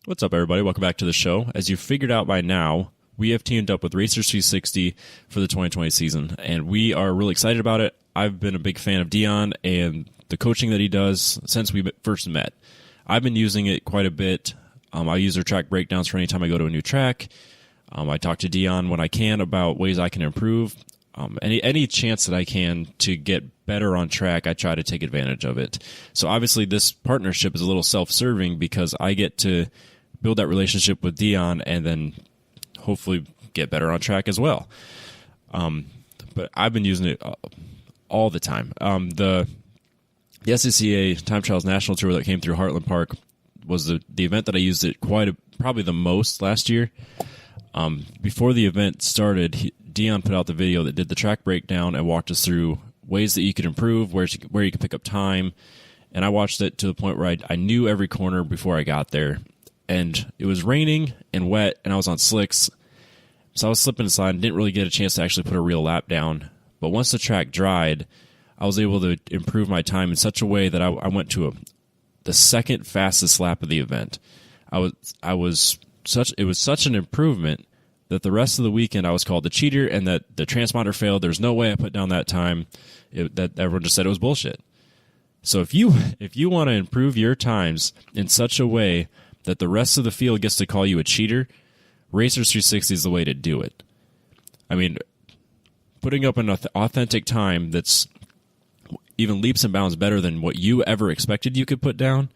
What's up, everybody? Welcome back to the show. As you figured out by now, we have teamed up with Racers 360 for the 2020 season, and we are really excited about it. I've been a big fan of Dion and the coaching that he does since we first met. I've been using it quite a bit. I use their track breakdowns for any time I go to a new track. I talk to Dion when I can about ways I can improve. Any chance that I can to get better on track, I try to take advantage of it. So obviously this partnership is a little self-serving because I get to build that relationship with Dion and then hopefully get better on track as well. But I've been using it all the time. The SCCA Time Trials National Tour that came through Heartland Park was the event that I used it probably the most last year. Before the event started, Dion put out the video that did the track breakdown and walked us through ways that you could improve, where you could pick up time. And I watched it to the point where I knew every corner before I got there. And it was raining and wet, and I was on slicks. So I was slipping inside and didn't really get a chance to actually put a real lap down. But once the track dried, I was able to improve my time in such a way that I went to the second fastest lap of the event. It was such an improvement that the rest of the weekend I was called the cheater and that the transponder failed. There's no way I put down that time. That everyone just said it was bullshit. So if you want to improve your times in such a way that the rest of the field gets to call you a cheater, Racers 360 is the way to do it. I mean, putting up an authentic time that's even leaps and bounds better than what you ever expected you could put down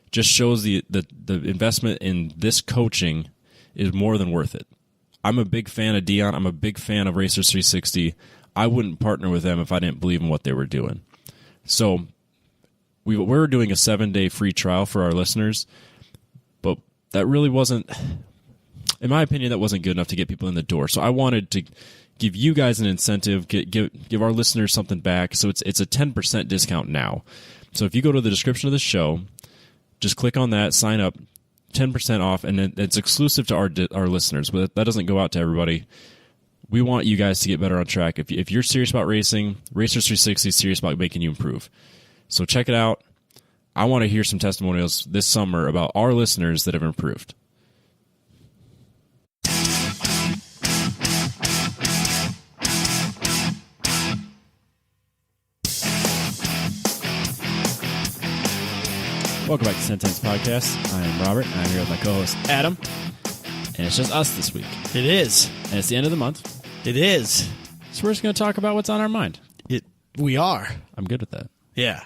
just shows the investment in this coaching is more than worth it. I'm a big fan of Dion. I'm a big fan of Racers 360. I wouldn't partner with them if I didn't believe in what they were doing. So we're doing a 7-day free trial for our listeners, but that really wasn't, in my opinion, that wasn't good enough to get people in the door. So I wanted to give you guys an incentive, give our listeners something back. So it's a 10% discount now. So if you go to the description of the show, just click on that, sign up, 10% off, and it's exclusive to our listeners, but that doesn't go out to everybody. We want you guys to get better on track. If you're serious about racing, Racers 360 is serious about making you improve. So check it out. I want to hear some testimonials this summer about our listeners that have improved. Welcome back to Sentence Podcast. I am Robert, and I'm here with my co-host, Adam. And it's just us this week. It is. And it's the end of the month. It is. So we're just going to talk about what's on our mind. We are. I'm good with that. Yeah.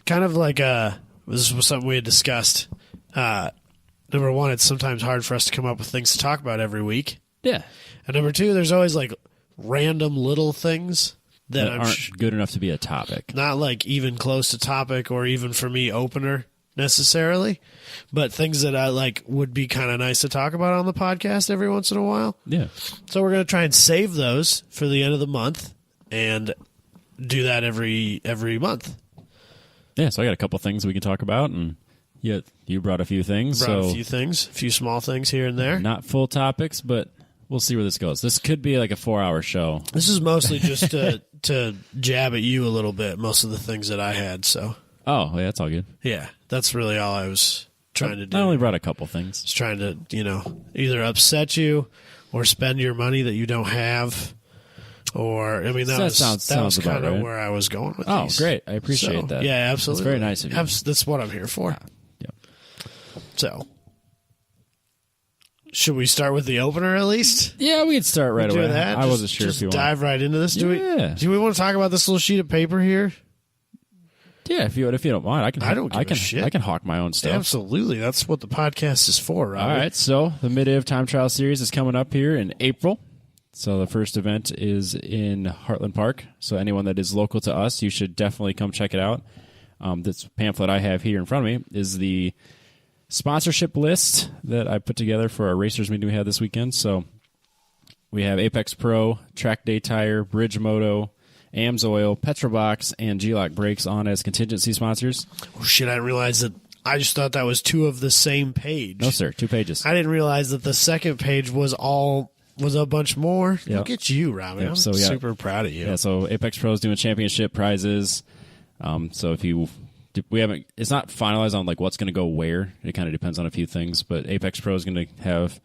Kind of like this was something we had discussed. Number one, it's sometimes hard for us to come up with things to talk about every week. Yeah. And number two, there's always like random little things that aren't good enough to be a topic. Not like even close to topic or even for me opener necessarily, but things that I like would be kind of nice to talk about on the podcast every once in a while. Yeah. So we're going to try and save those for the end of the month and do that every month. Yeah, so I got a couple things we can talk about, and you brought a few things. A few small things here and there. Not full topics, but we'll see where this goes. This could be like a 4-hour show. This is mostly just to jab at you a little bit, most of the things that I had. So. Oh, yeah, that's all good. Yeah, that's really all I was trying to do. I only brought a couple things. Just trying to, either upset you or spend your money that you don't have. Or, I mean, that was kind of where I was going with these. Oh, great. I appreciate that. Yeah, absolutely. That's very nice of you. That's what I'm here for. Yeah. So, should we start with the opener at least? Yeah, we could start right away. That? I wasn't sure if you want to dive right into this. Do we want to talk about this little sheet of paper here? Yeah, if you don't mind, I can hawk my own stuff. Absolutely. That's what the podcast is for, Robert. All right, so the Mid-Iv Time Trial Series is coming up here in April. So the first event is in Heartland Park. So anyone that is local to us, you should definitely come check it out. This pamphlet I have here in front of me is the sponsorship list that I put together for our racers meeting we had this weekend. So we have Apex Pro, Track Day Tire, Bridge Moto, AMS Oil, Petrobox, and G-Lock Brakes on as contingency sponsors. Oh, shit, I didn't realize that. I just thought that was two of the same page. No, sir, 2 pages. I didn't realize that the second page was a bunch more. Yep. Look at you, Robin. Yep. I'm So, yeah. super proud of you. Yeah, so Apex Pro is doing championship prizes. So if you we haven't. It's not finalized on like what's going to go where. It kind of depends on a few things. But Apex Pro is going to have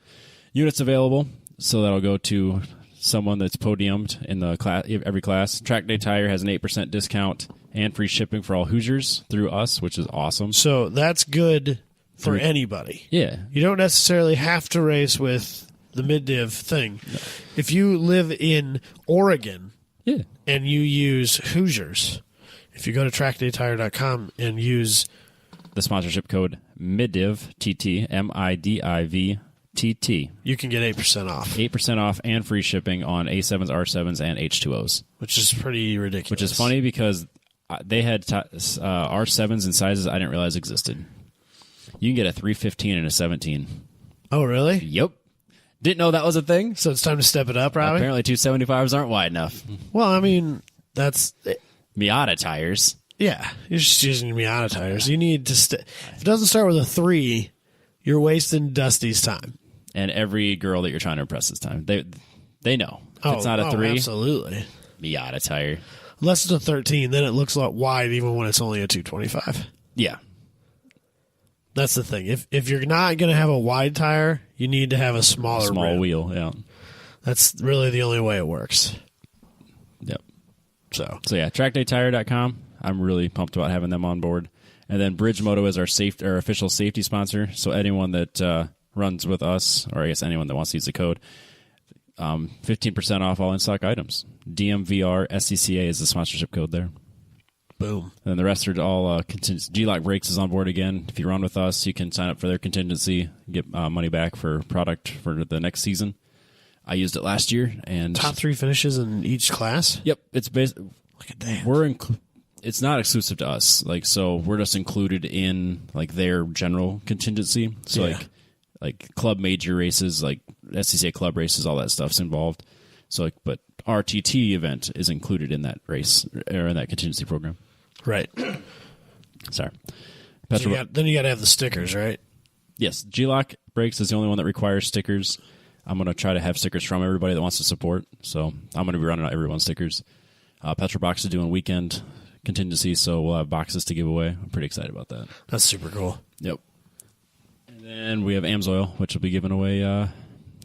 units available, so that'll go to someone that's podiumed in the class, every class. Track Day Tire has an 8% discount and free shipping for all Hoosiers through us, which is awesome. So that's good for anybody. Yeah. You don't necessarily have to race with the mid-div thing. No. If you live in Oregon and you use Hoosiers, if you go to trackdaytire.com and use the sponsorship code MIDIV, TT, MIDIV, TT. You can get 8% off. 8% off and free shipping on A7s, R7s, and H2Os. Which is pretty ridiculous. Which is funny because they had R7s in sizes I didn't realize existed. You can get a 315 and a 17. Oh, really? Yep. Didn't know that was a thing. So it's time to step it up, Robbie? Apparently 275s aren't wide enough. Well, I mean, that's... Miata tires. Yeah, you're just using Miata tires. You need to... if it doesn't start with a 3, you're wasting Dusty's time. And every girl that you're trying to impress this time. They know. If it's not a 3, absolutely. Miata tire. Unless it's a 13, then it looks a lot wide even when it's only a 225. Yeah. That's the thing. If you're not going to have a wide tire, you need to have a smaller rim. Wheel, yeah. That's really the only way it works. Yep. So yeah, trackdaytire.com. I'm really pumped about having them on board. And then Bridge Moto is our official safety sponsor. So anyone that runs with us, or I guess anyone that wants to use the code, 15% off all in-stock items. DMVR SCCA is the sponsorship code there. Boom. And then the rest are all G-Lock Brakes is on board again. If you run with us, you can sign up for their contingency, get money back for product for the next season. I used it last year. And top 3 finishes in each class? Yep. It's basically... Look at that. It's not exclusive to us. Like, so we're just included in like their general contingency. So like club major races, like SCCA club races, all that stuff's involved. So like, but our TT event is included in that race or in that contingency program. Right. Sorry. So then you got to have the stickers, right? Yes. G-Lock Brakes is the only one that requires stickers. I'm going to try to have stickers from everybody that wants to support. So I'm going to be running out everyone's stickers. Petrobox is doing weekend contingency, so we'll have boxes to give away. I'm pretty excited about that. That's super cool. Yep. And then we have AMSOIL, which will be giving away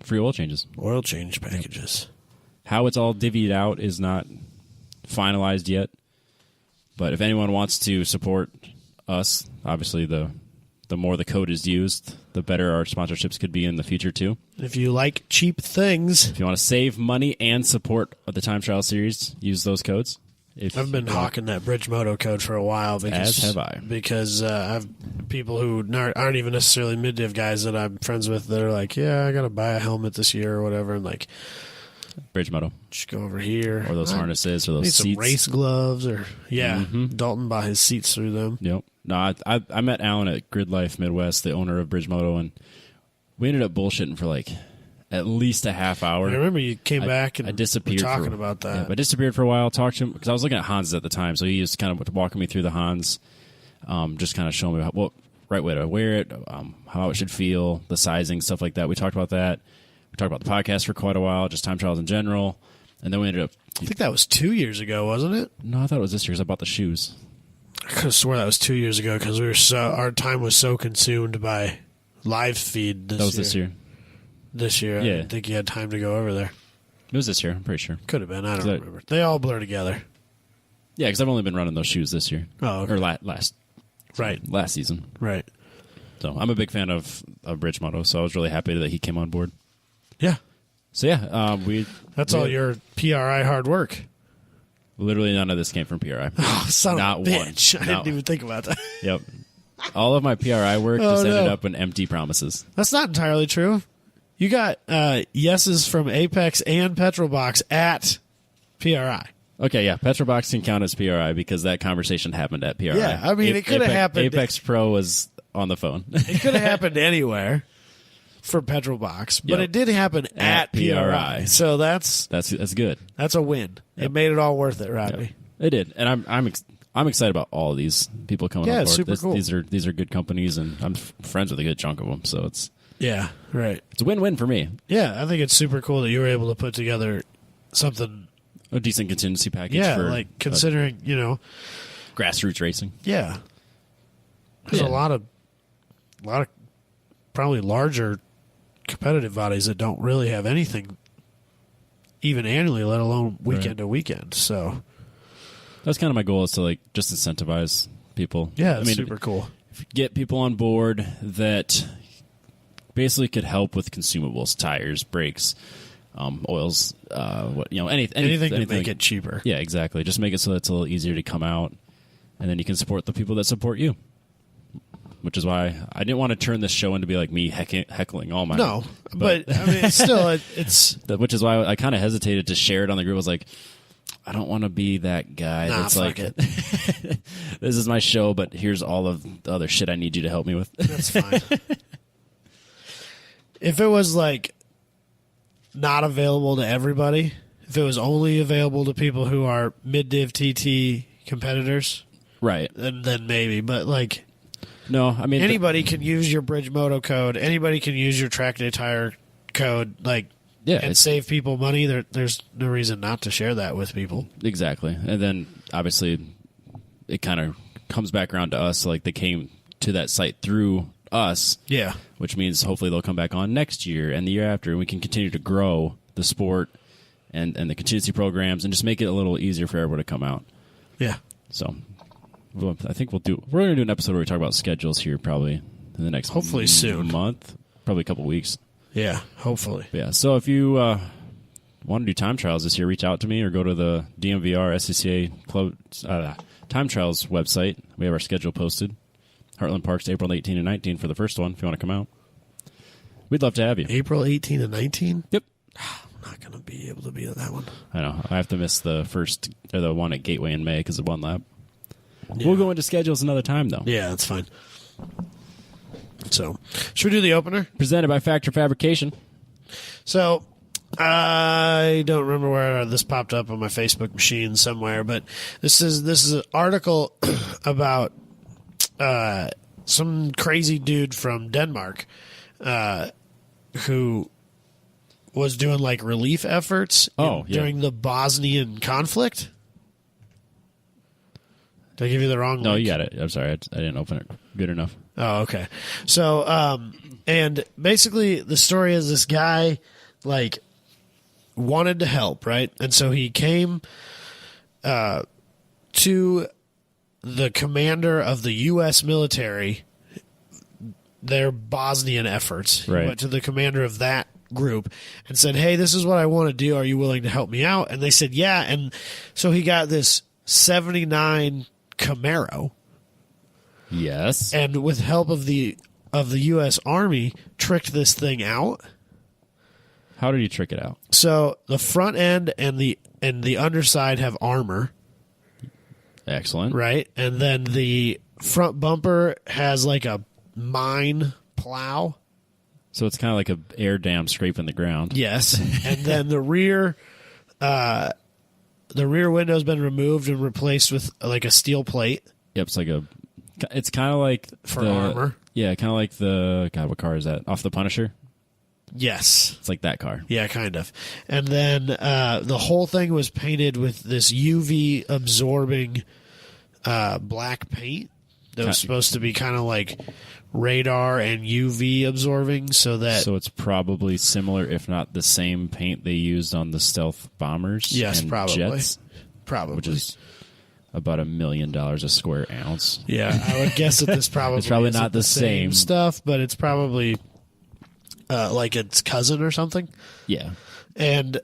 free oil changes. Oil change packages. Yep. How it's all divvied out is not finalized yet. But if anyone wants to support us, obviously the more the code is used, the better our sponsorships could be in the future too. If you like cheap things. If you want to save money and support the Time Trial Series, use those codes. I've been hawking that Bridge Moto code for a while. As have I. Because I've people who aren't even necessarily mid-div guys that I'm friends with that are like, yeah, I got to buy a helmet this year or whatever. And like, Bridge Moto. Just go over here. Or those harnesses or those need seats. Some race gloves or, Dalton bought his seats through them. Yep. No, I met Alan at Grid Life Midwest, the owner of Bridge Moto, and we ended up bullshitting for like at least a half hour. I remember you came back and I disappeared were talking about that. Yeah, I disappeared for a while, talked to him, because I was looking at Hans at the time, so he was kind of walking me through the Hans, just kind of showing me what right way to wear it, how it should feel, the sizing, stuff like that. We talked about that. We talked about the podcast for quite a while, just time trials in general, and then we ended up... I think that was 2 years ago, wasn't it? No, I thought it was this year because I bought the shoes. I could have swore that was 2 years ago because our time was so consumed by live feed this year. That was this year. This year, yeah. I didn't think you had time to go over there. It was this year, I'm pretty sure. Could have been. I don't remember. They all blur together. Yeah, because I've only been running those shoes this year. Oh, okay. Or last season. Right. So I'm a big fan of Bridge Moto, so I was really happy that he came on board. Yeah. So yeah, That's all your PRI hard work. Literally none of this came from PRI. Oh, son Not of a bitch. one. I didn't even think about that. Yep. All of my PRI work just ended up in empty promises. That's not entirely true. You got yeses from Apex and Petrobox at PRI. Okay, yeah. Petrobox can count as PRI because that conversation happened at PRI. Yeah, I mean, it could have happened. Apex Pro was on the phone. It could have happened anywhere for Petrobox, but it did happen at PRI. So that's good. That's a win. Yep. It made it all worth it, Rodney. Yep. It did, and I'm excited about all of these people coming on board. It's super cool. These are good companies, and I'm friends with a good chunk of them. So it's right. It's a win-win for me. Yeah, I think it's super cool that you were able to put together a decent contingency package. Yeah, like considering grassroots racing. Yeah. There's a lot of probably larger competitive bodies that don't really have anything even annually, let alone weekend to weekend. So that's kind of my goal, is to like just incentivize people. Yeah, it's super cool. Get people on board that basically could help with consumables, tires, brakes, oils, anything to make it cheaper. Yeah, exactly. Just make it so that it's a little easier to come out, and then you can support the people that support you. Which is why I didn't want to turn this show into be like me heckling all my. No, but I mean, it's which is why I kind of hesitated to share it on the group. I was like, I don't want to be that guy that's like, it. This is my show, but here's all of the other shit I need you to help me with. That's fine. If it was like not available to everybody, if it was only available to people who are mid-div TT competitors, right? Then maybe, but like. No, I mean anybody can use your Bridge Moto code. Anybody can use your Track Day Tire code, and save people money. There's no reason not to share that with people. Exactly, and then obviously it kind of comes back around to us. Like they came to that site through us, yeah. Which means hopefully they'll come back on next year and the year after, and we can continue to grow the sport and the contingency programs and just make it a little easier for everyone to come out. Yeah. So. I think we're going to do an episode where we talk about schedules here probably in the next hopefully soon month, probably a couple weeks. Yeah, hopefully. Yeah. So if you want to do time trials this year, reach out to me or go to the DMVR SCCA Club time trials website. We have our schedule posted. Heartland Parks, April 18 and 19 for the first one. If you want to come out, we'd love to have you. April 18 and 19. Yep. I'm not going to be able to be at that one. I know. I have to miss the one at Gateway in May because of one lap. Yeah. We'll go into schedules another time, though. Yeah, that's fine. So, should we do the opener? Presented by Factor Fabrication. So, I don't remember where this popped up on my Facebook machine somewhere, but this is an article about some crazy dude from Denmark who was doing like relief efforts during the Bosnian conflict. Did I give you the wrong link? No, you got it. I'm sorry. I didn't open it good enough. Oh, okay. So, and basically the story is this guy, like, wanted to help, right? And so he came to the commander of the U.S. military, their Bosnian efforts. Right. He went to the commander of that group and said, hey, this is what I want to do. Are you willing to help me out? And they said, yeah. And so he got this 79 Camaro. Yes. And with help of the U.S. Army, tricked this thing out. How did you trick it out? So the front end and the underside have armor. Excellent. Right? And then the front bumper has like a mine plow. So it's kind of like an air dam scraping the ground. Yes. And then the rear window's been removed and replaced with like a steel plate. Yep, it's kind of like for armor. Yeah, kind of like what car is that? Off the Punisher? Yes. It's like that car. Yeah, kind of. And then the whole thing was painted with this UV absorbing black paint that was supposed to be kind of like radar and UV absorbing, so it's probably similar, if not the same paint they used on the stealth bombers. Yes, and probably. Jets, probably, which is about $1 million a square ounce. Yeah, I would guess that this probably it's probably not the same stuff, but it's probably like its cousin or something. Yeah, and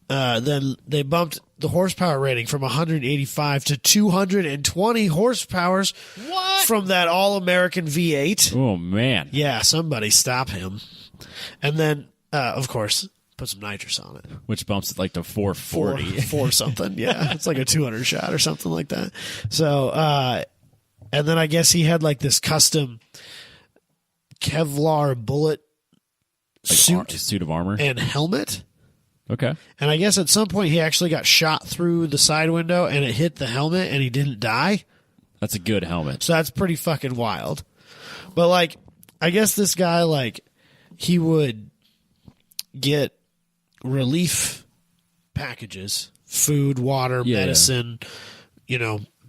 then they bumped the horsepower rating from 185 to 220 horsepowers. What? From that all-American V8. Oh, man. Yeah, somebody stop him. And then, of course, put some nitrous on it. Which bumps it like to 440. Four something, yeah. It's like a 200 shot or something like that. So, and then I guess he had like this custom Kevlar bullet suit of armor. And helmet. Okay. And I guess at some point he actually got shot through the side window and it hit the helmet and he didn't die. That's a good helmet. So that's pretty fucking wild. But like, I guess this guy, like, he would get relief packages, food, water, medicine,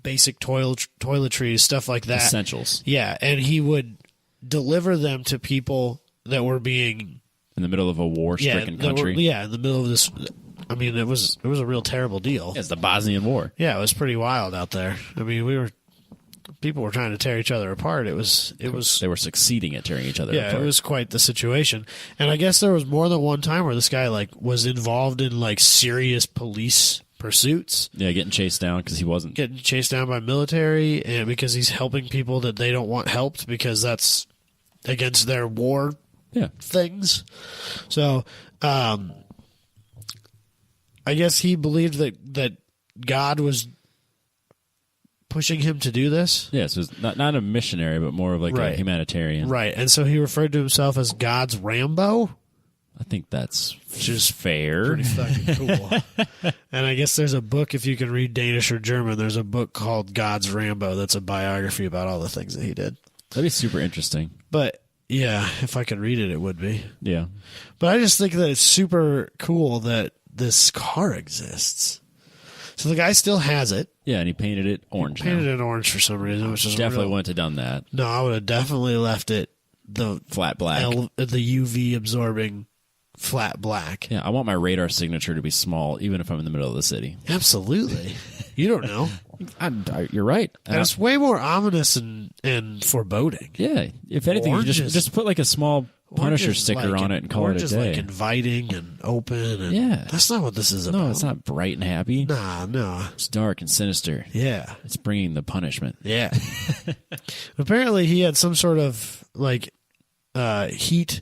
basic toiletries, stuff like that. Essentials. Yeah, and he would deliver them to people that were being in the middle of a war-stricken country. In the middle of this. I mean, it was a real terrible deal. Yeah, it's the Bosnian War. Yeah, it was pretty wild out there. I mean, people were trying to tear each other apart. They were succeeding at tearing each other apart. Yeah, it was quite the situation. And I guess there was more than one time where this guy was involved in serious police pursuits. Yeah, getting chased down because he wasn't getting chased down by military, and because he's helping people that they don't want helped because that's against their war things. So, I guess he believed that God was pushing him to do this. Yeah, so it's not a missionary, but more of a humanitarian. Right, and so he referred to himself as God's Rambo. I think that's just fair. Pretty fucking cool. And I guess there's a book, if you can read Danish or German, there's a book called God's Rambo that's a biography about all the things that he did. That'd be super interesting. But, yeah, if I could read it, it would be. Yeah. But I just think that it's super cool that this car exists. So the guy still has it. Yeah, and he painted it orange. Painted it orange for some reason, which is definitely wouldn't have done that. No, I would have definitely left it the flat black, the UV absorbing flat black. Yeah, I want my radar signature to be small, even if I'm in the middle of the city. Absolutely. You don't know. You're right. And it's way more ominous and foreboding. Yeah. If anything, you just put a small Punisher sticker on it and call it a day. Inviting and open. And that's not what this is about. No, it's not bright and happy. No. It's dark and sinister. Yeah. It's bringing the punishment. Yeah. Apparently, he had some sort of heat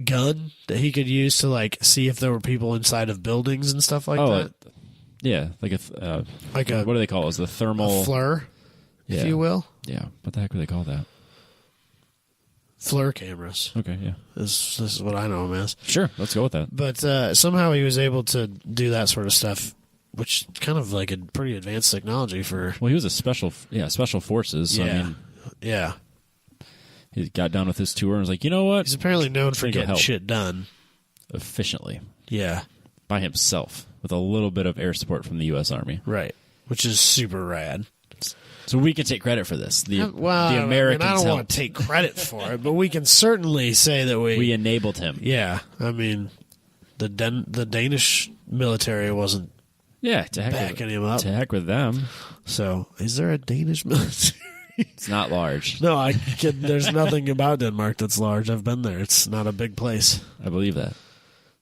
gun that he could use to see if there were people inside of buildings and stuff like that. Yeah, what do they call it? The thermal FLIR, if you will. Yeah, what the heck do they call that? FLIR cameras. Okay, yeah. This is what I know them as. Sure, let's go with that. But somehow he was able to do that sort of stuff, which is kind of a pretty advanced technology for. Well, he was a special forces. So Yeah. He got done with his tour and was like, you know what? He's apparently known for getting shit done efficiently. Yeah. By himself with a little bit of air support from the U.S. Army. Right. Which is super rad. So we can take credit for this. The I Americans don't want to take credit for it, but we can certainly say that we enabled him. Yeah. I mean, the Danish military wasn't backing him up. To heck with them. So, is there a Danish military? It's not large. No, there's nothing about Denmark that's large. I've been there. It's not a big place. I believe that.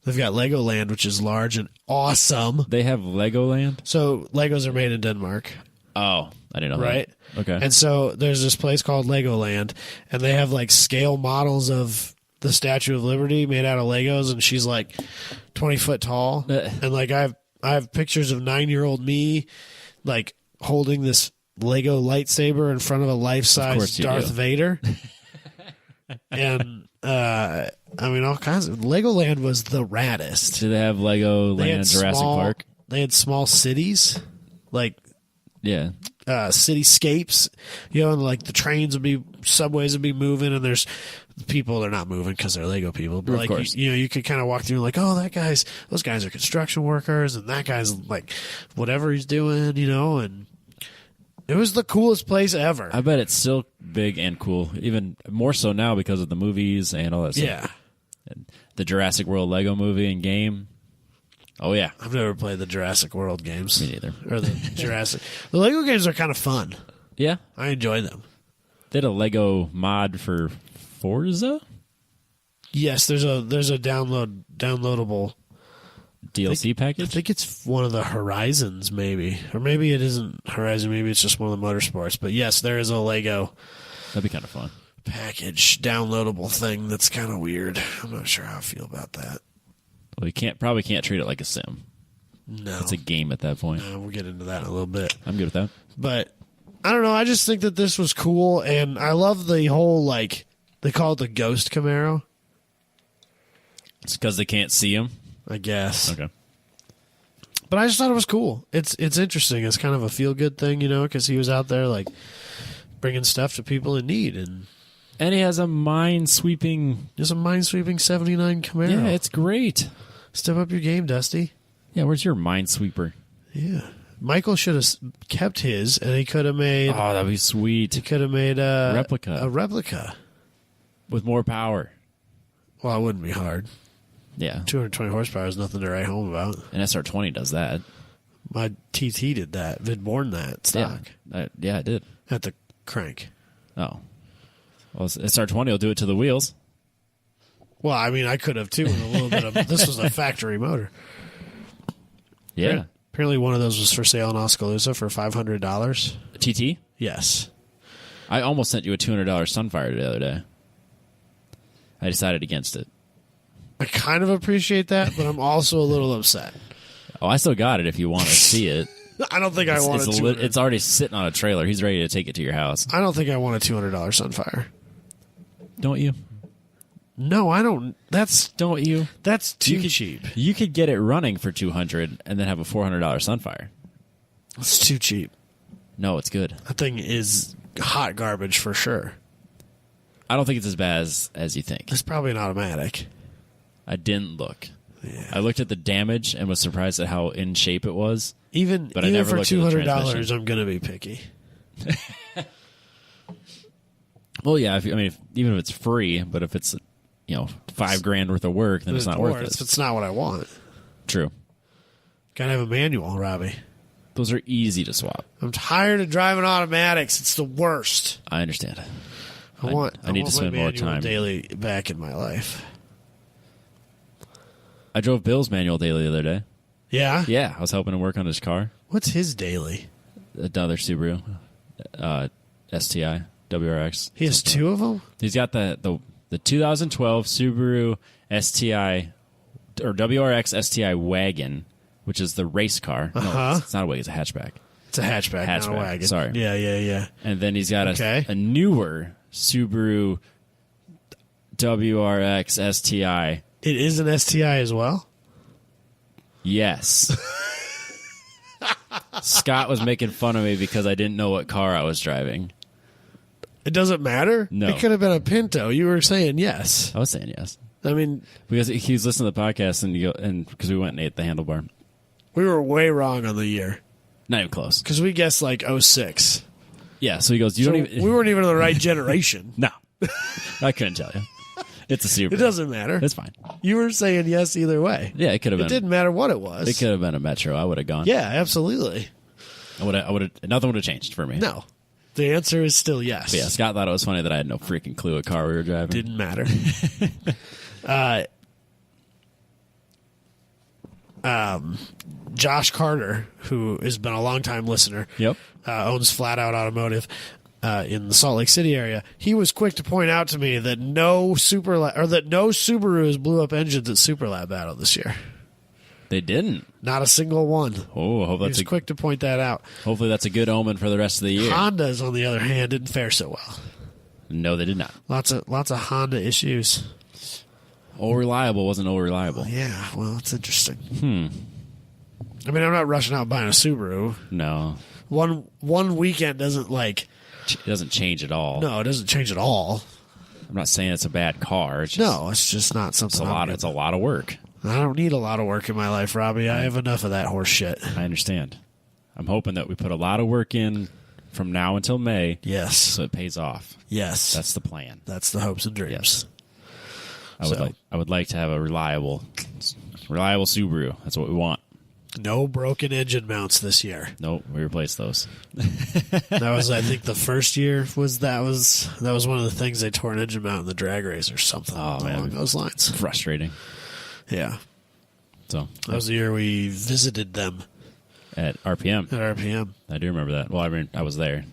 They've got Legoland, which is large and awesome. They have Legoland? So Legos are made in Denmark. Oh, I didn't know right? that. Okay. And so there's this place called Legoland, and they have scale models of the Statue of Liberty made out of Legos, and she's 20 foot tall. And I have pictures of 9-year-old me holding this Lego lightsaber in front of a life-size Darth Vader. And all kinds of Legoland was the raddest. Did they have Legoland Jurassic Park? They had small cities, cityscapes. And the trains subways would be moving, and there's people. They're not moving because they're Lego people. But of course. You could kind of walk through those guys are construction workers, and that guy's whatever he's doing, and. It was the coolest place ever. I bet it's still big and cool, even more so now because of the movies and all that stuff. Yeah. And the Jurassic World Lego movie and game. Oh, yeah. I've never played the Jurassic World games. Me neither. Or the Jurassic. The Lego games are kind of fun. Yeah. I enjoy them. They had a Lego mod for Forza? Yes, there's a downloadable DLC package? I think it's one of the Horizons, maybe. Or maybe it isn't Horizon. Maybe it's just one of the motorsports. But yes, there is a Lego. That'd be kind of fun. Package, downloadable thing that's kind of weird. I'm not sure how I feel about that. Well, you probably can't treat it like a sim. No. It's a game at that point. We'll get into that in a little bit. I'm good with that. But, I don't know. I just think that this was cool. And I love the whole, they call it the Ghost Camaro. It's because they can't see him? I guess. Okay. But I just thought it was cool. It's interesting. It's kind of a feel-good thing, because he was out there, bringing stuff to people in need. And he has a mind-sweeping... There's a mind-sweeping 79 Camaro. Yeah, it's great. Step up your game, Dusty. Yeah, where's your Minesweeper? Yeah. Michael should have kept his, and he could have made. Oh, that'd be sweet. He could have made a replica with more power. Well, it wouldn't be hard. Yeah, 220 horsepower is nothing to write home about. An SR20 does that. My TT did that. Vidborn that stock. Yeah, it did. At the crank. Oh. Well, SR20 will do it to the wheels. Well, I mean, I could have too. With a little bit of. This was a factory motor. Yeah. Apparently, one of those was for sale in Oskaloosa for $500. A TT? Yes. I almost sent you a $200 Sunfire the other day. I decided against it. I kind of appreciate that, but I'm also a little upset. Oh, I still got it if you want to see it. I don't think I want it. It's already sitting on a trailer. He's ready to take it to your house. I don't think I want a $200 Sunfire. Don't you? No, I don't. Don't you? That's too cheap. You could get it running for $200 and then have a $400 Sunfire. It's too cheap. No, it's good. That thing is hot garbage for sure. I don't think it's as bad as you think. It's probably an automatic. I didn't look. Yeah. I looked at the damage and was surprised at how in shape it was. Even for $200, I'm going to be picky. Well, yeah. Even if it's free, but if it's $5,000 worth of work, then it's not worth it. It's not what I want. True. Got to have a manual, Robbie. Those are easy to swap. I'm tired of driving automatics. It's the worst. I understand. I need to spend more time daily back in my life. I drove Bill's manual daily the other day. Yeah? Yeah, I was helping him work on his car. What's his daily? Another Subaru, STI, WRX. He has two of them? He's got the 2012 Subaru STI, or WRX STI wagon, which is the race car. No, it's not a wagon, it's a hatchback. It's a hatchback, not a wagon. Sorry. Yeah. And then he's got a newer Subaru WRX STI. It is an STI as well? Yes. Scott was making fun of me because I didn't know what car I was driving. It doesn't matter? No. It could have been a Pinto. You were saying yes. I was saying yes. I mean, because he was listening to the podcast and because we went and ate the handlebar. We were way wrong on the year. Not even close. Because we guessed like 06. Yeah, so he goes, we weren't even in the right generation. No. I couldn't tell you. It's a Subaru. It doesn't matter. It's fine. You were saying yes either way. Yeah, it could have been. It didn't matter what it was. It could have been a Metro. I would have gone. Yeah, absolutely. I would have. Nothing would have changed for me. No. The answer is still yes. But yeah, Scott thought it was funny that I had no freaking clue what car we were driving. Didn't matter. Josh Carter, who has been a long-time listener, owns Flat Out Automotive in the Salt Lake City area. He was quick to point out to me that no Subarus blew up engines at Superlab Battle this year. They didn't. Not a single one. Oh, I hope that's quick to point that out. Hopefully, that's a good omen for the rest of the year. Hondas, on the other hand, didn't fare so well. No, they did not. Lots of Honda issues. All reliable wasn't all reliable. Yeah, well, it's interesting. I mean, I'm not rushing out buying a Subaru. No. One weekend doesn't It doesn't change at all. No, it doesn't change at all. I'm not saying it's a bad car. It's just not something. It's a lot of work. I don't need a lot of work in my life, Robbie. I have enough of that horse shit. I understand. I'm hoping that we put a lot of work in from now until May. Yes. So it pays off. Yes. That's the plan. That's the hopes and dreams. Yes. I would like to have a reliable Subaru. That's what we want. No broken engine mounts this year. Nope, we replaced those. That was, I think, the first year that was one of the things they tore an engine mount in the drag race or something along those lines. Frustrating. Yeah. So that was the year we visited them at RPM. At RPM, I do remember that. Well, I mean, I was there.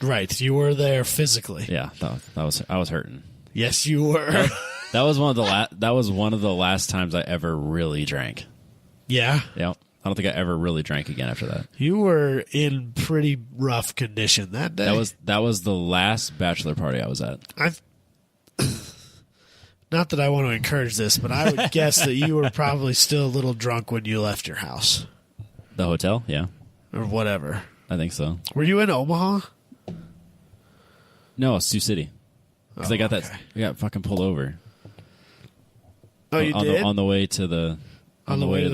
Right, you were there physically. Yeah, I was hurting. Yes, you were. That was one of the last times I ever really drank. Yeah. Yeah. I don't think I ever really drank again after that. You were in pretty rough condition that day. That was the last bachelor party I was at. Not that I want to encourage this, but I would guess that you were probably still a little drunk when you left your house. The hotel? Yeah. Or whatever. I think so. Were you in Omaha? No, Sioux City. Because I got fucking pulled over. Oh, you did? On the way to the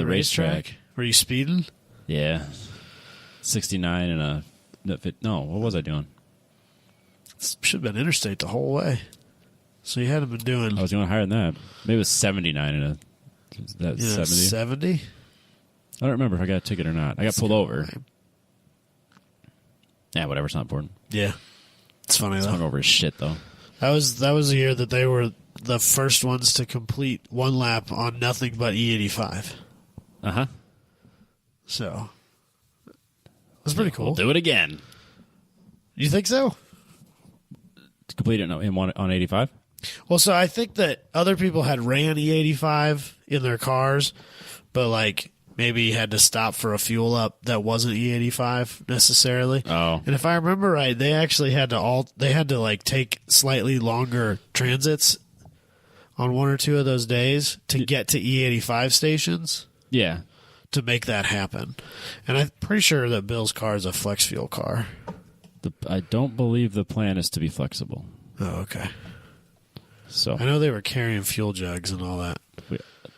racetrack. Were you speeding? Yeah. 69 and a no. What was I doing? Should have been interstate the whole way. So you hadn't been doing. I was going higher than that. Maybe it was 79 and a 70. 70. I don't remember if I got a ticket or not. I got pulled over. Yeah, whatever. It's not important. Yeah, it's funny It's though. hung over as shit though. That was the year that they were the first ones to complete one lap on nothing but E85. So that's pretty cool. We'll do it again. You think so? To complete it on 85. Well, so I think that other people had ran E85 in their cars, but like maybe had to stop for a fuel up that wasn't E85 necessarily. Oh. And if I remember right, they actually had to like take slightly longer transits on one or two of those days to get to E85 stations. Yeah. To make that happen. And I'm pretty sure that Bill's car is a flex fuel car. I don't believe the plan is to be flexible. Oh, okay. So I know they were carrying fuel jugs and all that.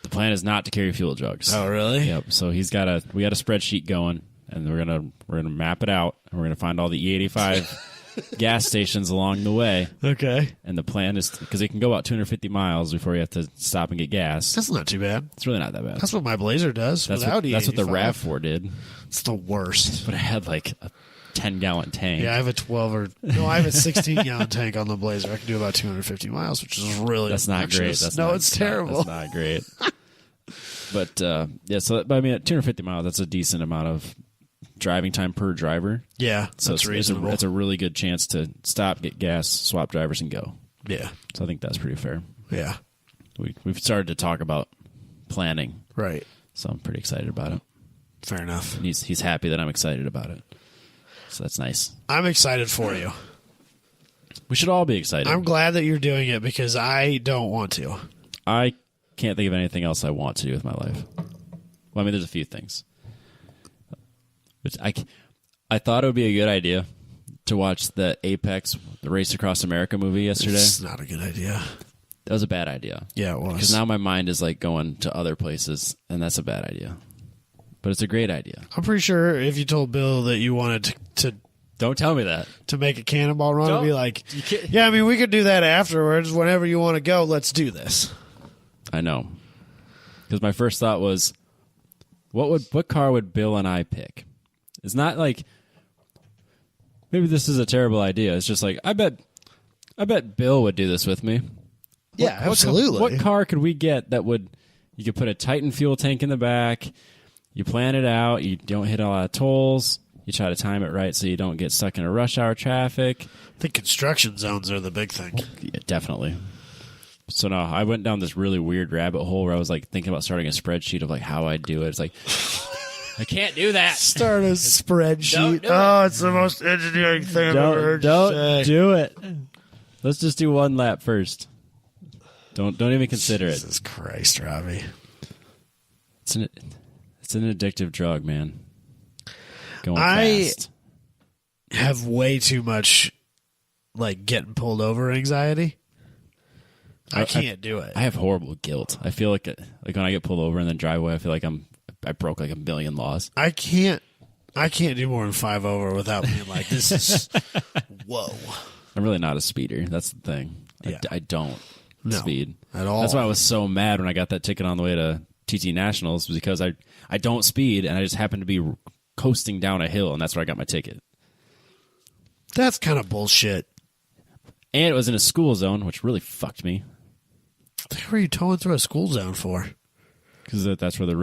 The plan is not to carry fuel jugs. Oh, really? Yep. So we got a spreadsheet going, and we're gonna map it out, and we're gonna find all the E85 gas stations along the way. Okay. And the plan is because it can go about 250 miles before you have to stop and get gas. That's not too bad. It's really not that bad. That's what my Blazer does. That's without what the E85. RAV4 did. It's the worst. But it had like a 10-gallon tank. Yeah, I have a 16-gallon tank on the Blazer. I can do about 250 miles, which is really That's not great. obnoxious. It's terrible. That's not great. But yeah, so I mean, at 250 miles, that's a decent amount of driving time per driver. Yeah, So that's it's reasonable. it's a really good chance to stop, get gas, swap drivers, and go. Yeah, So I think that's pretty fair. yeah, We've started to talk about planning, right. so I'm pretty excited about it. Fair enough. And he's happy that I'm excited about it. So that's nice. I'm excited for you. We should all be excited. I'm glad that you're doing it because I don't want to. I can't think of anything else I want to do with my life. Well, I mean, there's a few things. But I thought it would be a good idea to watch the Apex, the Race Across America movie yesterday. It's not a good idea. That was a bad idea. Yeah, it was. Because now my mind is like going to other places, and that's a bad idea. But it's a great idea. I'm pretty sure if you told Bill that you wanted to Don't tell me that. to make a cannonball run, Don't. he'd be like, yeah, I mean, we could do that afterwards. Whenever you want to go, let's do this. I know. Because my first thought was, what car would Bill and I pick? It's not like maybe this is a terrible idea. It's just like I bet Bill would do this with me. Yeah, absolutely. What car could we get that would you could put a Titan fuel tank in the back? You plan it out. You don't hit a lot of tolls. You try to time it right so you don't get stuck in a rush hour traffic. I think construction zones are the big thing. Yeah, definitely. So no, I went down this really weird rabbit hole where I was like thinking about starting a spreadsheet of like how I'd do it. It's like I can't do that. Start a spreadsheet. do It's the most engineering thing I've ever heard you say. Do it. Let's just do one lap first. Don't even consider it. Jesus Christ, Robbie. It's an addictive drug, man. Going I fast. have way too much like getting pulled over anxiety. I can't do it. I have horrible guilt. I feel like when I get pulled over and then drive away, I feel like I broke like a million laws. I can't do more than 5 over without being like, this is whoa. I'm really not a speeder. That's the thing. Yeah. I don't No, speed at all. That's why I was so mad when I got that ticket on the way to TT Nationals, was because I don't speed and I just happened to be coasting down a hill, and that's where I got my ticket. That's kind of bullshit. And it was in a school zone, which really fucked me. What were you towing through a school zone for? Because that's where the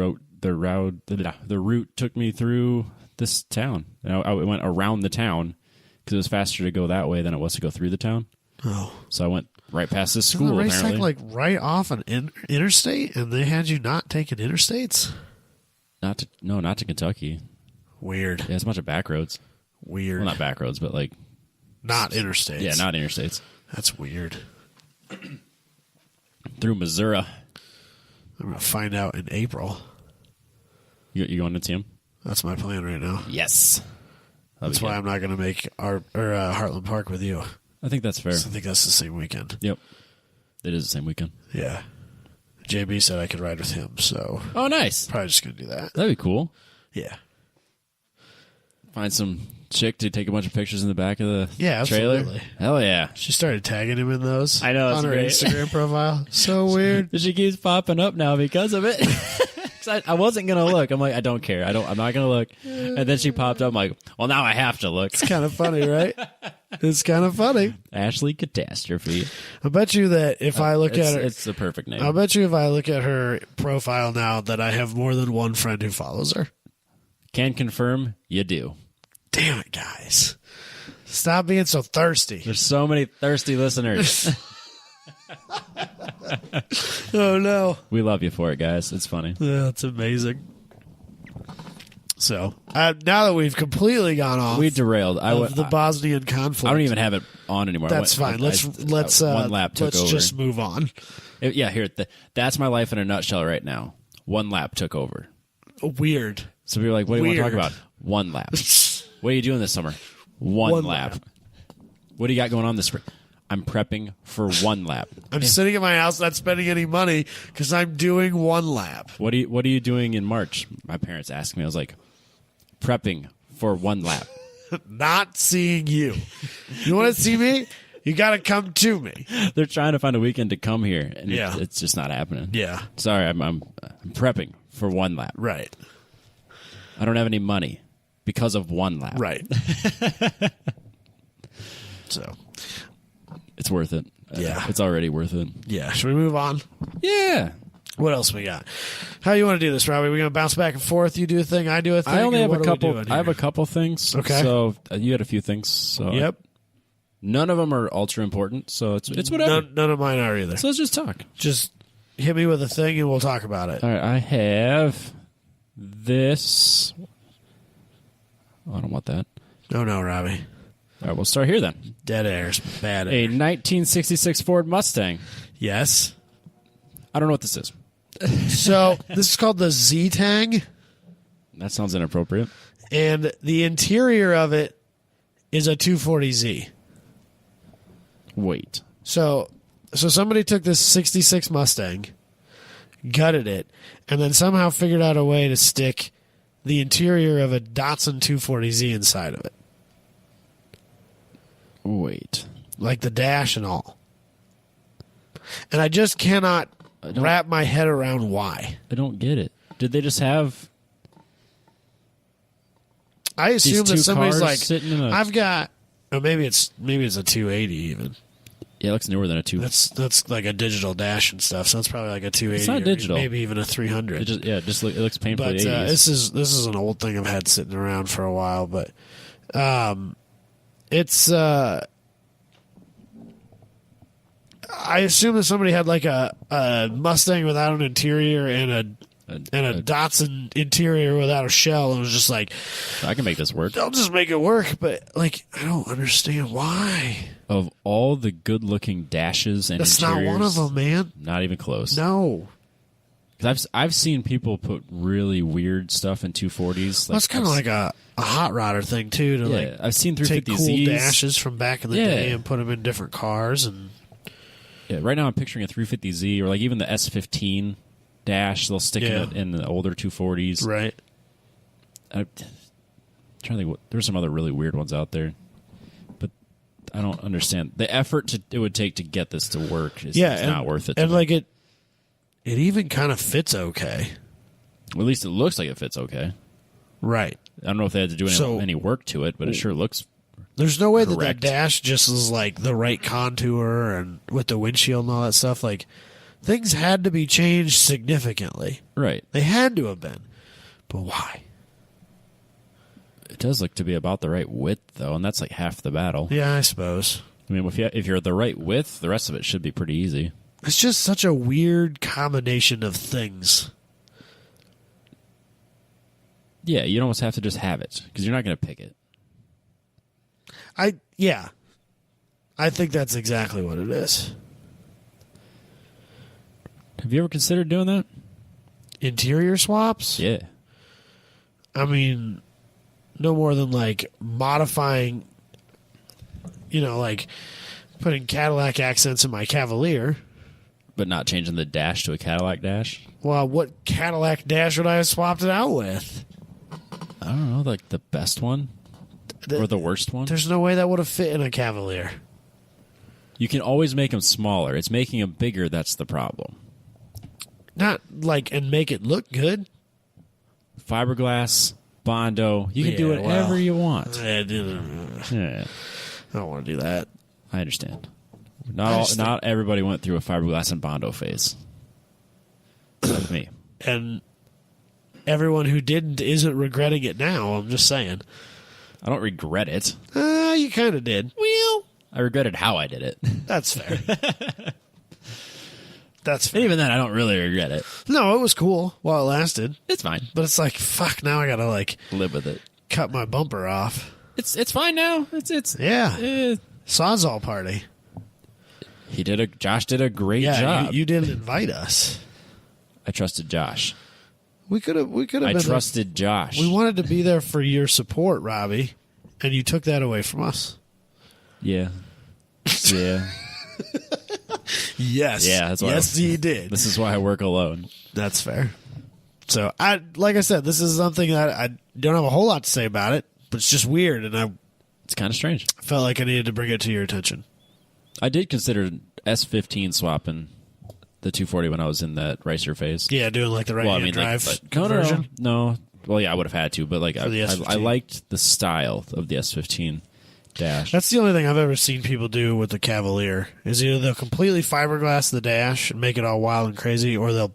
route took me through this town. I went around the town because it was faster to go that way than it was to go through the town. Oh. So I went right past this Isn't school, the racetrack apparently. like right off an interstate, and they had you not taking interstates? Not to Kentucky. Weird. Yeah, it's a bunch of back roads. Weird. Well, not back roads, but like... Not interstates. Yeah, not interstates. That's weird. Through Missouri. I'm going to find out in April. You going to see him? That's my plan right now. Yes. That's why I'm not going to make Heartland Park with you. I think that's fair. I think that's the same weekend. Yep. It is the same weekend. Yeah. JB said I could ride with him, so Oh, nice. probably just going to do that. That'd be cool. Yeah. Find some chick to take a bunch of pictures in the back of the trailer. Absolutely. Hell yeah. She started tagging him in those. I know, it's on her great. Instagram profile. So weird. She keeps popping up now because of it. 'Cause I wasn't gonna look. I'm like, I don't care. I'm not gonna look. And then she popped up. I'm like, well, now I have to look. It's kind of funny, right? It's kind of funny. Ashley Catastrophe. I bet you that if I look at her, It's the perfect name. I bet you if I look at her profile now that I have more than one friend who follows her. Can confirm you do. Damn it, guys. Stop being so thirsty. There's so many thirsty listeners. Oh, no. We love you for it, guys. It's funny. Yeah, that's amazing. So, now that we've completely gone off We derailed. of the Bosnian conflict. I don't even have it on anymore. That's fine. Let's one lap took over. just move on. That's my life in a nutshell right now. One lap took over. Weird. So we were like, what do you want to talk Weird. about? One lap. What are you doing this summer? One lap. What do you got going on this spring? I'm prepping for one lap. I'm sitting at my house, not spending any money because I'm doing one lap. What are you doing in March? My parents asked me. I was like, prepping for one lap. Not seeing you. You want to see me? You got to come to me. They're trying to find a weekend to come here, and Yeah. it's just not happening. Yeah. Sorry, I'm prepping for one lap. Right. I don't have any money because of one lap. Right. So, It's worth it. Yeah. It's already worth it. yeah. Should we move on? Yeah. What else we got? How you want to do this, Robbie? We going to bounce back and forth? You do a thing, I do a thing? I only or have a what are we couple. doing I have here? a couple things. Okay. So you had a few things. So Yep. none of them are ultra important. So it's whatever. None of mine are either. So let's just talk. Just hit me with a thing and we'll talk about it. All right. I have this. Oh, I don't want that. No, Robbie. All right. We'll start here then. Dead air's bad A air. 1966 Ford Mustang. Yes. I don't know what this is. So this is called the Z-Tang, That sounds inappropriate. and the interior of it is a 240Z. Wait. So somebody took this 66 Mustang, gutted it, and then somehow figured out a way to stick the interior of a Datsun 240Z inside of it. Wait. Like the dash and all. And I just cannot wrap my head around why. I don't get it. Did they just have I assume two that somebody's cars like, sitting in a- I've got, or maybe it's a 280 even. Yeah, it looks newer than a 2. That's like a digital dash and stuff. So it's probably like a 280. It's not or digital. Maybe even a 300. It looks painfully But 80s. this is an old thing I've had sitting around for a while. But it's I assume that somebody had like a Mustang without an interior and a Datsun interior without a shell, and was just like, I can make this work. I'll just make it work. But like, I don't understand why. Of all the good-looking dashes and That's interiors, not one of them, man. Not even close. No. 'Cause I've seen people put really weird stuff in 240s. That's kind of like a hot rodder thing too. To like I've seen take 350Zs. cool dashes from back in the Yeah. day and put them in different cars. And Yeah, right now I'm picturing a 350Z or like even the S15 dash. They'll stick Yeah. it in the older 240s. right. I'm trying to think. There's some other really weird ones out there, but I don't understand the effort it would take to get this to work. It's not worth it. to And me. like it even kind of fits okay. Well, at least it looks like it fits okay. Right. I don't know if they had to do any work to it, but it sure looks. There's no way that Correct. dash just is like the right contour and with the windshield and all that stuff. Like things had to be changed significantly. Right. They had to have been. But why? It does look to be about the right width, though, and that's like half the battle. Yeah, I suppose. I mean, if you're the right width, the rest of it should be pretty easy. It's just such a weird combination of things. Yeah, you'd almost have to just have it because you're not going to pick it. I think that's exactly what it is. Have you ever considered doing that? Interior swaps? Yeah. I mean, no more than like modifying, like putting Cadillac accents in my Cavalier. But not changing the dash to a Cadillac dash? Well, what Cadillac dash would I have swapped it out with? I don't know, like the best one? or the worst one. There's no way that would have fit in a Cavalier. You can always make them smaller. It's making them bigger that's the problem. Not like and make it look good. Fiberglass, Bondo, you can do whatever you want. I Yeah. don't want to do that. I understand. Not everybody went through a fiberglass and Bondo phase. Like me. And everyone who didn't isn't regretting it now. I'm just saying. I don't regret it. You kind of did. Well, I regretted how I did it. That's fair. That's fair. And even then, I don't really regret it. No, it was cool while it lasted. It's fine. But it's like, fuck, now I gotta like Live with it. cut my bumper off. It's fine now. It's Yeah. Sawzall party. Josh did a great job. You didn't invite us. I trusted Josh. We could have I trusted Josh. We wanted to be there for your support, Robbie, and you took that away from us. Yeah. Yeah. Yes. Yeah, that's why yes, you did. This is why I work alone. That's fair. So, like I said, this is something that I don't have a whole lot to say about it, but it's just weird, and It's kind of strange. felt like I needed to bring it to your attention. I did consider S15 swapping the 240 when I was in that racer phase. Yeah, doing like the right-hand drive conversion. No. Well, yeah, I would have had to, but like For the S15. I liked the style of the S15 dash. That's the only thing I've ever seen people do with the Cavalier is either they'll completely fiberglass the dash and make it all wild and crazy, or they'll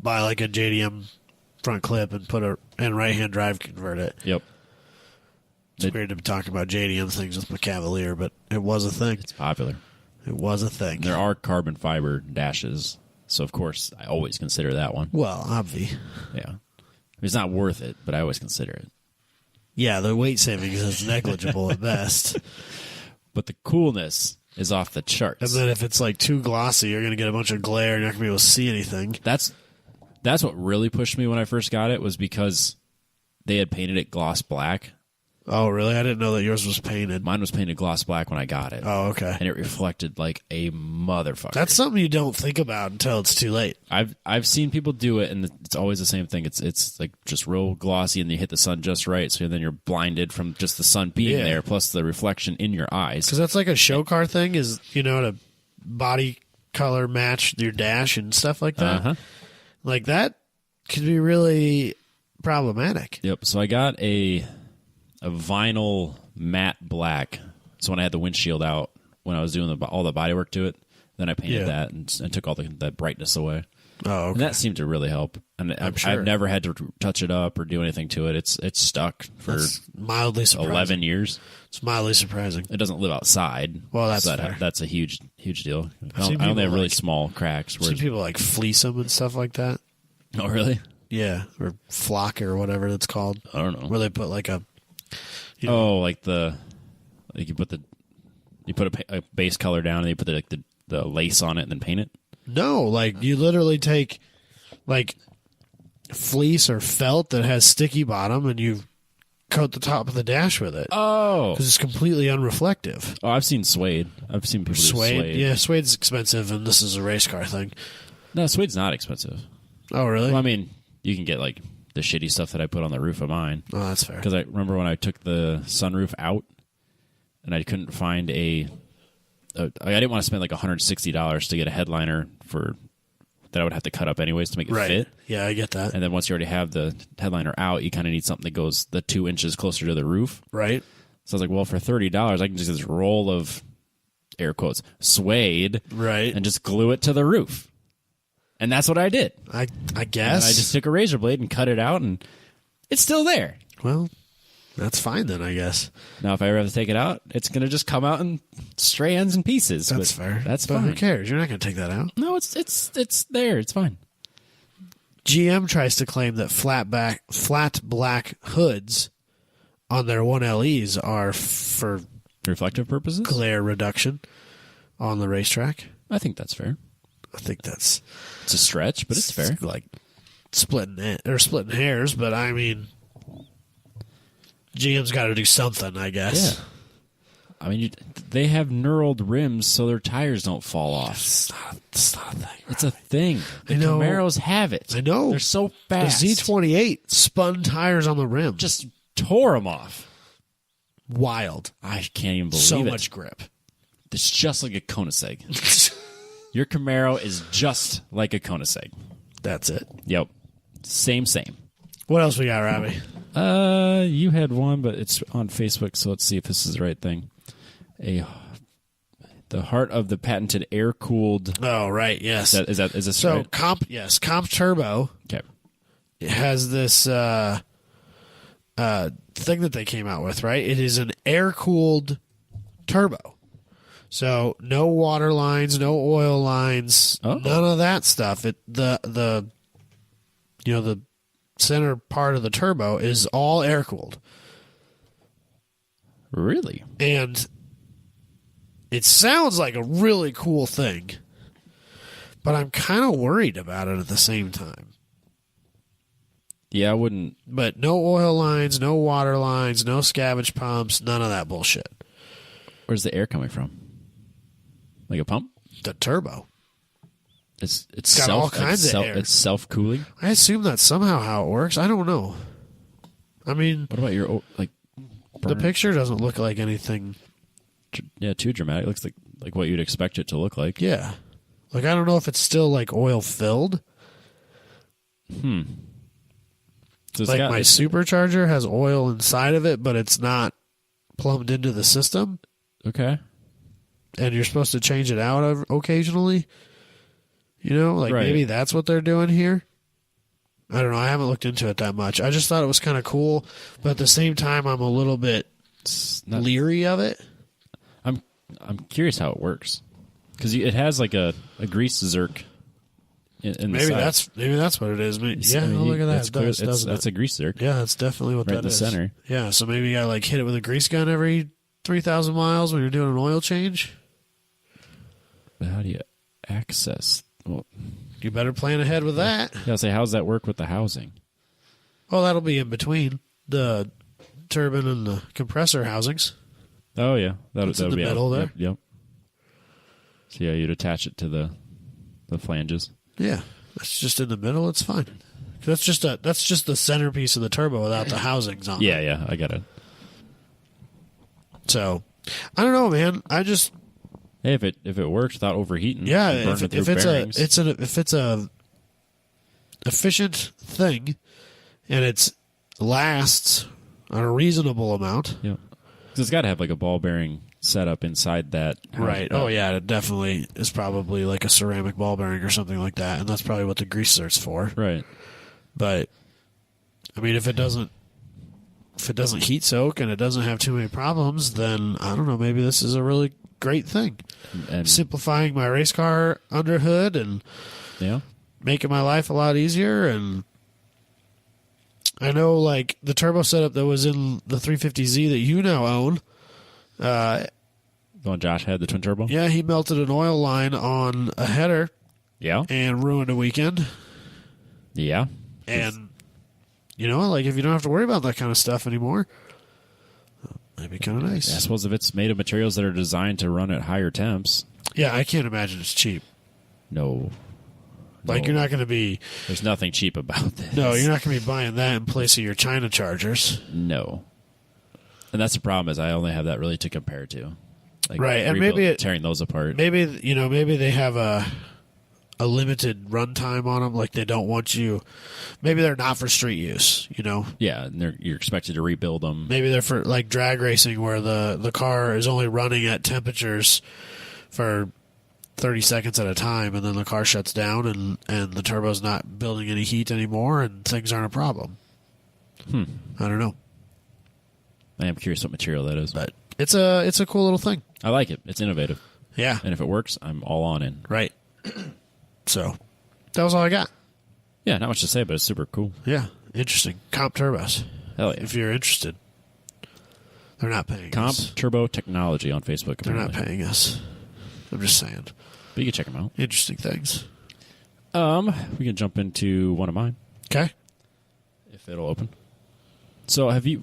buy like a JDM front clip and and right-hand drive convert it. Yep. It's weird to be talking about JDM things with my Cavalier, but it was a thing. It's popular. It was a thing. There are carbon fiber dashes, so of course I always consider that one. Well, obvi. Yeah. It's not worth it, but I always consider it. Yeah, the weight savings is negligible at best. But the coolness is off the charts. And then if it's like too glossy, you're going to get a bunch of glare and you're not going to be able to see anything. That's what really pushed me when I first got it, was because they had painted it gloss black. Oh, really? I didn't know that yours was painted. Mine was painted gloss black when I got it. Oh, okay. And it reflected like a motherfucker. That's something you don't think about until it's too late. I've seen people do it, and it's always the same thing. It's like just real glossy, and you hit the sun just right, so then you're blinded from just the sun being there, plus the reflection in your eyes. Because that's like a show car thing, is, to body color match your dash and stuff like that. Uh-huh. Like that can be really problematic. Yep. So I got a vinyl matte black. So when I had the windshield out, when I was doing all the body work to it, then I painted that and took all that brightness away. Oh, okay. And that seemed to really help. And I've never had to touch it up or do anything to it. It's stuck for That's mildly surprising. 11 years. It's mildly surprising. It doesn't live outside. Well, that's so fair. that's a huge deal. I seen only have people really small cracks. See people like fleece them and stuff like that. Oh, really? Yeah, or flock or whatever it's called. I don't know. Where they put like a... like you put a base color down and you put the lace on it and then paint it. No, like you literally take like fleece or felt that has sticky bottom and you coat the top of the dash with it. Oh, because it's completely unreflective. Oh, I've seen suede. I've seen people do suede. Yeah, suede's expensive, and this is a race car thing. No, suede's not expensive. Oh, really? Well, I mean, you can get like the shitty stuff that I put on the roof of mine. Oh, that's fair. Because I remember when I took the sunroof out, and I couldn't find I didn't want to spend like $160 to get a headliner that I would have to cut up anyways to make it fit. Yeah, I get that. And then once you already have the headliner out, you kind of need something that goes the 2 inches closer to the roof. Right. So I was like, well, for $30, I can just get this roll of, air quotes, suede, right, and just glue it to the roof. And that's what I did. I guess. And I just took a razor blade and cut it out, and it's still there. Well, that's fine then, I guess. Now, if I ever have to take it out, it's going to just come out in strands and pieces. That's fair. That's but fine. Who cares? You're not going to take that out. No, it's there. It's fine. GM tries to claim that flat black hoods on their 1LEs are for reflective purposes, glare reduction on the racetrack. I think that's fair. I think it's a stretch, but it's fair. Like splitting hairs, but I mean, GM's got to do something, I guess. Yeah. I mean, they have knurled rims so their tires don't fall off. It's not a thing. It's a thing. The I know. Camaros have it. I know. They're so fast. The Z28 spun tires on the rim. Just tore them off. Wild. I can't even believe So it. much grip. It's just like a Koenigsegg. Your Camaro is just like a Koenigsegg. That's it. Yep. Same. What else we got, Robbie? You had one, but it's on Facebook, so let's see if this is the right thing. The heart of the patented air-cooled... Oh, right, yes. Is this so right? Comp Turbo Okay. has this thing that they came out with, right? It is an air-cooled turbo. So no water lines, no oil lines, none of that stuff. The center part of the turbo is all air-cooled. Really? And it sounds like a really cool thing, but I'm kind of worried about it at the same time. Yeah, I wouldn't... But no oil lines, no water lines, no scavenge pumps, none of that bullshit. Where's the air coming from? Like a pump? The turbo. It's got all kinds of air. It's self-cooling? I assume that's somehow how it works. I don't know. I mean... What about your... The picture doesn't look like anything... Yeah, too dramatic. It looks like what you'd expect it to look like. Yeah. I don't know if it's still, oil-filled. So my supercharger has oil inside of it, but it's not plumbed into the system. Okay. And you're supposed to change it out occasionally. Right. Maybe that's what they're doing here. I don't know. I haven't looked into it that much. I just thought it was kind of cool, but at the same time, I'm a little bit leery of it. I'm curious how it works because it has like a grease zerk in the maybe side. Maybe that's what it is. Look at that. That's a grease zerk. Yeah, that's definitely what right that is. in the center. Yeah, so maybe you gotta hit it with a grease gun every 3,000 miles when you're doing an oil change. But how do you access? Well, you better plan ahead with that. Yeah, I'll say, how's that work with the housing? Well, that'll be in between the turbine and the compressor housings. Oh yeah, that would in the be middle there. Yep. So yeah, you'd attach it to the flanges. Yeah, that's just in the middle. It's fine. That's just the centerpiece of the turbo without the housings on. Yeah, I got it. So, I don't know, man. I just if it works without overheating, yeah. if If it's a efficient thing, and it lasts on a reasonable amount. Yeah, because it's got to have a ball bearing setup inside that. Right. Oh yeah, it definitely is probably like a ceramic ball bearing or something like that, and that's probably what the grease zerk's for. Right. But I mean, if it doesn't heat soak and it doesn't have too many problems, then I don't know. Maybe this is a really great thing. And simplifying my race car underhood and making my life a lot easier. And I know, the turbo setup that was in the 350Z that you now own. The one Josh had, the twin turbo. Yeah, he melted an oil line on a header. Yeah, and ruined a weekend. Yeah, and if you don't have to worry about that kind of stuff anymore, that'd be kind of nice. I suppose if it's made of materials that are designed to run at higher temps. Yeah, I can't imagine it's cheap. No. You're not going to be... There's nothing cheap about this. No, you're not going to be buying that in place of your China chargers. No. And that's the problem is I only have that really to compare to. Right, and maybe tearing those apart. Maybe they have a limited runtime on them. They don't want you... Maybe they're not for street use, Yeah, and you're expected to rebuild them. Maybe they're for, drag racing where the car is only running at temperatures for 30 seconds at a time, and then the car shuts down, and the turbo's not building any heat anymore, and things aren't a problem. I don't know. I am curious what material that is. But it's a cool little thing. I like it. It's innovative. Yeah. And if it works, I'm all on in. Right. So, that was all I got. Yeah, not much to say, but it's super cool. Yeah. Interesting. Comp Turbos. Hell yeah. If you're interested. They're not paying Comp us. Turbo Technology on Facebook. They're apparently. not paying us. I'm just saying. But you can check them out. Interesting things. We can jump into one of mine. Okay. If it'll open. So have you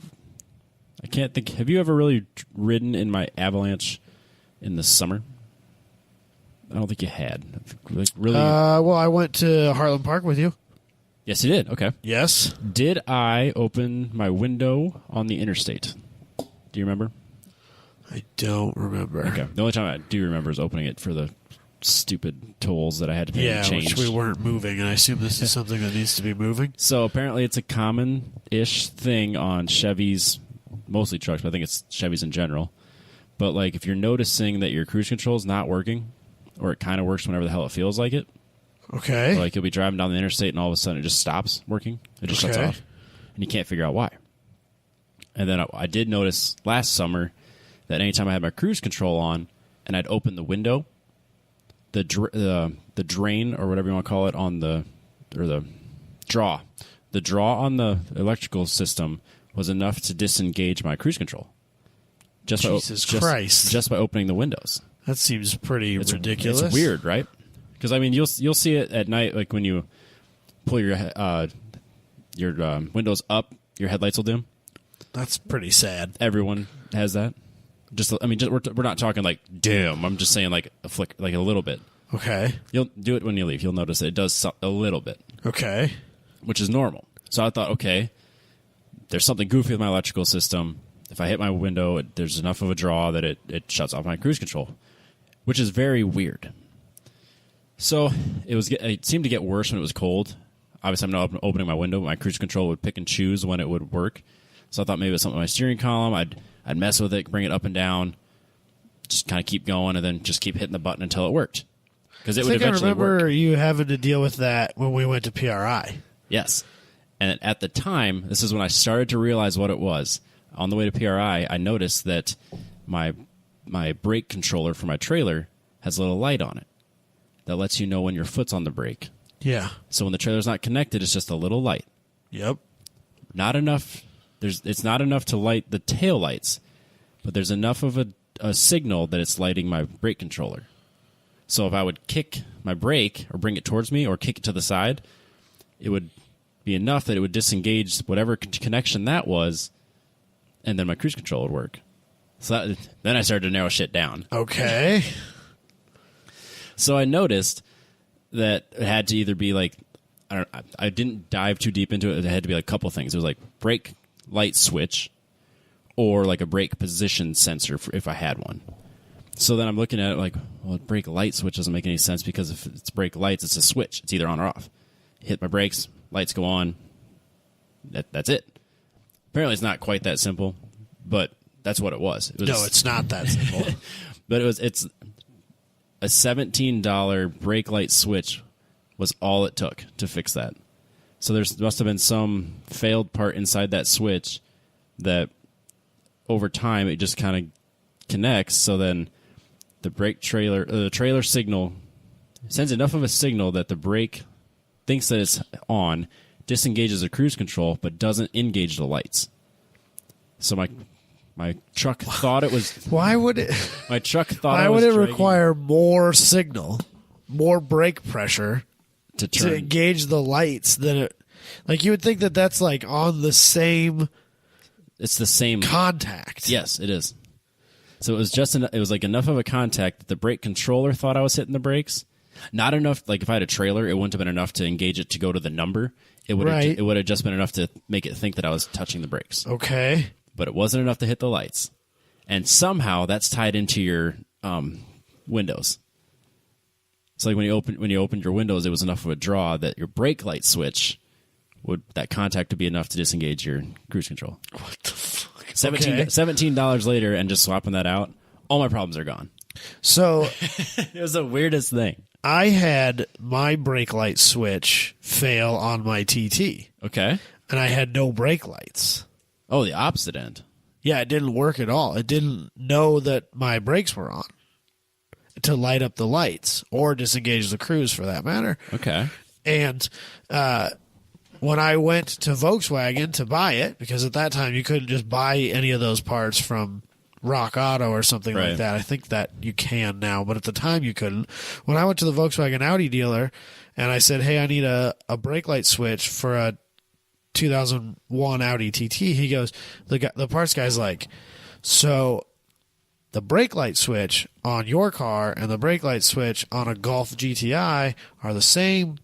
ever really ridden in my Avalanche in the summer? I don't think you had. Really? Well, I went to Heartland Park with you. Yes, you did. Okay. Yes. Did I open my window on the interstate Do you remember? I don't remember. Okay. The only time I do remember is opening it for the stupid tolls that I had to pay to change. Which we weren't moving, and I assume this is something that needs to be moving. So apparently it's a common-ish thing on Chevys, mostly trucks, but I think it's Chevys in general. But like if you're noticing that your cruise control is not working, or it kind of works whenever the hell it feels like it, okay, or like you'll be driving down the interstate and all of a sudden it just stops working, it just shuts off, and you can't figure out why. And then I did notice last summer that anytime I had my cruise control on and I'd open the window, the drain or whatever you want to call it on the draw on the electrical system was enough to disengage my cruise control. Jesus Christ! Just by opening the windows. That seems pretty ridiculous. It's weird, right? Because I mean, you'll see it at night, like when you pull your windows up, your headlights will dim. That's pretty sad. Everyone has that. We're not talking like dim. I'm just saying like a flick, like a little bit. Okay. You'll do it when you leave. You'll notice it does a little bit. Okay. Which is normal. So I thought, okay, there's something goofy with my electrical system. If I hit my window, there's enough of a draw that it shuts off my cruise control, which is very weird. So it seemed to get worse when it was cold. Obviously, I'm not opening my window, but my cruise control would pick and choose when it would work. So I thought maybe it was something with my steering column. I'd mess with it, bring it up and down, just kind of keep going, and then just keep hitting the button until it worked. Because it would eventually work. I remember you having to deal with that when we went to PRI. Yes. And at the time, this is when I started to realize what it was. On the way to PRI, I noticed that my brake controller for my trailer has a little light on it that lets you know when your foot's on the brake. Yeah. So when the trailer's not connected, it's just a little light. Yep. Not enough. It's not enough to light the tail lights, but there's enough of a signal that it's lighting my brake controller. So if I would kick my brake or bring it towards me or kick it to the side, it would be enough that it would disengage whatever connection that was, and then my cruise control would work. So then I started to narrow shit down. Okay. So I noticed that it had to either be like, I didn't dive too deep into it. It had to be like a couple things. It was like brake light switch or like a brake position sensor if I had one. So then I'm looking at it like, well, brake light switch doesn't make any sense because if it's brake lights, it's a switch. It's either on or off. Hit my brakes, lights go on. That's it. Apparently it's not quite that simple, but that's what it was. No, it's not that simple. But it's a $17 brake light switch was all it took to fix that. So there must have been some failed part inside that switch that over time it just kind of connects. So then the trailer signal sends enough of a signal that the brake thinks that it's on, disengages the cruise control, but doesn't engage the lights. So my truck thought it was. Why would it? My truck thought. Why would it require more signal, more brake pressure to engage the lights than it? Like you would think that that's like on the same. It's the same contact. Yes, it is. So it was it was like enough of a contact that the brake controller thought I was hitting the brakes. Not enough. Like if I had a trailer, it wouldn't have been enough to engage it to go to the number. It would have just been enough to make it think that I was touching the brakes. Okay. But it wasn't enough to hit the lights. And somehow that's tied into your windows. It's like when you opened your windows, it was enough of a draw that your brake light switch that contact would be enough to disengage your cruise control. What the fuck? $17 later, and just swapping that out, all my problems are gone. So it was the weirdest thing. I had my brake light switch fail on my TT. Okay. And I had no brake lights. Oh, the opposite end. Yeah, it didn't work at all. It didn't know that my brakes were on to light up the lights or disengage the cruise for that matter. Okay. And when I went to Volkswagen to buy it, because at that time you couldn't just buy any of those parts from Rock Auto or something like that. I think that you can now, but at the time you couldn't. When I went to the Volkswagen Audi dealer and I said, hey, I need a brake light switch for a 2001 Audi TT, he goes, the parts guy's like, so the brake light switch on your car and the brake light switch on a Golf GTI are the same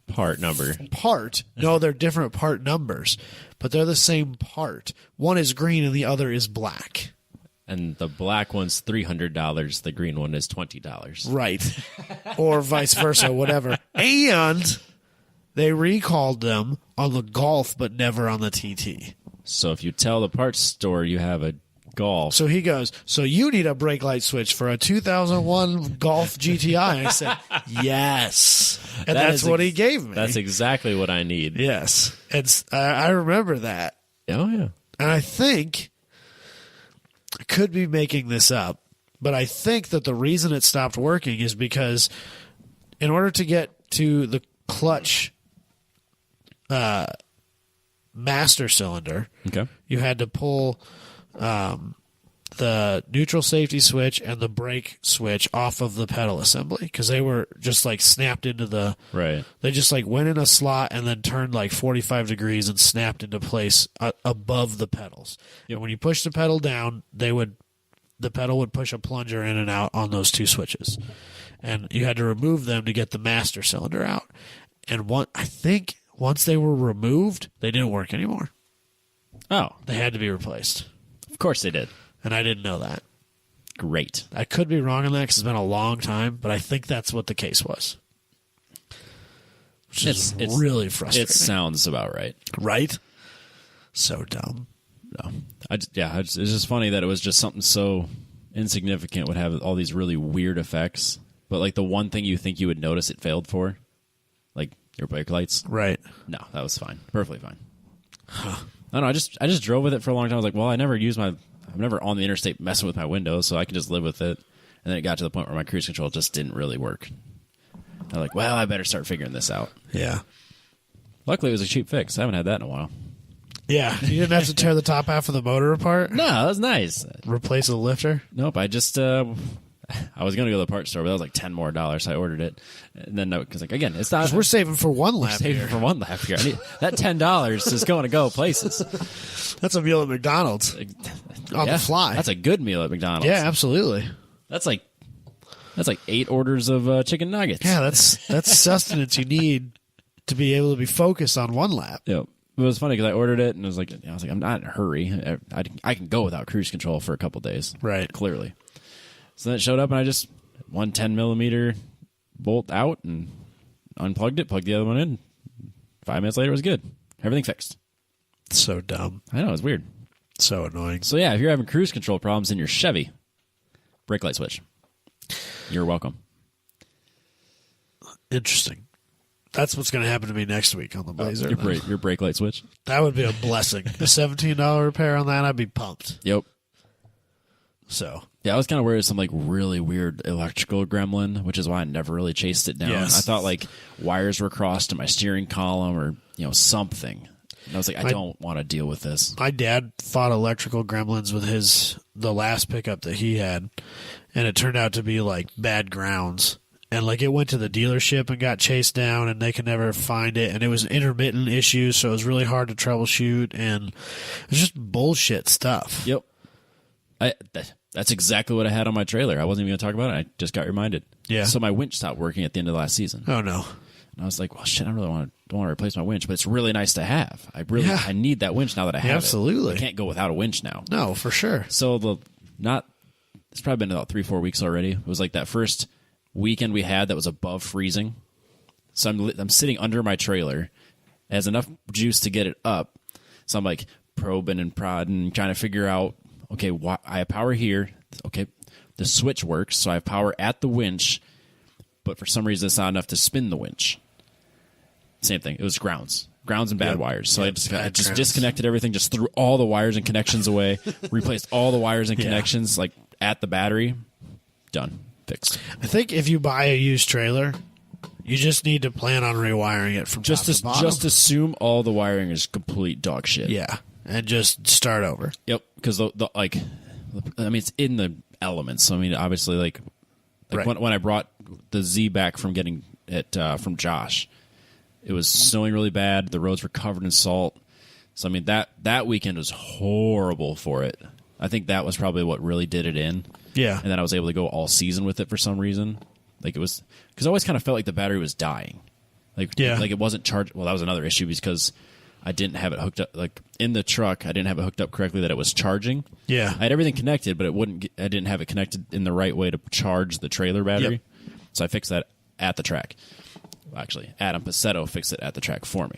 part number. Part. No, they're different part numbers, but they're the same part. One is green and the other is black. And the black one's $300. The green one is $20. Right. Or vice versa, whatever. And they recalled them on the Golf, but never on the TT. So if you tell the parts store you have a Golf. So he goes, so you need a brake light switch for a 2001 Golf GTI. I said, yes. And that's what he gave me. That's exactly what I need. Yes. And I remember that. Oh, yeah. And I think, I could be making this up, but I think that the reason it stopped working is because in order to get to the clutch master cylinder, Okay. you had to pull the neutral safety switch and the brake switch off of the pedal assembly because they were just like snapped into the Right. They just like went in a slot and then turned like 45 degrees and snapped into place above the pedals. Yep. And when you push the pedal down, the pedal would push a plunger in and out on those two switches, and you had to remove them to get the master cylinder out. And I think once they were removed, they didn't work anymore. Oh, They had to be replaced. of course they did. And I didn't know that. Great. I could be wrong on that because it's been a long time, but I think that's what the case was. Which is really frustrating. It sounds about right. Right? So dumb. No. It's just funny that it was just something so insignificant would have all these really weird effects. But like the one thing you think you would notice it failed for, like your brake lights. Right. No, that was fine. Perfectly fine. I don't know. I just drove with it for a long time. I was like, well, I'm never on the interstate messing with my windows, so I can just live with it. And then it got to the point where my cruise control just didn't really work. I'm like, well, I better start figuring this out. Yeah. Luckily, it was a cheap fix. I haven't had that in a while. Yeah. You didn't have to tear the top half of the motor apart? No, that was nice. Replace the lifter? Nope, I just I was going to go to the parts store, but that was like $10 more. So I ordered it. And then, because like, again, it's not. We're saving for one lap saving here. for one lap here. That $10 is going to go places. That's a meal at McDonald's. On the fly. That's a good meal at McDonald's. Yeah, absolutely. That's like 8 orders of chicken nuggets. Yeah, that's sustenance you need to be able to be focused on one lap. Yep. It was funny because I ordered it and I was like, I'm not in a hurry. I can go without cruise control for a couple days. Right. Clearly. So then it showed up and I just 10 millimeter bolt out and unplugged it, plugged the other one in. 5 minutes later, it was good. Everything fixed. So dumb. I know, it's weird. So annoying. So yeah, if you're having cruise control problems in your Chevy, brake light switch. You're welcome. Interesting. That's what's going to happen to me next week on the Blazer. Your brake light switch. That would be a blessing. A $17 repair on that, I'd be pumped. Yep. So yeah, I was kind of worried it was some like really weird electrical gremlin, which is why I never really chased it down. Yes. I thought like wires were crossed in my steering column or something. And I was like, I don't want to deal with this. My dad fought electrical gremlins with the last pickup that he had, and it turned out to be like bad grounds. And like it went to the dealership and got chased down, and they could never find it. And it was intermittent issues, so it was really hard to troubleshoot. And it was just bullshit stuff. Yep. That's exactly what I had on my trailer. I wasn't even going to talk about it. I just got reminded. Yeah. So my winch stopped working at the end of the last season. Oh no. And I was like, well, shit, I don't want to replace my winch, but it's really nice to have. I need that winch now that I have Absolutely. it. I can't go without a winch now. No, for sure. So it's probably been about 3-4 weeks already. It was like that first weekend we had that was above freezing. So I'm sitting under my trailer. It has enough juice to get it up. So I'm like probing and prodding, trying to figure out, okay, I have power here. Okay, the switch works, so I have power at the winch, but for some reason it's not enough to spin the winch. Same thing. It was grounds and bad wires. So I just disconnected everything, just threw all the wires and connections away, replaced all the wires and connections like at the battery. Done. Fixed. I think if you buy a used trailer, you just need to plan on rewiring it from top to bottom. Just assume all the wiring is complete dog shit. Yeah, and just start over. Yep, because it's in the elements. So I mean, obviously, like right. when I brought the Z back from getting it from Josh, it was snowing really bad. The roads were covered in salt. So I mean, that weekend was horrible for it. I think that was probably what really did it in. Yeah, and then I was able to go all season with it for some reason. Like it was because I always kind of felt like the battery was dying. Like it wasn't charged. Well, that was another issue because I didn't have it hooked up. Like in the truck, I didn't have it hooked up correctly that it was charging. Yeah. I had everything connected, but I didn't have it connected in the right way to charge the trailer battery. Yep. So I fixed that at the track. Actually, Adam Pacetto fixed it at the track for me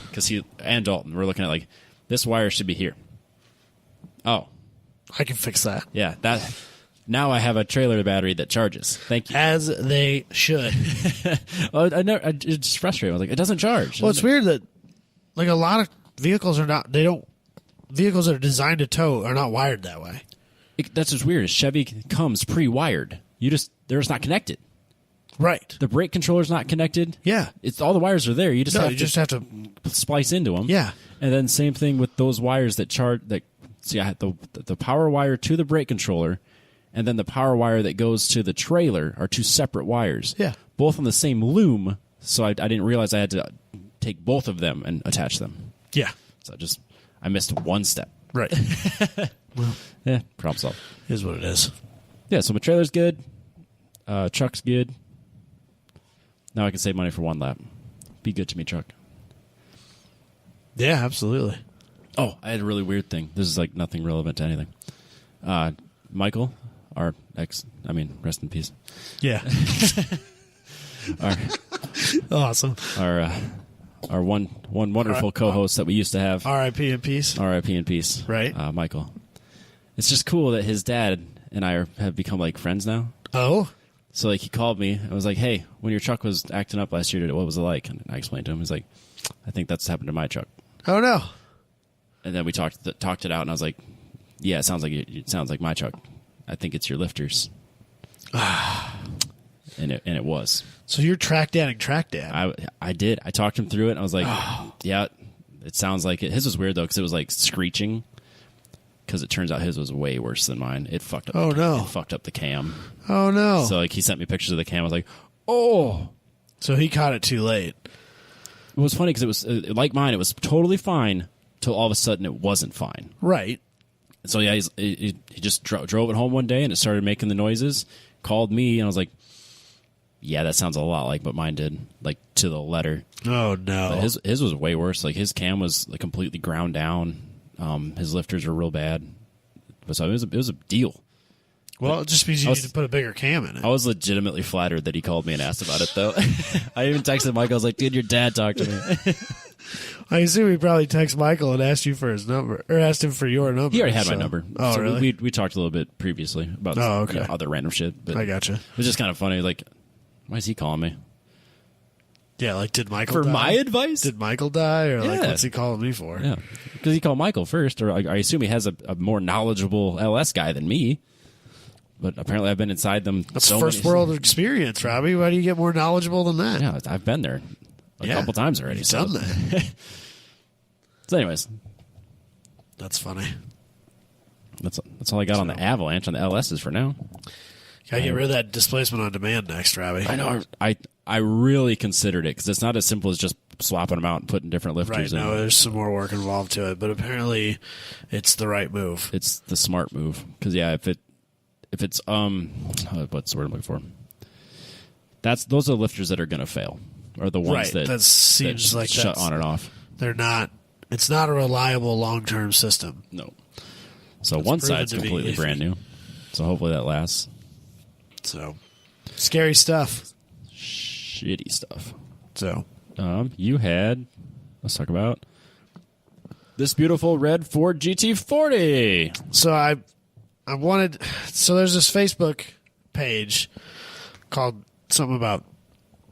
because he and Dalton were looking at like this wire should be here. Oh, I can fix that. Yeah, that. Now I have a trailer battery that charges. Thank you. As they should. Well, it's frustrating. I was like, it doesn't charge. Well, it's weird that like a lot of vehicles are not. Vehicles that are designed to tow are not wired that way. That's what's weird. Chevy comes pre-wired. They're just not connected. Right. The brake controller's not connected. Yeah. It's all the wires are there. You just have to splice into them. Yeah. And then same thing with those wires that charge. See, I had the power wire to the brake controller, and then the power wire that goes to the trailer are two separate wires. Yeah. Both on the same loom. So I didn't realize I had to take both of them and attach them. Yeah. So I missed one step. Right. Well, yeah, problem solved. Is what it is. Yeah, so my trailer's good. Truck's good. Now I can save money for one lap. Be good to me, truck. Yeah, absolutely. Oh, I had a really weird thing. This is like nothing relevant to anything. Michael, our rest in peace. Yeah. Awesome. Our one wonderful co-host that we used to have. R.I.P. in peace. R.I.P. in peace. Right. Michael. It's just cool that his dad and I have become like friends now. Oh. So like he called me and was like, "Hey, when your truck was acting up last year, what was it like?" And I explained to him. He's like, "I think that's happened to my truck." Oh no. And then we talked it out, and I was like, "Yeah, it sounds like my truck. I think it's your lifters." and it was. So you're track dadding track dad. I did. I talked him through it, and I was like, "Yeah, it sounds like it." His was weird though because it was like screeching. Because it turns out his was way worse than mine. It fucked up. Oh no! It fucked up the cam. Oh no! So like he sent me pictures of the cam. I was like, "Oh!" So he caught it too late. It was funny because it was like mine. It was totally fine till all of a sudden it wasn't fine. Right. So yeah, he just drove it home one day and it started making the noises. Called me and I was like, "Yeah, that sounds a lot like what mine did, like to the letter." Oh no! But his was way worse. Like his cam was like completely ground down. His lifters were real bad. So it was a deal. Well, it just means you need to put a bigger cam in it. I was legitimately flattered that he called me and asked about it, though. I even texted Michael. I was like, "Dude, your dad talked to me." I assume he probably texted Michael and asked you for his number, or asked him for your number. He already had my number. Oh, so really? We talked a little bit previously about other random shit. But I gotcha. It was just kind of funny. Like, why is he calling me? Yeah, like, did Michael for die? my advice? Did Michael die, or like, what's he calling me for? Yeah, because he called Michael first, or I assume he has a more knowledgeable LS guy than me. But apparently, I've been inside them. That's first world experience, Robbie. Why do you get more knowledgeable than that? Yeah, I've been there a couple times already. You've done that. So, anyways, that's funny. That's all I got on the Avalanche on the LSs for now. Gotta get rid of that displacement on demand next, Robbie. I know. I really considered it because it's not as simple as just swapping them out and putting different lifters in. No, there's some more work involved to it, but apparently it's the right move. It's the smart move because if it's what's the word I'm looking for? Those are the lifters that are going to fail, or the ones that seems like shut on and off. They're not. It's not a reliable long-term system. No. So one side's completely brand new. So hopefully that lasts. So scary stuff. Shitty stuff. So let's talk about this beautiful red Ford GT40. So I wanted. So there's this Facebook page called something about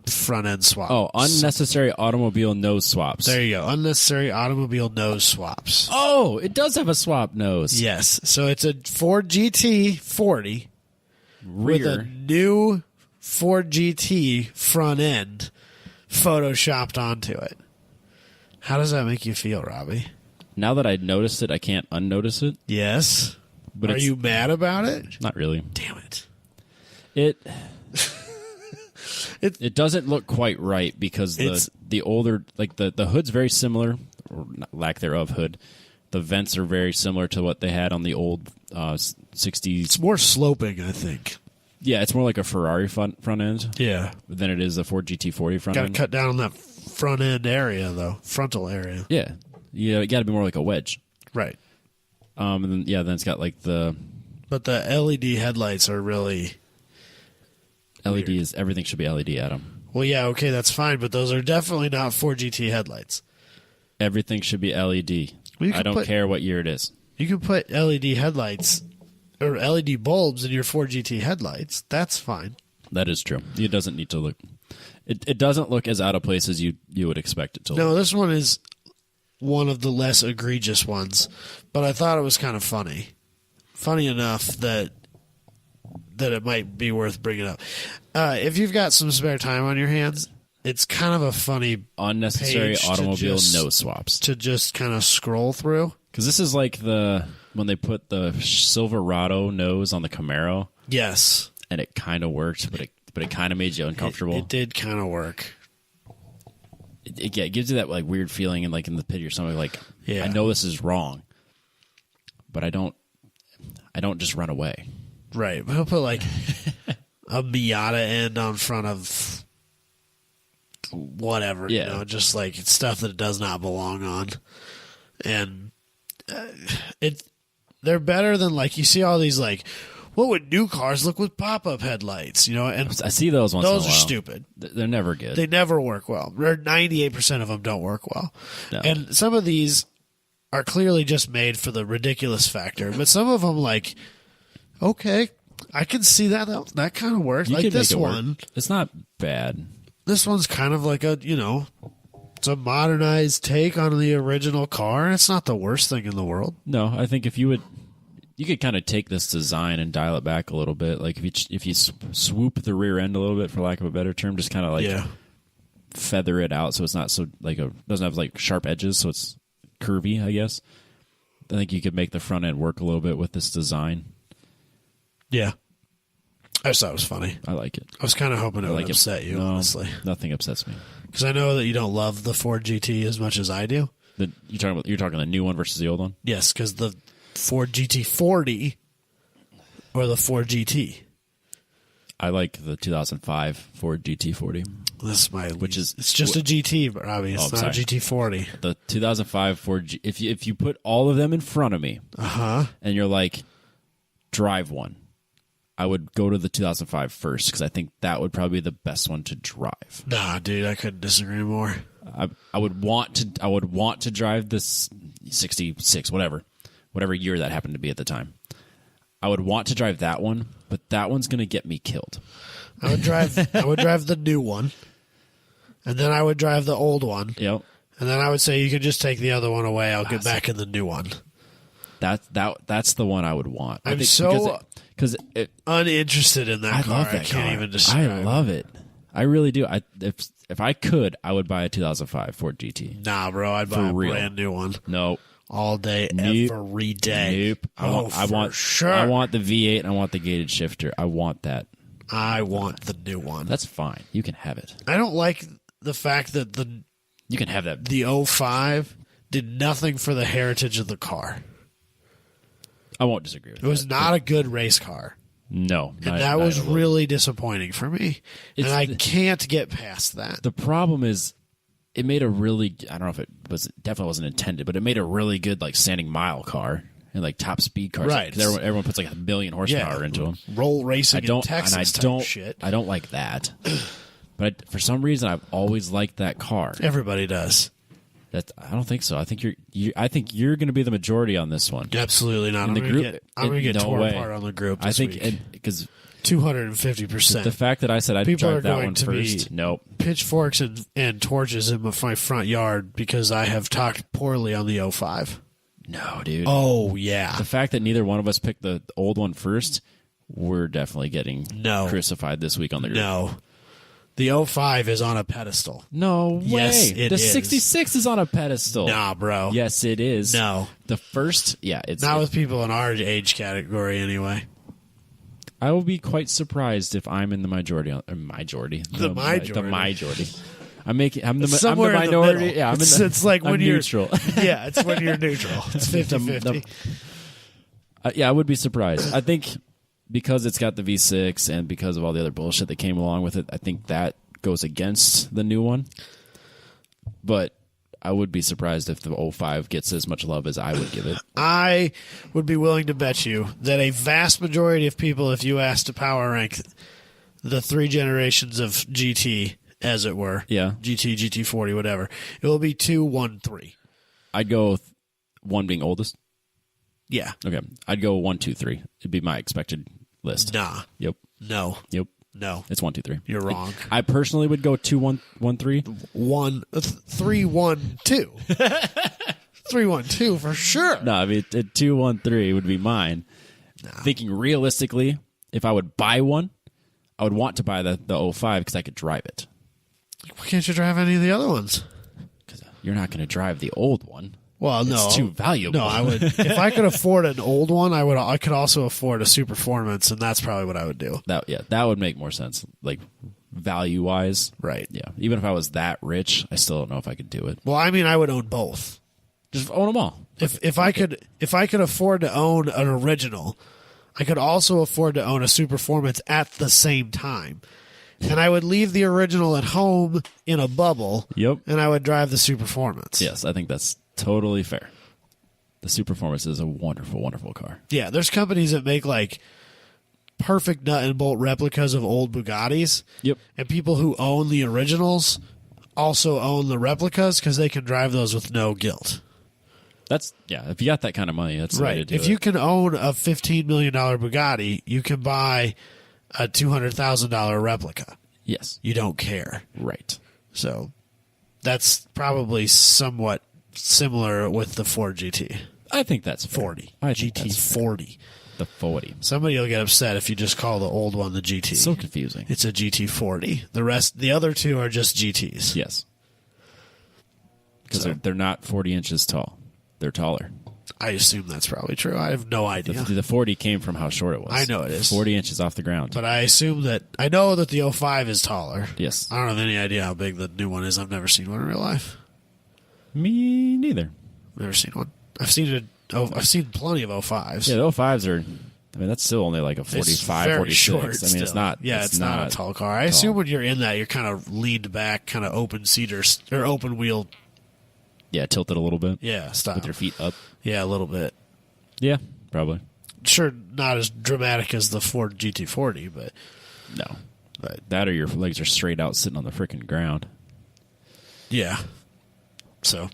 front end swaps. Oh, unnecessary automobile nose swaps. There you go. Unnecessary automobile nose swaps. Oh, it does have a swap nose. Yes. So it's a Ford GT40 rear with a new Ford GT front end photoshopped onto it. How does that make you feel, Robbie? Now that I noticed it, I can't unnotice it. Yes. But are you mad about it? Not really. Damn it. It doesn't look quite right because the older, like the hood's very similar, or lack thereof hood. The vents are very similar to what they had on the old 60s. It's more sloping, I think. Yeah, it's more like a Ferrari front end Yeah. than it is a Ford GT40 front Got to end. cut down on that front end area, though. Frontal area. Yeah. Yeah, it got to be more like a wedge. Right. And then, then it's got like the But the LED headlights are really... LEDs. Everything should be LED, Adam. Well, yeah, okay, that's fine, but those are definitely not 4GT headlights. Everything should be LED. Well, I don't care what year it is. You can put LED headlights or LED bulbs in your 4GT headlights. That's fine. That is true. It doesn't need to look. It doesn't look as out of place as you would expect it to look. No, this one is one of the less egregious ones, but I thought it was kind of funny. Funny enough that it might be worth bringing up. If you've got some spare time on your hands, it's kind of a funny Unnecessary page to automobile just- nose swaps. to just kind of scroll through. Because this is like when they put the Silverado nose on the Camaro, Yes. and it kind of worked, but it kind of made you uncomfortable. It did kind of work. It gives you that like weird feeling in like in the pit of your stomach. Like, Yeah. I know this is wrong, but I don't just run away. Right. But he'll put like a Miata end on front of whatever, Yeah. just like stuff that it does not belong on. And they're better than like you see all these like, what would new cars look with pop-up headlights, and I see those once in a those while. are stupid. They're never good. They never work well. 98% of them don't work well. No. And some of these are clearly just made for the ridiculous factor, but some of them like, okay, I can see that kind of works. You Like could this make it work. one. It's not bad. This one's kind of like a, it's a modernized take on the original car, and it's not the worst thing in the world. No, I think if you could kind of take this design and dial it back a little bit. Like if you swoop the rear end a little bit, for lack of a better term, just kind of like feather it out so it's not so like doesn't have like sharp edges, so it's curvy, I guess. I think you could make the front end work a little bit with this design. Yeah. I just thought it was funny. I like it. I was kind of hoping it would like upset you, No, honestly. Nothing upsets me. Because I know that you don't love the Ford GT as much as I do. You're talking the new one versus the old one? Yes, because the Ford GT40 or the Ford GT. I like the 2005 Ford GT40. This is Which it's just a GT, Robbie. It's not sorry. a GT40. The 2005 Ford if you put all of them in front of me, and you're like, drive one, I would go to the 2005 first because I think that would probably be the best one to drive. Nah, dude, I couldn't disagree more. I would want to drive this 66 whatever year that happened to be at the time. I would want to drive that one, but that one's going to get me killed. I would drive the new one, and then I would drive the old one, Yep. and then I would say you can just take the other one away. I'll get back in the new one. That's the one I would want. I'm so because uninterested in that I car. love that I can't car. even describe. I love it. I really do. If I could, I would buy a 2005 Ford GT. Nah, bro, I'd buy a real. brand new one No, all day, Nope. every day. nope. I want sure. I want the V8 and I want the gated shifter. I want that. I want the new one. That's fine. You can have it. I don't like the fact that You can have that. the 05 did nothing for the heritage of the car. I won't disagree with It was not a good race car. No, And that was really disappointing for me. And I can't get past that. The problem is, it made a really. I don't know if it was definitely wasn't intended, but it made a really good like standing mile car and like top speed cars. Right. 'Cause everyone puts like 1 million horsepower into them. Roll racing in Texas type shit. I don't like that. But for some reason, I've always liked that car. Everybody does. I don't think so. I think you're going to be the majority on this one. Absolutely not. In I'm the going group, to get no torn way. apart on the group I this think week. because 250%. the fact that I said I'd People drive are that going one to first. be Nope. pitchforks and torches in my front yard because I have talked poorly on the 05. No, dude. Oh, yeah. The fact that neither one of us picked the old one first, we're definitely getting crucified this week on the group. No. The 05 is on a pedestal. No way. Yes, it the is. 66 is on a pedestal. Nah, bro. Yes, it is. No. The first, it's Not with people in our age category, anyway. I will be quite surprised if I'm in the majority. The majority. The majority. I'm the Somewhere in the minority. middle. Yeah, It's like when I'm you're neutral. Yeah, it's when you're neutral. It's 50-50. Yeah, I would be surprised. I think because it's got the V6 and because of all the other bullshit that came along with it, I think that goes against the new one. But I would be surprised if the 05 gets as much love as I would give it. I would be willing to bet you that a vast majority of people, if you asked to power rank the 3 generations of GT, as it were, GT, GT40, whatever, it will be 2, 1, 3. I'd go with 1 being oldest. Yeah. Okay. I'd go 1, 2, 3. It'd be my expected list. Nah. Yep. No. Yep. No. It's 1, 2, 3. You're wrong. I personally would go 2, 1, 1, 3. 3, 1, 2. 3, 1, 2 for sure. No, I mean 2, 1, 3 would be mine. No. Thinking realistically, if I would buy one, I would want to buy the 05 because I could drive it. Why can't you drive any of the other ones? Because you're not going to drive the old one. Well, no, it's too valuable. No, I would. If I could afford an old one, I could also afford a Superformance, and that's probably what I would do. That would make more sense, like value wise. Right. Yeah. Even if I was that rich, I still don't know if I could do it. Well, I mean, I would own both. Just own them all. If I could afford to own an original, I could also afford to own a Superformance at the same time. And I would leave the original at home in a bubble. Yep. And I would drive the Superformance. Yes, I think that's totally fair. The Superformance is a wonderful, wonderful car. Yeah, there's companies that make like perfect nut and bolt replicas of old Bugattis. Yep. And people who own the originals also own the replicas because they can drive those with no guilt. If you got that kind of money, that's the way to Right. do If it. you can own a $15 million Bugatti, you can buy a $200,000 replica. Yes. You don't care. Right. So that's probably somewhat similar with the Ford GT. I think that's fair. 40. I think GT that's fair. 40. The 40. Somebody will get upset if you just call the old one the GT. So confusing. It's a GT40. The other two are just GTs. Yes. Because So- they're not 40 inches tall. They're taller. I assume that's probably true. I have no idea. The 40 came from how short it was. I know it is. 40 inches off the ground. But I assume that I know that the 05 is taller. Yes. I don't have any idea how big the new one is. I've never seen one in real life. Me neither. Never seen one. I've seen plenty of 05s. Yeah, the 05s are, I mean, that's still only like a 45, It's very 46. short I mean, still. it's not. Yeah, it's not a tall car. I assume when you're in that, you're kind of leaned back, kind of open seaters or open wheel. Yeah, tilted a little bit. Yeah, style. With your feet up. Yeah, a little bit. Yeah, probably. Sure, not as dramatic as the Ford GT40, but No. That or your legs are straight out sitting on the freaking ground. yeah. So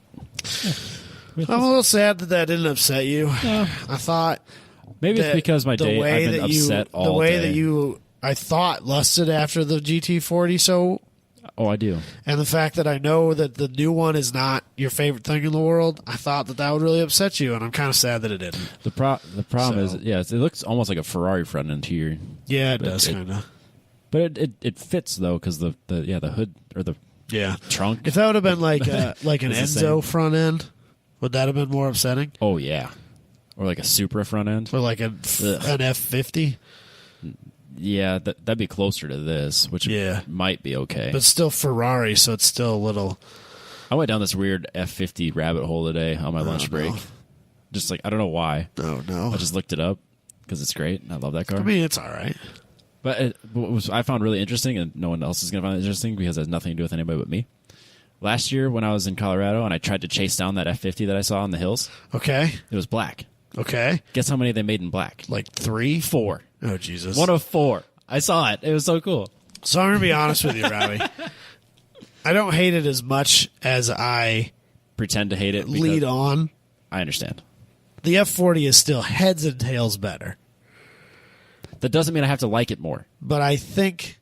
I'm a little sad that didn't upset you. Yeah. I thought Maybe it's that because my the day way I've been that you- upset all the way day. that you, I thought, lusted after the GT40 so. Oh, I do. And the fact that I know that the new one is not your favorite thing in the world, I thought that would really upset you, and I'm kind of sad that it didn't. The problem So- is, yeah, it looks almost like a Ferrari front end here. Yeah, it But does kind of. But it fits though because the hood or the Yeah. trunk. If that would have been like an It's the Enzo same. front end, would that have been more upsetting? Oh yeah, or like a Supra front end. Or like an F50? Yeah, that'd be closer to this, which Yeah. might be okay. But still Ferrari, so it's still a little. I went down this weird F50 rabbit hole today on my lunch break. Just like I don't know why. No. I just looked it up because it's great. And I love that car. I mean, it's all right. But what I found really interesting, and no one else is going to find it interesting because it has nothing to do with anybody but me. Last year when I was in Colorado and I tried to chase down that F50 that I saw on the hills, Okay. it was black. Okay. Guess how many they made in black? Like 3? 4. Oh, Jesus. 1 of 4. I saw it. It was so cool. So I'm going to be honest with you, Robbie. I don't hate it as much as I Pretend to hate it. because- lead on. I understand. The F40 is still heads and tails better. That doesn't mean I have to like it more. But I think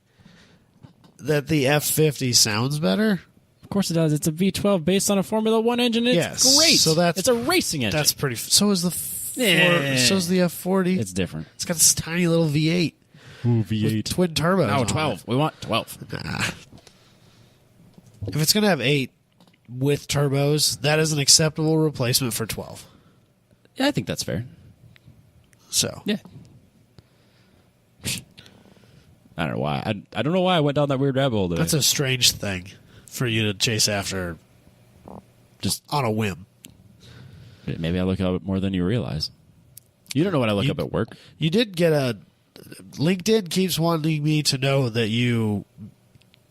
that the F50 sounds better. Of course it does. It's a V12 based on a Formula 1 engine. It's Yes. great. So it's a racing engine. That's pretty. So is the Yeah. so's the F40. It's different. It's got this tiny little V8 Ooh, with twin turbos. No, on 12. We want 12. it. Nah. If it's going to have 8 with turbos, that is an acceptable replacement for 12. Yeah, I think that's fair. So Yeah. I don't know why. I don't know why I went down that weird rabbit hole today. that's a strange thing for you to chase after Just on a whim. maybe I look up more than you realize. You don't know what I look up at work. You did get LinkedIn keeps wanting me to know that you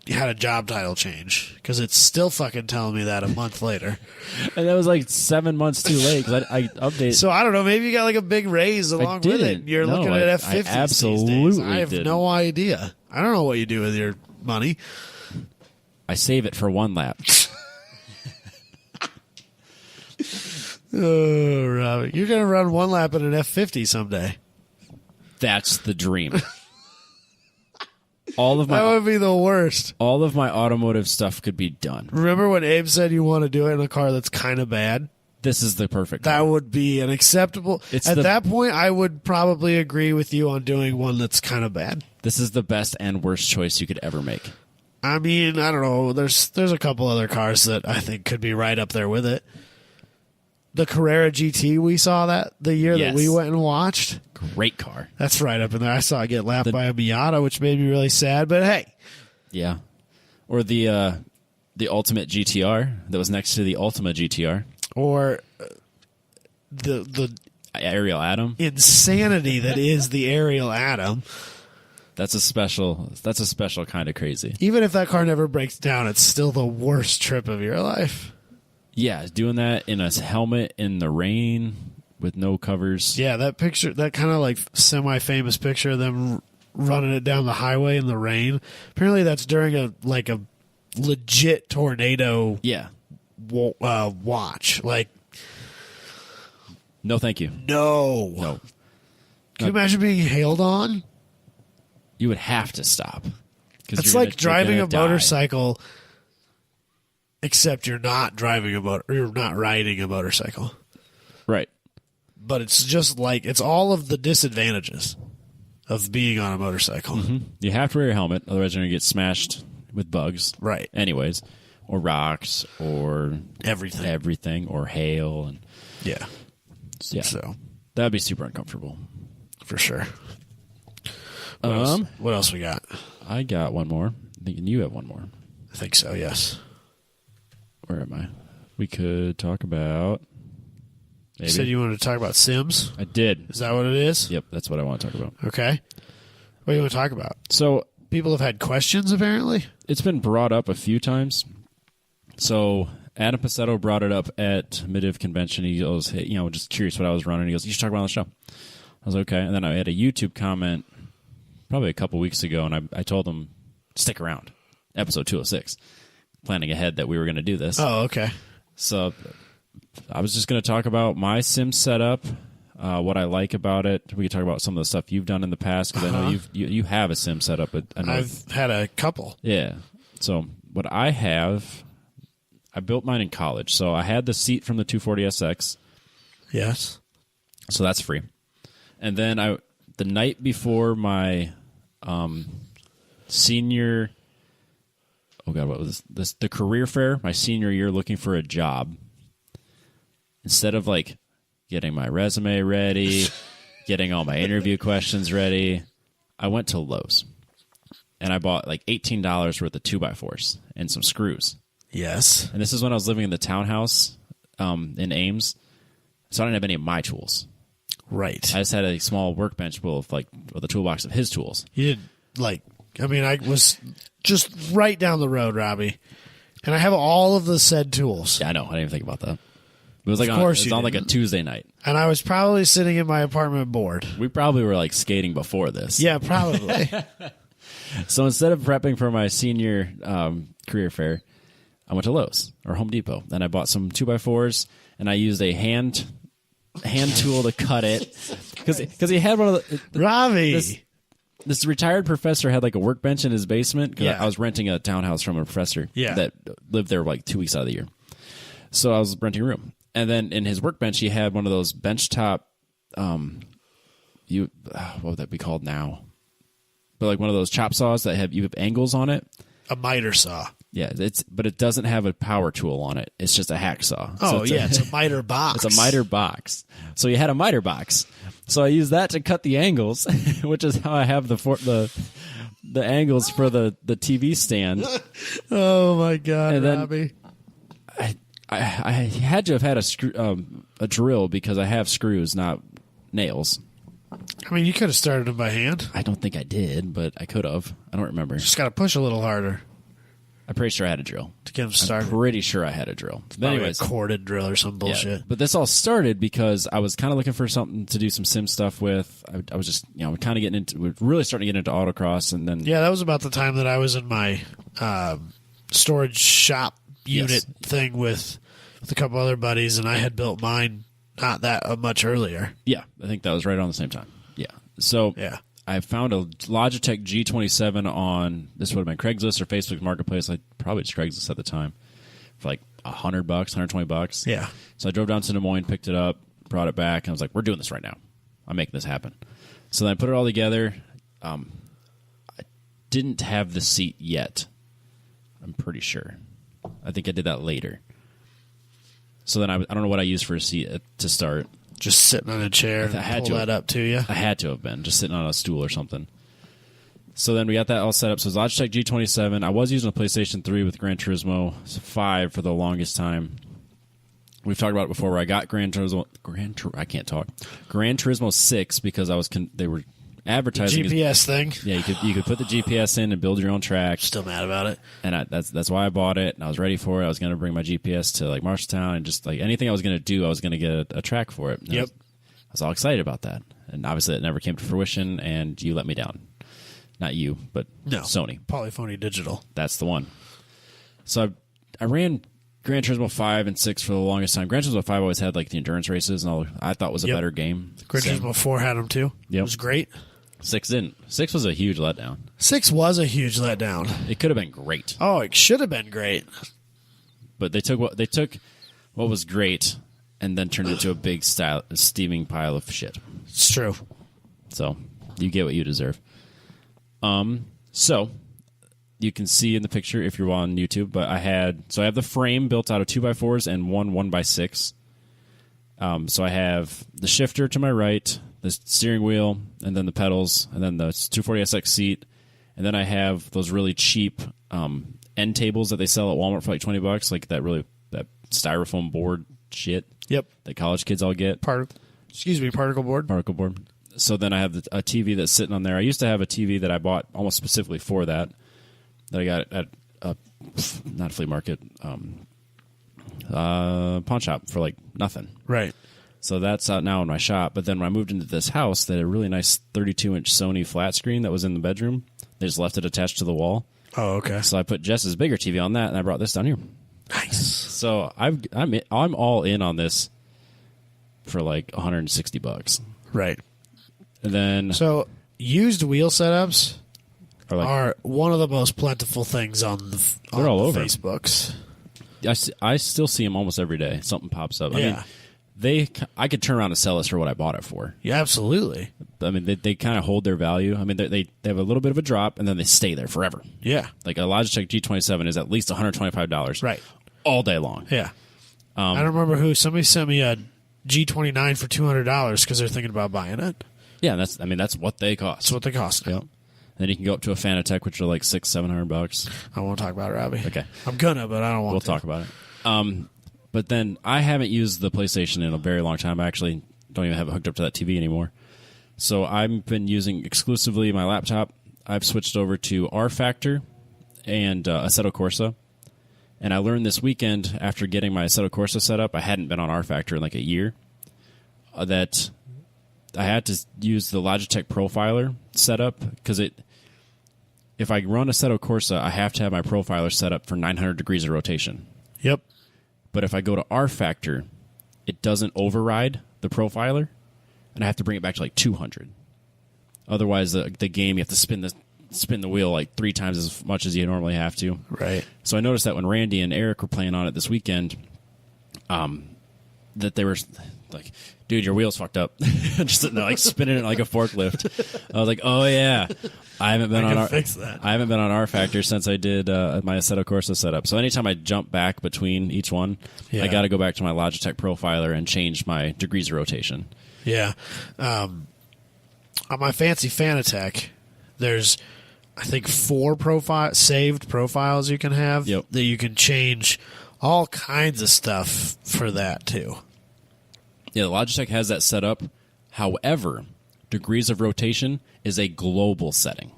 had a job title change because it's still fucking telling me that a month later. And that was like 7 months too late because I updated. So I don't know. Maybe you got like a big raise along with it. You're looking at F50s. I absolutely these days. I have didn't. no idea. I don't know what you do with your money. I save it for one lap. Oh, Robbie, you're gonna run one lap in an F50 someday. That's the dream. All of That my would be the worst. all of my automotive stuff could be done. Remember when Abe said you want to do it in a car that's kind of bad? This is the perfect. That car. would be an acceptable. At that point, I would probably agree with you on doing one that's kind of bad. This is the best and worst choice you could ever make. I mean, I don't know. There's a couple other cars that I think could be right up there with it. The Carrera GT we saw that the year that we went and watched. Great car. That's right up in there. I saw it get lapped by a Miata, which made me really sad. But hey, yeah. Or the Ultimate GTR that was next to the Ultima GTR. Or the Ariel Atom. Insanity that is the Ariel Atom. That's a special kind of crazy. Even if that car never breaks down, it's still the worst trip of your life. Yeah, doing that in a helmet in the rain with no covers. Yeah, that picture, that kind of like semi-famous picture of them running it down the highway in the rain. Apparently, that's during a legit tornado. Yeah. Watch. Like, no, thank you. No. Can you imagine being hailed on? You would have to stop. It's like driving a motorcycle, except you're not riding a motorcycle. Right. But it's just like, it's all of the disadvantages of being on a motorcycle. Mm-hmm. You have to wear your helmet, otherwise you're going to get smashed with bugs. Right. Anyways, or rocks, or everything, or hail, and yeah. So that'd be super uncomfortable for sure. What else we got? I got one more. I think you have one more. I think so. Yes. Where am I? We could talk about. Maybe. You said you wanted to talk about Sims? I did. Is that what it is? Yep, that's what I want to talk about. Okay. What do you want to talk about? So people have had questions, apparently? It's been brought up a few times. So Adam Pacetto brought it up at Mid-Div Convention. He goes, hey, just curious what I was running. He goes, you should talk about it on the show. I was okay. And then I had a YouTube comment probably a couple weeks ago, and I told him, stick around. Episode 206. Planning ahead that we were going to do this. Oh, okay. So I was just going to talk about my sim setup, what I like about it. We could talk about some of the stuff you've done in the past, because I know you have a sim setup. I've had a couple. Yeah. So what I have, I built mine in college. So I had the seat from the 240SX. Yes. So that's free. And then the night before my senior... Oh, God, what was this? The career fair, my senior year, looking for a job. Instead of, getting my resume ready, getting all my interview questions ready, I went to Lowe's. And I bought, $18 worth of 2x4s and some screws. Yes. And this is when I was living in the townhouse in Ames. So I didn't have any of my tools. Right. I just had a small workbench with a toolbox of his tools. You did, I was just right down the road, Robbie. And I have all of the said tools. Yeah, I know. I didn't even think about that. It was on a Tuesday night. And I was probably sitting in my apartment bored. We probably were skating before this. Yeah, probably. So instead of prepping for my senior career fair, I went to Lowe's or Home Depot, and I bought some 2x4s, and I used a hand tool to cut it because he had one of the Robbie. This retired professor had a workbench in his basement because Yeah. I was renting a townhouse from a professor that lived there 2 weeks out of the year. So I was renting a room, and then in his workbench he had one of those benchtop, what would that be called now? But one of those chop saws that you have angles on it. A miter saw. Yeah, but it doesn't have a power tool on it. It's just a hacksaw. Oh, it's a miter box. It's a miter box. So you had a miter box. So I used that to cut the angles, which is how I have the angles for the TV stand. Oh my God, and Robbie! I had to have had a drill because I have screws, not nails. I mean, you could have started them by hand. I don't think I did, but I could have. I don't remember. Just got to push a little harder I'm pretty sure I had a drill. to get them started. I'm pretty sure I had a drill. But Probably anyways, a corded drill or some bullshit. yeah. But this all started because I was kind of looking for something to do some sim stuff with. I was just, kind of getting into, we're really starting to get into autocross, and then Yeah, that was about the time that I was in my storage shop unit thing with a couple other buddies, and I had built mine not that much earlier. yeah, I think that was right on the same time. Yeah. So Yeah. I found a Logitech G27 on, this would have been Craigslist or Facebook Marketplace. Probably just Craigslist at the time, for like $100, $120. Yeah. So I drove down to Des Moines, picked it up, brought it back, and I was like, we're doing this right now. I'm making this happen. So then I put it all together. I didn't have the seat yet. I'm pretty sure. I think I did that later. So then I don't know what I used for a seat to start. Just sitting on a chair and I had pull to. that up to you. I had to have been just sitting on a stool or something. So then we got that all set up. So it's Logitech G27. I was using a PlayStation 3 with Gran Turismo 5 for the longest time. We've talked about it before where I got Gran Turismo 6 because they were advertising GPS thing. Yeah, you could put the GPS in and build your own track. Still mad about it. And that's why I bought it, and I was ready for it. I was going to bring my GPS to like Marshalltown, and just like anything I was going to do, I was going to get a track for it. And Yep. I was all excited about that, and obviously it never came to fruition, and you let me down. Not you, but No. Sony. Polyphony Digital. That's the one. So I ran Gran Turismo 5 and 6 for the longest time. Gran Turismo 5 always had like the endurance races, and all. I thought was a better game. Gran Turismo 4 had them too. Yep. It was great. 6 didn't. 6 was a huge letdown. 6 was a huge letdown. It could have been great. Oh, it should have been great. But they took what was great and then turned it into a big steaming pile of shit. It's true. So you get what you deserve. So you can see in the picture if you're on YouTube, but I have the frame built out of 2x4s and one 1x6. So I have the shifter to my right, the steering wheel, and then the pedals, and then the 240SX seat, and then I have those really cheap end tables that they sell at Walmart for like $20, like that styrofoam board shit. Yep. That college kids all get. Particle board. Particle board. So then I have a TV that's sitting on there. I used to have a TV that I bought almost specifically for that I got at not a flea market, pawn shop for like nothing. Right. So that's out now in my shop. But then when I moved into this house, they had a really nice 32-inch Sony flat screen that was in the bedroom. They just left it attached to the wall. Oh, okay. So I put Jess's bigger TV on that, and I brought this down here. Nice. So I'm all in on this for like $160. Right. And then So used wheel setups like, are one of the most plentiful things on They're all over. Facebooks. I still see them almost every day. Something pops up. Yeah. I mean, I could turn around and sell this for what I bought it for. Yeah, absolutely. I mean, they kind of hold their value. I mean, they have a little bit of a drop, and then they stay there forever. Yeah. Like a Logitech G27 is at least $125. Right. All day long. Yeah. I don't remember somebody sent me a G29 for $200 because they're thinking about buying it. Yeah, that's what they cost. That's what they cost. Yep. Then you can go up to a Fanatec, which are like $600-700. I won't talk about it, Robbie. Okay. I'm gonna, but I don't want We'll to. talk about it. But then I haven't used the PlayStation in a very long time. I actually don't even have it hooked up to that TV anymore. So I've been using exclusively my laptop. I've switched over to R Factor and Assetto Corsa. And I learned this weekend after getting my Assetto Corsa set up, I hadn't been on R Factor in like a year, that I had to use the Logitech Profiler setup because if I run Assetto Corsa, I have to have my profiler set up for 900 degrees of rotation. Yep. But if I go to R Factor, it doesn't override the profiler, and I have to bring it back to like 200. Otherwise, the game, you have to spin the wheel like 3 times as much as you normally have to. Right. So I noticed that when Randy and Eric were playing on it this weekend, that they were like, dude, your wheel's fucked up. Just sitting there, like spinning it like a forklift. I was like, oh yeah. I haven't been on R Factor since I did my Assetto Corsa setup. So anytime I jump back between each one, I got to go back to my Logitech Profiler and change my degrees of rotation. Yeah. On my fancy Fanatec, there's, I think, 4 saved profiles you can have that you can change all kinds of stuff for that too. Yeah, the Logitech has that set up. However, degrees of rotation is a global setting.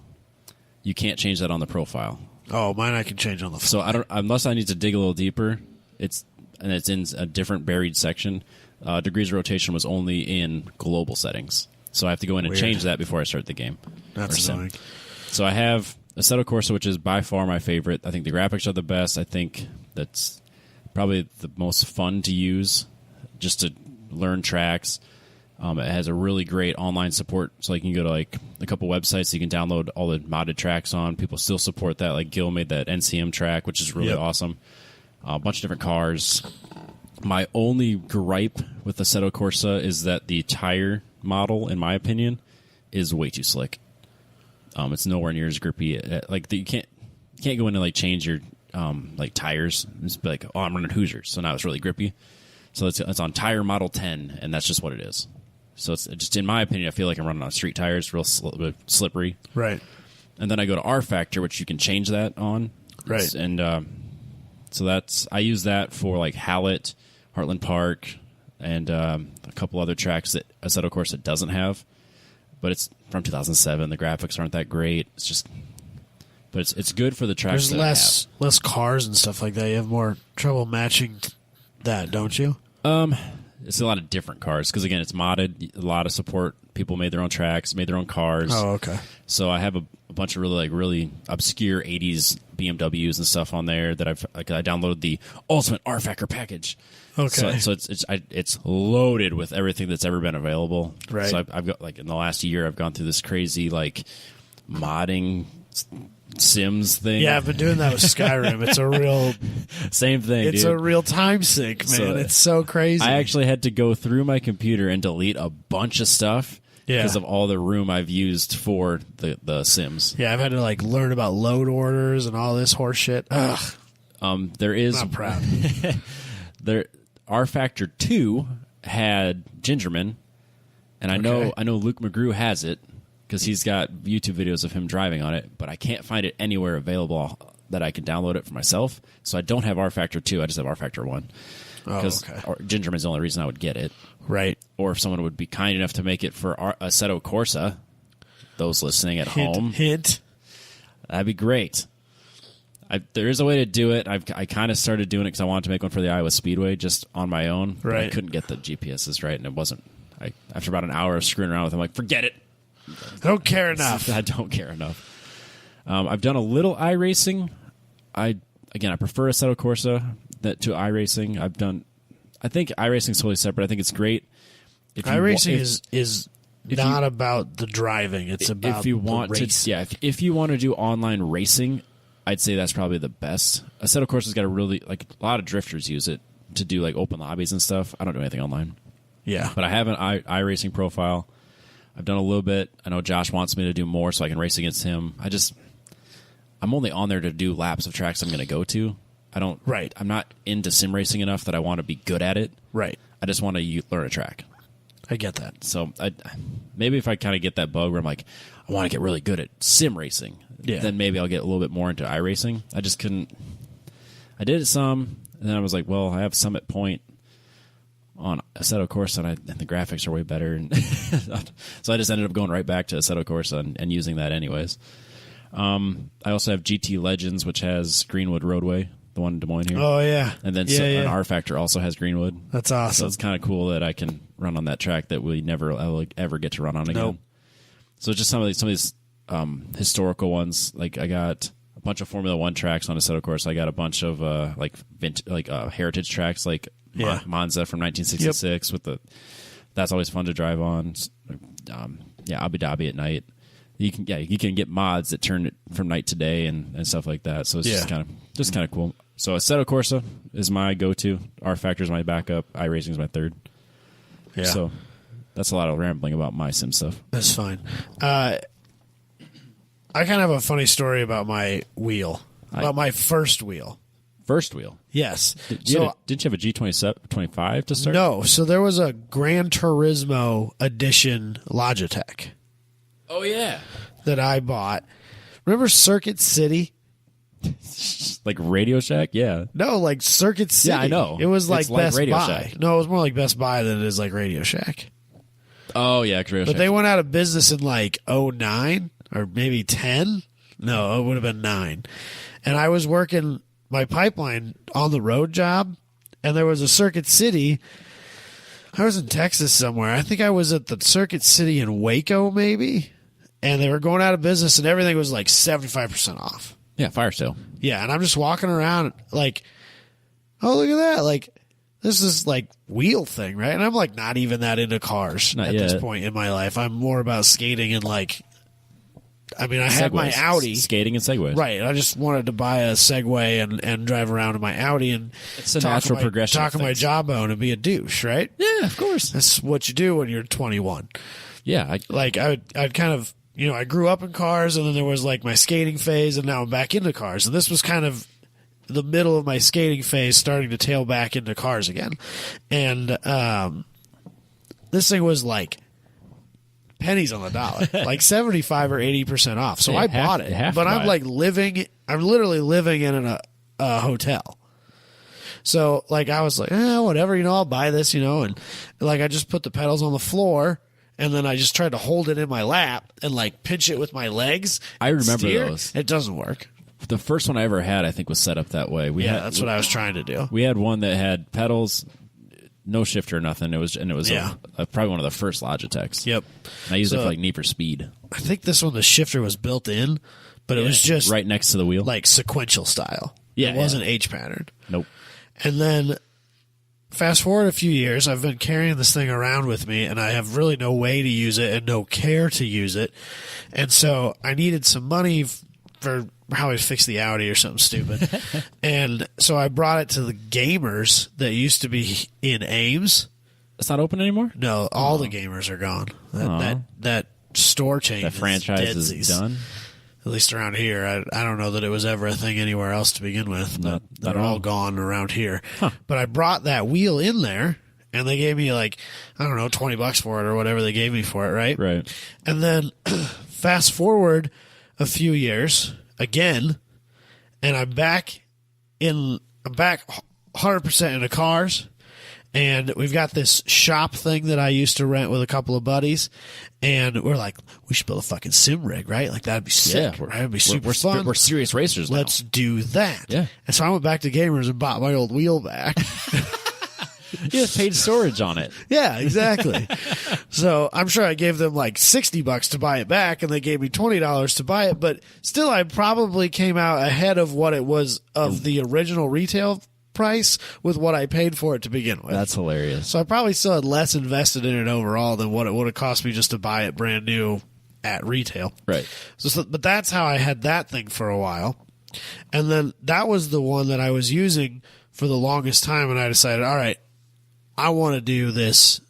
You can't change that on the profile. Oh, mine I can change on the fly. So I don't, unless I need to dig a little deeper. It's in a different buried section. Degrees of rotation was only in global settings, so I have to go in and change that before I start the game. That's annoying. So I have Assetto Corsa, which is by far my favorite. I think the graphics are the best. I think that's probably the most fun to use, just to learn tracks. It has a really great online support, so you can go to like a couple websites you can download all the modded tracks on. People still support that. Like Gil made that NCM track, which is really awesome. A bunch of different cars. My only gripe with Assetto Corsa is that the tire model, in my opinion, is way too slick. It's nowhere near as grippy. You can't go in and like change your like tires. It's like, oh, I'm running Hoosiers, so now it's really grippy. So it's on tire model 10, and that's just what it is. So it's just, in my opinion, I feel like I'm running on street tires, real slippery. Right. And then I go to R Factor, which you can change that on. Right. And so I use that for like Hallett, Heartland Park, and a couple other tracks that Assetto Corsa doesn't have. But it's from 2007. The graphics aren't that great. It's just, but it's good for the tracks. There's less cars and stuff like that. You have more trouble matching that, don't you? It's a lot of different cars because, again, it's modded. A lot of support. People made their own tracks, made their own cars. Oh, okay. So I have a bunch of really obscure 80s BMWs and stuff on there that I downloaded the Ultimate R Factor package. Okay. So it's loaded with everything that's ever been available. Right. So I've got, like, in the last year, I've gone through this crazy like modding Sims thing. Yeah, I've been doing that with Skyrim. It's a real same thing. It's dude. a real time sink, man. So, it's so crazy. I actually had to go through my computer and delete a bunch of stuff because of all the room I've used for the Sims. Yeah, I've had to like learn about load orders and all this horse shit. Ugh. There is Not proud. there R Factor 2 had Gingerman, and I know Luke McGrew has it because he's got YouTube videos of him driving on it, but I can't find it anywhere available that I can download it for myself. So I don't have R Factor 2. I just have R Factor 1. Because Gingerman's the only reason I would get it. Right. Or if someone would be kind enough to make it for Assetto Corsa, those listening at home. Hint. That'd be great. There is a way to do it. I kind of started doing it because I wanted to make one for the Iowa Speedway just on my own. But I couldn't get the GPSs right, and it wasn't. After about an hour of screwing around with it, I'm like, forget it. I don't care enough. I don't care enough. I've done a little iRacing. I prefer Assetto Corsa to iRacing. I think iRacing is totally separate. I think it's great. iRacing is not about the driving. It's about if you want the race. If you want to do online racing, I'd say that's probably the best. Assetto Corsa's got a lot of drifters use it to do like open lobbies and stuff. I don't do anything online. Yeah, but I have an iRacing profile. I've done a little bit. I know Josh wants me to do more so I can race against him. I'm only on there to do laps of tracks I'm going to go to. I'm not into sim racing enough that I want to be good at it. Right. I just want to learn a track. I get that. So maybe if I kind of get that bug where I'm like, I want to get really good at sim racing, then maybe I'll get a little bit more into iRacing. I just couldn't. I did it some, and then I was like, well, I have Summit Point on Assetto Corsa, and the graphics are way better. And so I just ended up going right back to Assetto Corsa and using that anyways. I also have GT Legends, which has Greenwood Roadway, the one in Des Moines here. Oh, yeah. And then an R Factor also has Greenwood. That's awesome. So it's kind of cool that I can run on that track that we never ever get to run on again. Nope. So just some of these historical ones. Like I got a bunch of Formula One tracks on Assetto Corsa. I got a bunch of heritage tracks like Monza from 1966 with that's always fun to drive on. Abu Dhabi at night. You can get mods that turn it from night to day and stuff like that. So it's just kind of cool. So Assetto Corsa is my go-to. R Factor is my backup. iRacing is my third. Yeah. So that's a lot of rambling about my sim stuff. That's fine. I kind of have a funny story about my wheel. About my first wheel. First wheel? Yes. Didn't you have a G25 to start? No. So there was a Gran Turismo Edition Logitech. Oh, yeah. That I bought. Remember Circuit City? Like Radio Shack? Yeah. No, like Circuit City. Yeah, I know. It was like it's like Best Radio Buy. Shack. No, it was more like Best Buy than it is like Radio Shack. Oh, yeah. But they went out of business in like '09 or maybe 10. No, it would have been 9. And I was working my pipeline on the road job, and there was a Circuit City. I was in Texas somewhere. I think I was at the Circuit City in Waco, maybe. And they were going out of business, and everything was like 75% off. Yeah, fire sale. Yeah, and I'm just walking around like, oh, look at that. Like, this is like wheel thing, right? And I'm like not even that into cars at this point in my life. I'm more about skating and like, I mean, I had my Audi. Skating and Segways. Right. I just wanted to buy a Segway and drive around in my Audi and it's a natural progression. Talk on my jawbone and be a douche, right? Yeah, of course. That's what you do when you're 21. Yeah. I'd kind of, you know, I grew up in cars, and then there was like my skating phase, and now I'm back into cars. And this was kind of the middle of my skating phase, starting to tail back into cars again. And this thing was like pennies on the dollar, like 75 or 80% off. So I bought it, but I'm like I'm literally living in a hotel. So like I was like, whatever, you know, I'll buy this, you know, and like I just put the pedals on the floor. And then I just tried to hold it in my lap and like pinch it with my legs. I remember those. It doesn't work. The first one I ever had, I think, was set up that way. That's what I was trying to do. We had one that had pedals, no shifter, nothing. It was probably one of the first Logitechs. Yep. And I used it for like Need for Speed. I think this one, the shifter was built in, but it was just right next to the wheel, like sequential style. Yeah, it wasn't H pattern. Nope. And then fast forward a few years, I've been carrying this thing around with me, and I have really no way to use it and no care to use it. And so I needed some money for how I fixed the Audi or something stupid. And so I brought it to the Gamers that used to be in Ames. It's not open anymore? No, all the Gamers are gone. That store chain, that franchise is done? At least around here. I don't know that it was ever a thing anywhere else to begin with, but they're all gone around here. Huh. But I brought that wheel in there, and they gave me like, I don't know, $20 for it or whatever they gave me for it, right? Right. And then fast forward a few years again, and I'm back 100% into cars. And we've got this shop thing that I used to rent with a couple of buddies. And we're like, we should build a fucking sim rig, right? Like, that'd be sick. Yeah, That'd be super fun. We're serious racers now. Let's do that. Yeah. And so I went back to Gamers and bought my old wheel back. You just paid storage on it. Yeah, exactly. So I'm sure I gave them like $60 to buy it back, and they gave me $20 to buy it. But still, I probably came out ahead of what it was of the original retail price with what I paid for it to begin with. That's hilarious. So I probably still had less invested in it overall than what it would have cost me just to buy it brand new at retail. Right. But that's how I had that thing for a while. And then that was the one that I was using for the longest time, and I decided, all right, I want to do this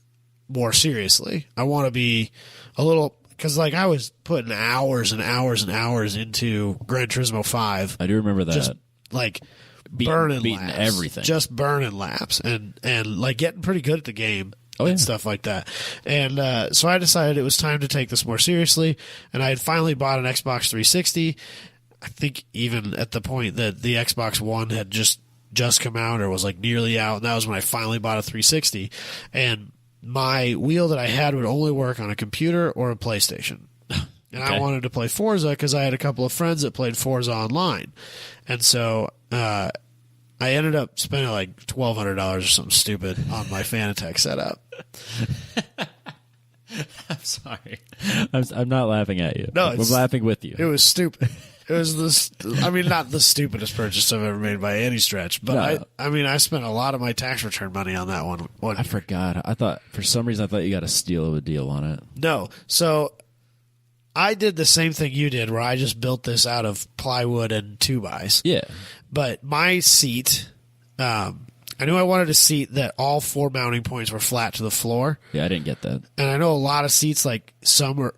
more seriously. I want to be a little, because like I was putting hours and hours and hours into Gran Turismo 5. I do remember that. Just like beating laps, everything, just burning laps, and like getting pretty good at the game. And stuff like that. And so I decided it was time to take this more seriously, and I had finally bought an Xbox 360. I think even at the point that the Xbox One had just come out or was like nearly out, and that was when I finally bought a 360. And my wheel that I had would only work on a computer or a PlayStation. And I wanted to play Forza because I had a couple of friends that played Forza online. And so I ended up spending like $1,200 or something stupid on my Fanatec setup. I'm sorry. I'm not laughing at you. No, I'm laughing with you. It was stupid. It was not the stupidest purchase I've ever made by any stretch, but no. I spent a lot of my tax return money on that one. I forgot. For some reason, I thought you got a steal of a deal on it. No. So I did the same thing you did, where I just built this out of plywood and 2x. Yeah. But my seat, I knew I wanted a seat that all 4 mounting points were flat to the floor. Yeah, I didn't get that. And I know a lot of seats, like some are,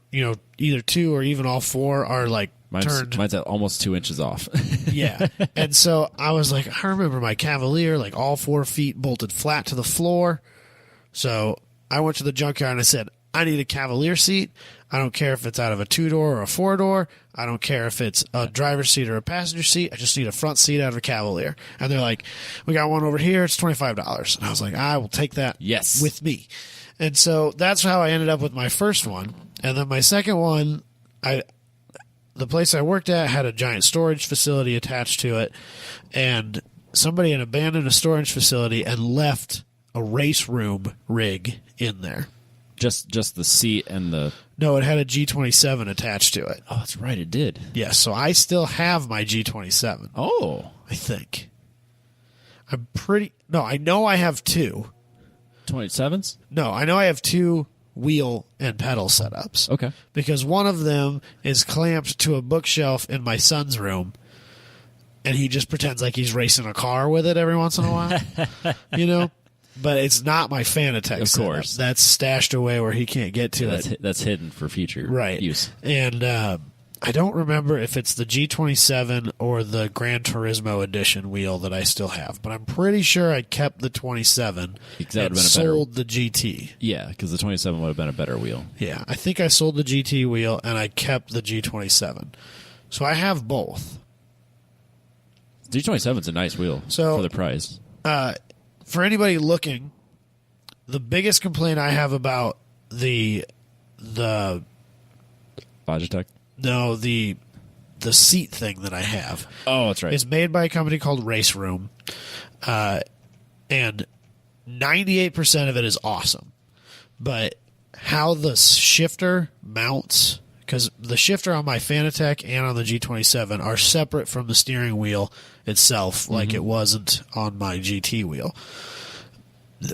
either 2 or even all 4 are like turned. Mine's at almost 2 inches off. Yeah. And so I was like, I remember my Cavalier, like all 4 feet bolted flat to the floor. So I went to the junkyard and I said, I need a Cavalier seat. I don't care if it's out of a 2-door or a 4-door. I don't care if it's a driver's seat or a passenger seat. I just need a front seat out of a Cavalier. And they're like, we got one over here. It's $25. And I was like, I will take that with me. And so that's how I ended up with my first one. And then my second one, the place I worked at had a giant storage facility attached to it. And somebody had abandoned a storage facility and left a race room rig in there. Just the seat and the... No, it had a G27 attached to it. Oh, that's right, it did. Yes, so I still have my G27. Oh. I think. No, I know I have two. 27s? No, I know I have two wheel and pedal setups. Okay. Because one of them is clamped to a bookshelf in my son's room, and he just pretends like he's racing a car with it every once in a while. You know? But it's not my Fanatec of setup. course. That's stashed away where he can't get to it. That's hidden for future use. And I don't remember if it's the G27 or the Gran Turismo edition wheel that I still have, but I'm pretty sure I kept the 27 and sold the GT. Yeah, because the 27 would have been a better wheel. Yeah, I think I sold the GT wheel and I kept the G27. So I have both. The G27's a nice wheel for the price. For anybody looking, the biggest complaint I have about the Logitech? No, the seat thing that I have. Oh, that's right. It's made by a company called Race Room, and 98% of it is awesome. But how the shifter mounts, because the shifter on my Fanatec and on the G27 are separate from the steering wheel itself, like it wasn't on my GT wheel.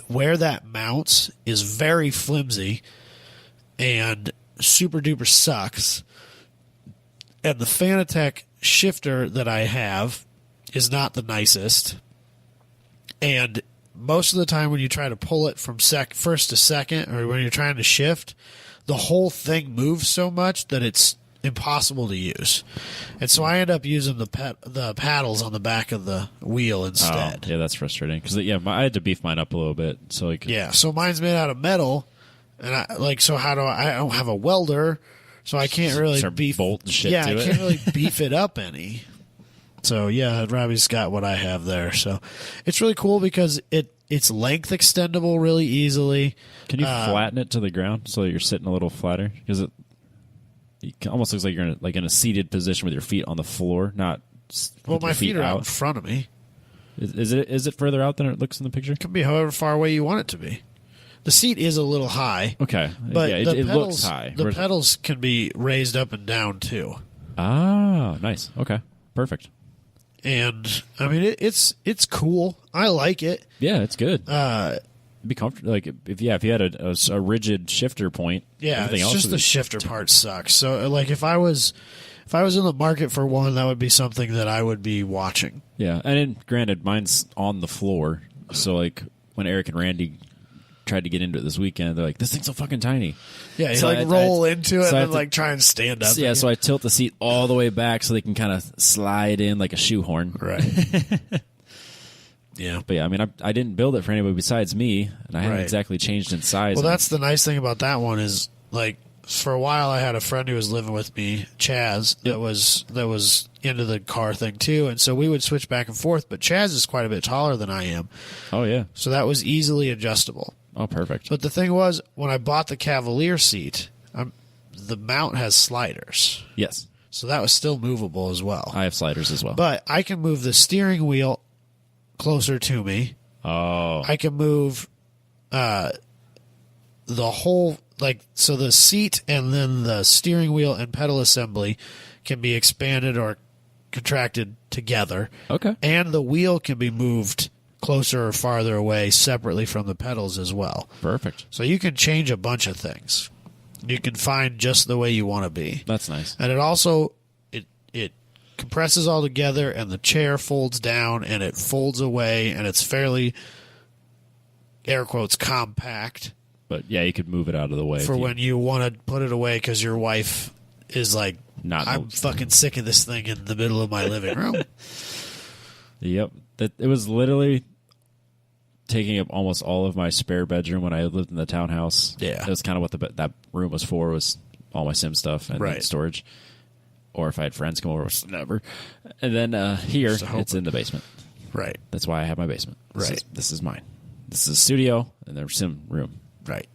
Where that mounts is very flimsy and super duper sucks. And the Fanatec shifter that I have is not the nicest. And most of the time when you try to pull it from first to second, or when you're trying to shift, the whole thing moves so much that it's impossible to use. And so I end up using the paddles on the back of the wheel instead. Oh, yeah, that's frustrating. Because I had to beef mine up a little bit. So so mine's made out of metal. And I don't have a welder, so I can't really bolt shit I to it. can't really beef it up any. So yeah, Robbie's got what I have there. So it's really cool because it's length extendable really easily. Can you flatten it to the ground so that you're sitting a little flatter? Because it almost looks like you're in a seated position with your feet on the floor, not. My feet are out in front of me. Is it further out than it looks in the picture? It can be however far away you want it to be. The seat is a little high. Okay. But yeah, it looks high. The pedals can be raised up and down, too. Ah, nice. Okay. Perfect. And, I mean, it's cool. I like it. Yeah, it's good. Be comfortable. Like, if you had a rigid shifter point, everything else just the shifter part sucks. So, like, if I was in the market for one, that would be something that I would be watching. Yeah, and granted, mine's on the floor. So, like, when Eric and Randy tried to get into it this weekend, they're like, this thing's so fucking tiny. Yeah, you roll into it and then try and stand up. Yeah, so I tilt the seat all the way back so they can kind of slide in like a shoehorn. Right. Yeah. But yeah, I mean, I didn't build it for anybody besides me, and I haven't exactly changed in size. Well, that's the nice thing about that one is, like, for a while I had a friend who was living with me, Chaz, that was into the car thing too, and so we would switch back and forth, but Chaz is quite a bit taller than I am. Oh, yeah. So that was easily adjustable. Oh, perfect. But the thing was, when I bought the Cavalier seat, the mount has sliders. Yes. So that was still movable as well. I have sliders as well. But I can move the steering wheel closer to me. Oh. I can move the whole, like, so the seat and then the steering wheel and pedal assembly can be expanded or contracted together. Okay. And the wheel can be moved closer or farther away separately from the pedals as well. Perfect. So you can change a bunch of things. You can find just the way you want to be. That's nice. And it also it compresses all together, and the chair folds down and it folds away, and it's fairly, air quotes, compact. But yeah, you could move it out of the way for when you want to put it away because your wife is like, I'm fucking sick of this thing in the middle of my living room. Yep. It was literally taking up almost all of my spare bedroom when I lived in the townhouse. Yeah. That was kind of what that room was for, was all my sim stuff and Right. storage. Or if I had friends come over, which never. And then here, it's in the basement. Right. That's why I have my basement. Right. This is mine. This is a studio and their sim room. Right.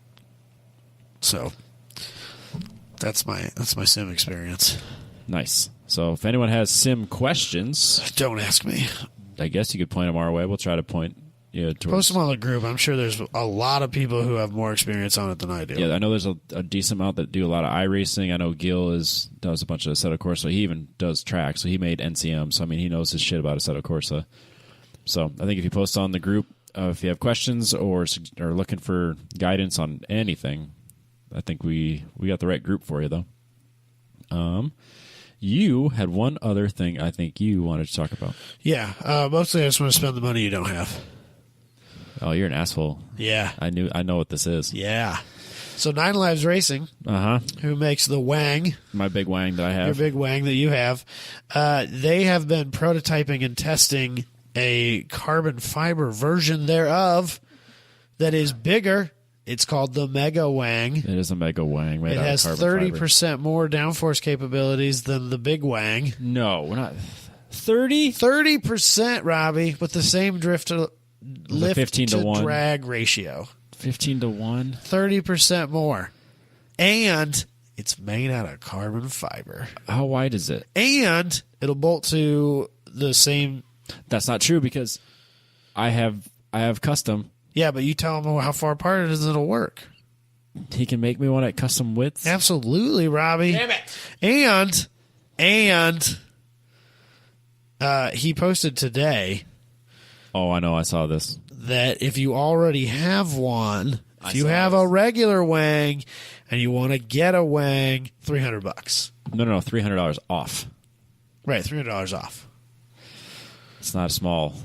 So that's my sim experience. Nice. So if anyone has sim questions, Don't ask me. I guess you could point them our way. We'll try to point you towards. Post them on the group. I'm sure there's a lot of people who have more experience on it than I do. Yeah, I know there's a decent amount that do a lot of iRacing. I know Gil does a bunch of Assetto Corsa. He even does track, so he made NCM. So, I mean, he knows his shit about Assetto Corsa. So, I think if you post on the group, if you have questions or looking for guidance on anything, I think we got the right group for you, though. You had one other thing I think you wanted to talk about. Yeah. Mostly I just want to spend the money you don't have. Oh, you're an asshole. Yeah. I know what this is. Yeah. So 9 Lives Racing, who makes the Wang, My big wang that I have. your big Wang that you have, they have been prototyping and testing a carbon fiber version thereof that is bigger. It's called the Mega Wang. It is a mega wang. Made It out of has carbon 30% more downforce capabilities than the Big Wang. fiber. No, we're not. 30? 30%, Robbie, with the same drift to lift 15 to 1. drag ratio. 15 to 1. 30% more. And it's made out of carbon fiber. How wide is it? And it'll bolt to the same. That's not true because I have custom. Yeah, but you tell him how far apart it is, it'll work. He can make me one at custom widths. Absolutely, Robbie. Damn it. And he posted today Oh, I know. I saw this. that if you already have one, I if you saw have this. a regular Wang and you want to get a Wang, $300. No, $300 off. Right, $300 off. It's not small.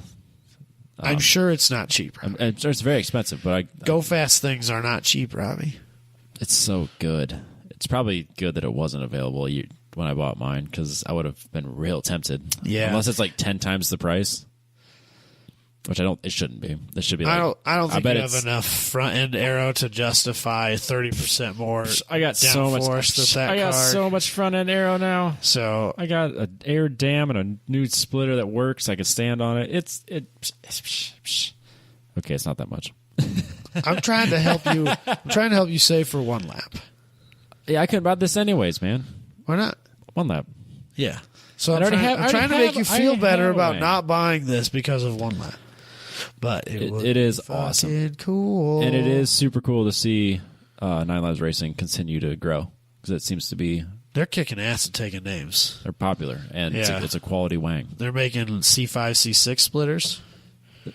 I'm sure it's not cheap. It's very expensive, but Go fast things are not cheap, Robbie. it's so good. It's probably good that it wasn't available when I bought mine because I would have been real tempted. Yeah. Unless it's like 10 times the price. Which it shouldn't be. This should be like, I don't think bet you have enough front end aero to justify 30% more. I got so much. downforce that I got car. so much front end aero now. So I got an air dam and a new splitter that works. I can stand on it. Okay, it's not that much. I'm trying to help you. I'm trying to help you save for one lap. Yeah, I could have bought this anyways, man. Why not? One lap. Yeah. So I'm I already trying, have- I I'm trying already to make have- you I feel already better have a about Wang. not buying this because of one lap. But It is awesome. fucking cool. And it is super cool to see 9 Lives Racing continue to grow because it seems to be They're kicking ass and taking names. they're popular and Yeah. it's a quality wang. They're making C5, C6 splitters.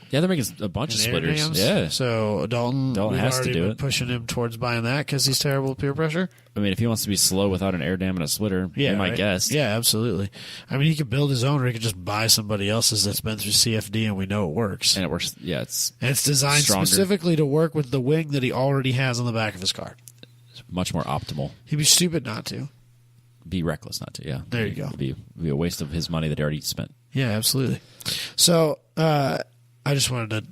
Yeah, they're making a bunch of and air splitters. dams. Yeah, So Dalton we've has to already do been it. pushing him towards buying that because he's terrible with peer pressure. I mean, if he wants to be slow without an air dam and a splitter, Yeah, be my right? guest. Yeah, absolutely. I mean, he could build his own, or he could just buy somebody else's that's been through CFD, and we know it works. And it works. Yeah, it's And it's designed stronger. specifically to work with the wing that he already has on the back of his car. much more optimal. He'd be stupid not to. Be reckless not to. Yeah, There you go. It'd be a waste of his money that he already spent. Yeah, absolutely. So I just wanted to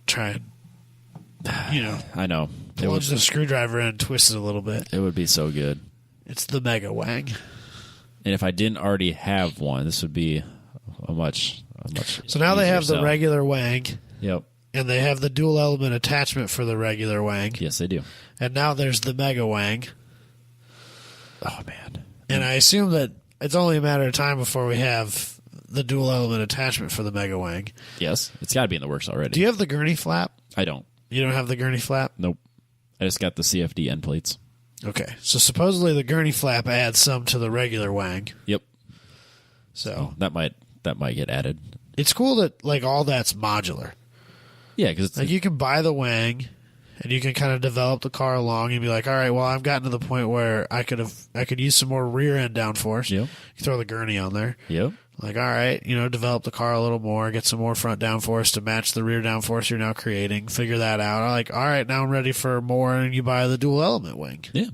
try and, I know it would. plunge the screwdriver in and twist it a little bit. It would be so good. It's the Mega Wang. And if I didn't already have one, this would be a much. So now they easier have the sell. regular Wang, Yep. and they have the dual element attachment for the regular Wang. Yes, they do. And now there's the Mega Wang. Oh man. And I assume that it's only a matter of time before we have the dual element attachment for the Mega Wang. Yes, it's got to be in the works already. Do you have the gurney flap? I don't. You don't have the gurney flap? Nope. I just got the CFD end plates. Okay. So supposedly the gurney flap adds some to the regular Wang. Yep. So That might get added. it's cool that like all that's modular. Yeah, because Like you can buy the Wang and you can kind of develop the car along and be like, all right, well, I've gotten to the point where I could use some more rear end downforce. Yep. You throw the gurney on there. Yep. Like, all right, develop the car a little more, get some more front downforce to match the rear downforce you're now creating. Figure that out. Like, all right, now I'm ready for more, and you buy the dual element wing. Yeah.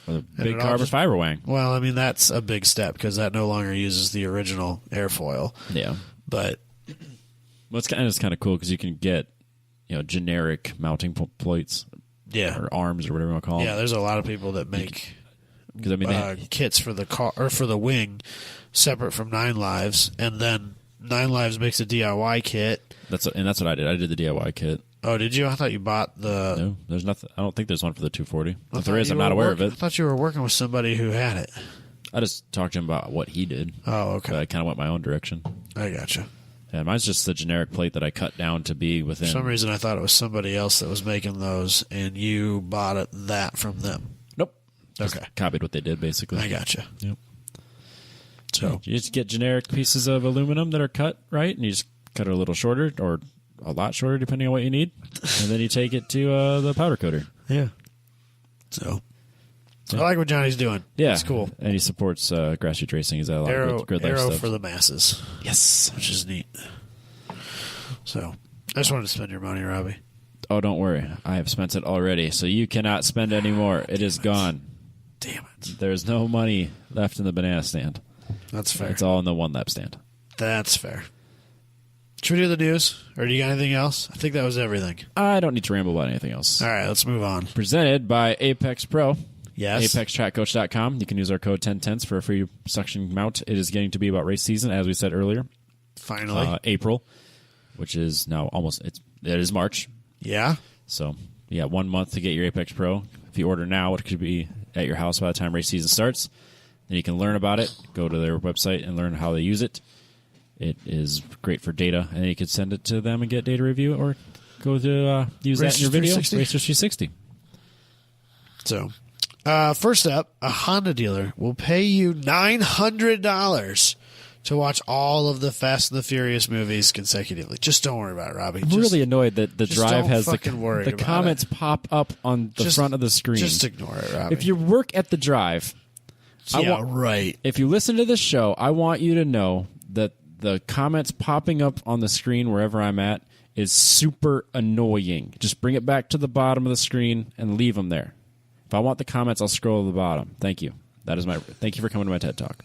Or the big it all carbon just- fiber wang. Well, I mean, that's a big step because that no longer uses the original airfoil. Yeah. But Well, it's kind of cool because you can get, generic mounting plates. Yeah. Or arms or whatever you want to call them. Yeah, there's a lot of people that make kits for the car or for the wing separate from Nine Lives, and then Nine Lives makes a DIY kit. That's what I did. I did the DIY kit. Oh, did you? I thought you bought the... No, there's nothing. I don't think there's one for the 240. If there is, I'm not aware of it. I thought you were working with somebody who had it. I just talked to him about what he did. Oh, okay. I kind of went my own direction. I gotcha. Yeah, mine's just the generic plate that I cut down to be within. For some reason, I thought it was somebody else that was making those, and you bought that from them. Nope. Okay. Just copied what they did, basically. I gotcha. Yep. So you just get generic pieces of aluminum that are cut right, and you just cut it a little shorter or a lot shorter, depending on what you need, and then you take it to the powder coater. Yeah. So I like what Johnny's doing. Yeah, it's cool. And he supports grassroots racing. He's got a lot of good life Arrow stuff. for the masses. Yes, which is neat. So I just wanted to spend your money, Robbie. Oh, don't worry. I have spent it already, so you cannot spend any more. It is gone. Damn it. There's no money left in the banana stand. That's fair. It's all in the one lap stand. That's fair. Should we do the news, or do you got anything else? I think that was everything. I don't need to ramble about anything else. All right, let's move on. Presented by Apex Pro. Yes. ApexTrackCoach.com. You can use our code 10tenths for a free suction mount. It is getting to be about race season, as we said earlier. Finally. April, which is now almost, it is March. Yeah. So, 1 month to get your Apex Pro. If you order now, it could be at your house by the time race season starts. Then you can learn about it, go to their website and learn how they use it. It is great for data, and then you could send it to them and get data review, or go to use that in your video. Racers 360. So, first up, a Honda dealer will pay you $900 to watch all of the Fast and the Furious movies consecutively. Just don't worry about it, Robbie. I'm really annoyed that the drive has the comments pop up on the front of the screen. Just ignore it, Robbie. If you work at the drive, right. If you listen to this show, I want you to know that the comments popping up on the screen wherever I'm at is super annoying. Just bring it back to the bottom of the screen and leave them there. If I want the comments, I'll scroll to the bottom. Thank you. Thank you for coming to my TED Talk.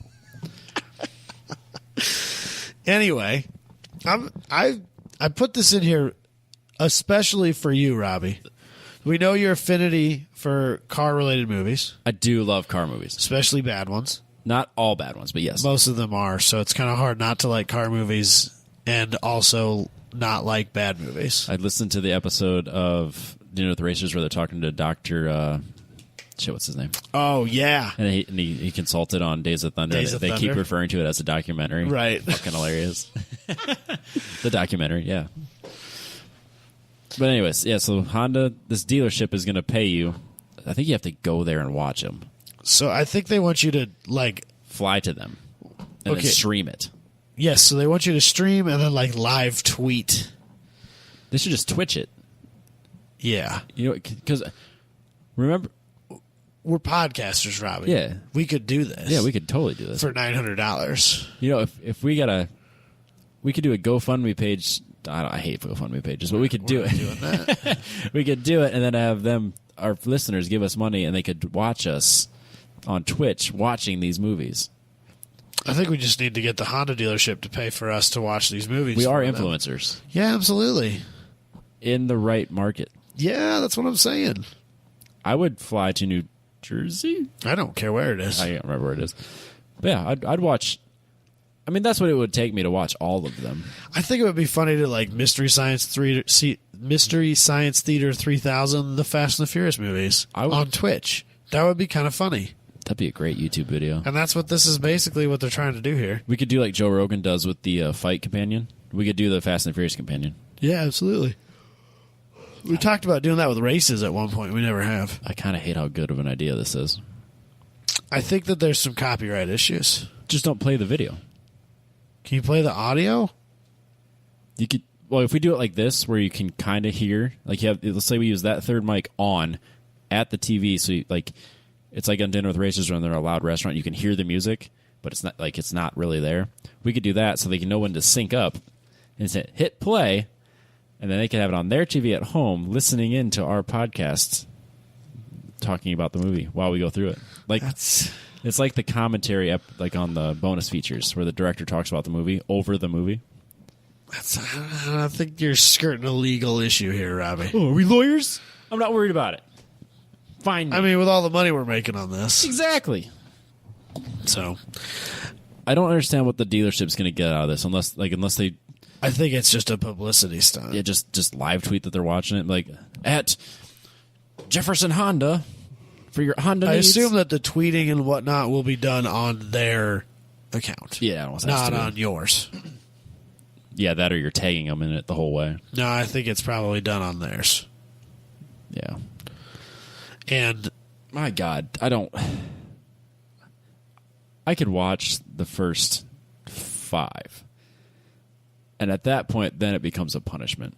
Anyway, I put this in here especially for you, Robbie. We know your affinity for car-related movies. I do love car movies. Especially bad ones. Not all bad ones, but yes. Most of them are, so it's kind of hard not to like car movies and also not like bad movies. I listened to the episode of Dinner with the Racers where they're talking to Dr. What's his name? Oh, yeah. And he consulted on Days of Thunder. They keep referring to it as a documentary. Right. Fucking hilarious. The documentary, yeah. But anyways, so Honda, this dealership is going to pay you. I think you have to go there and watch them. So I think they want you to, fly to them and then stream it. Yes, so they want you to stream and then, live tweet. They should just Twitch it. Yeah. Because, remember... We're podcasters, Robbie. Yeah. We could do this. Yeah, we could totally do this. For $900. If we could do a GoFundMe page. I hate GoFundMe pages, but we could do it. Doing that. We could do it and then have our listeners, give us money, and they could watch us on Twitch watching these movies. I think we just need to get the Honda dealership to pay for us to watch these movies. We are influencers. Yeah, absolutely. In the right market. Yeah, that's what I'm saying. I would fly to New Jersey. I don't care where it is. I can't remember where it is. But yeah, I'd watch. I mean, that's what it would take me to watch all of them. I think it would be funny to Mystery Science Theater 3000, the Fast and the Furious movies on Twitch. That would be kind of funny. That'd be a great YouTube video. And that's what this is basically what they're trying to do here. We could do like Joe Rogan does with the Fight Companion. We could do the Fast and the Furious Companion. Yeah, absolutely. We talked about doing that with races at one point. We never have. I kind of hate how good of an idea this is. I think that there's some copyright issues. Just don't play the video. Can you play the audio? You could. Well, if we do it like this, where you can kind of hear, let's say we use that third mic on at the TV, so it's like on Dinner with Racers when they're in a loud restaurant, you can hear the music, but it's not really there. We could do that so they can know when to sync up and say hit play, and then they can have it on their TV at home, listening in to our podcast, talking about the movie while we go through it. It's like the commentary on the bonus features where the director talks about the movie over the movie. I think you're skirting a legal issue here, Robbie. Oh, are we lawyers? I'm not worried about it. Fine. I mean, with all the money we're making on this. Exactly. So, I don't understand what the dealership's going to get out of this unless they I think it's just a publicity stunt. yeah, just live tweet that they're watching it, like at Jefferson Honda for your Honda I needs. assume that the tweeting and whatnot will be done on their account. Yeah, I don't want not on yours. Yeah, that or you're tagging them in it the whole way. No, I think it's probably done on theirs. Yeah. And My God, I could watch the first 5. And at that point, then it becomes a punishment.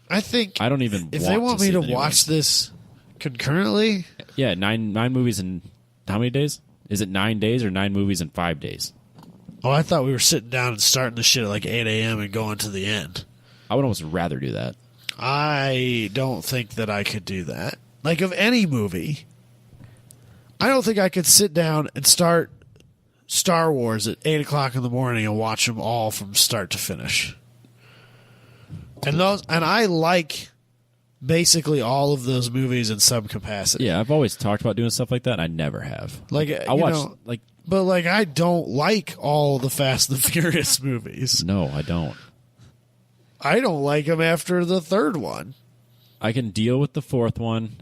I think I don't even if want they want to me see to it anyway. watch this concurrently, Yeah, nine movies in how many days? Is it 9 days or 9 movies in 5 days? oh, I thought we were sitting down and starting the shit at like 8 a.m. and going to the end. I would almost rather do that. I don't think that I could do that. Like, of any movie, I don't think I could sit down and start Star Wars at 8 o'clock in the morning and watch them all from start to finish. And I like basically all of those movies in some capacity. Yeah, I've always talked about doing stuff like that, and I never have. Like, I watch like but like I don't like all the Fast and the Furious movies. no, I don't. I don't like them after the third one. I can deal with the 4th one.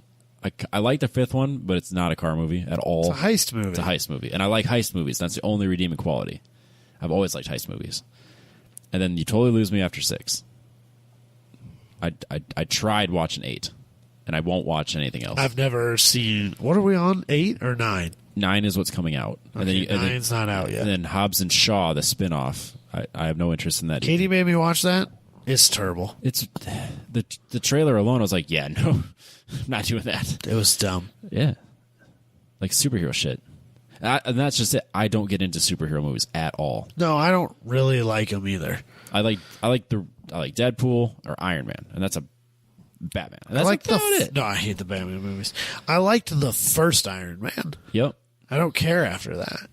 I like the 5th one, but it's not a car movie at all. It's a heist movie. It's a heist movie, and I like heist movies. That's the only redeeming quality. I've always liked heist movies. And then you totally lose me after 6. I tried watching 8, and I won't watch anything else. I've never seen. What are we on? 8 or 9? 9 is what's coming out, and then Nine's not out yet. And then Hobbs and Shaw, the spinoff. I have no interest in that. Katie made me watch that. It's terrible. It's the trailer alone. I was like, yeah, no, I'm not doing that. It was dumb. Yeah, like superhero shit. And that's just it. I don't get into superhero movies at all. No, I don't really like them either. I like Deadpool or Iron Man, and that's a Batman. And that's I like about it. No, I hate the Batman movies. I liked the first Iron Man. Yep, I don't care after that.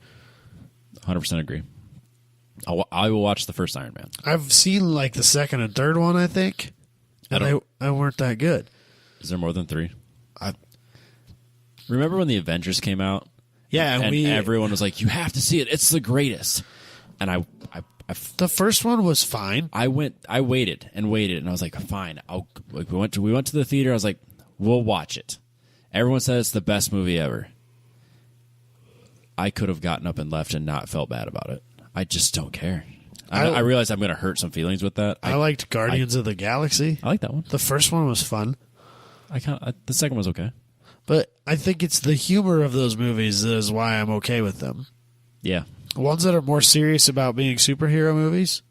100% agree. I will watch the first Iron Man. I've seen like the second and third one, I think, and they weren't that good. Is there more than 3? I Remember when the Avengers came out? Yeah, and everyone was like, "You have to see it. It's the greatest." And I the first one was fine. I waited, and I was like, "Fine." We went to the theater. I was like, "We'll watch it." Everyone said it's the best movie ever. I could have gotten up and left and not felt bad about it. I just don't care. I realize I'm going to hurt some feelings with that. I liked Guardians of the Galaxy. I like that one. The first one was fun. The second was okay. But I think it's the humor of those movies that is why I'm okay with them. Yeah. Ones that are more serious about being superhero movies,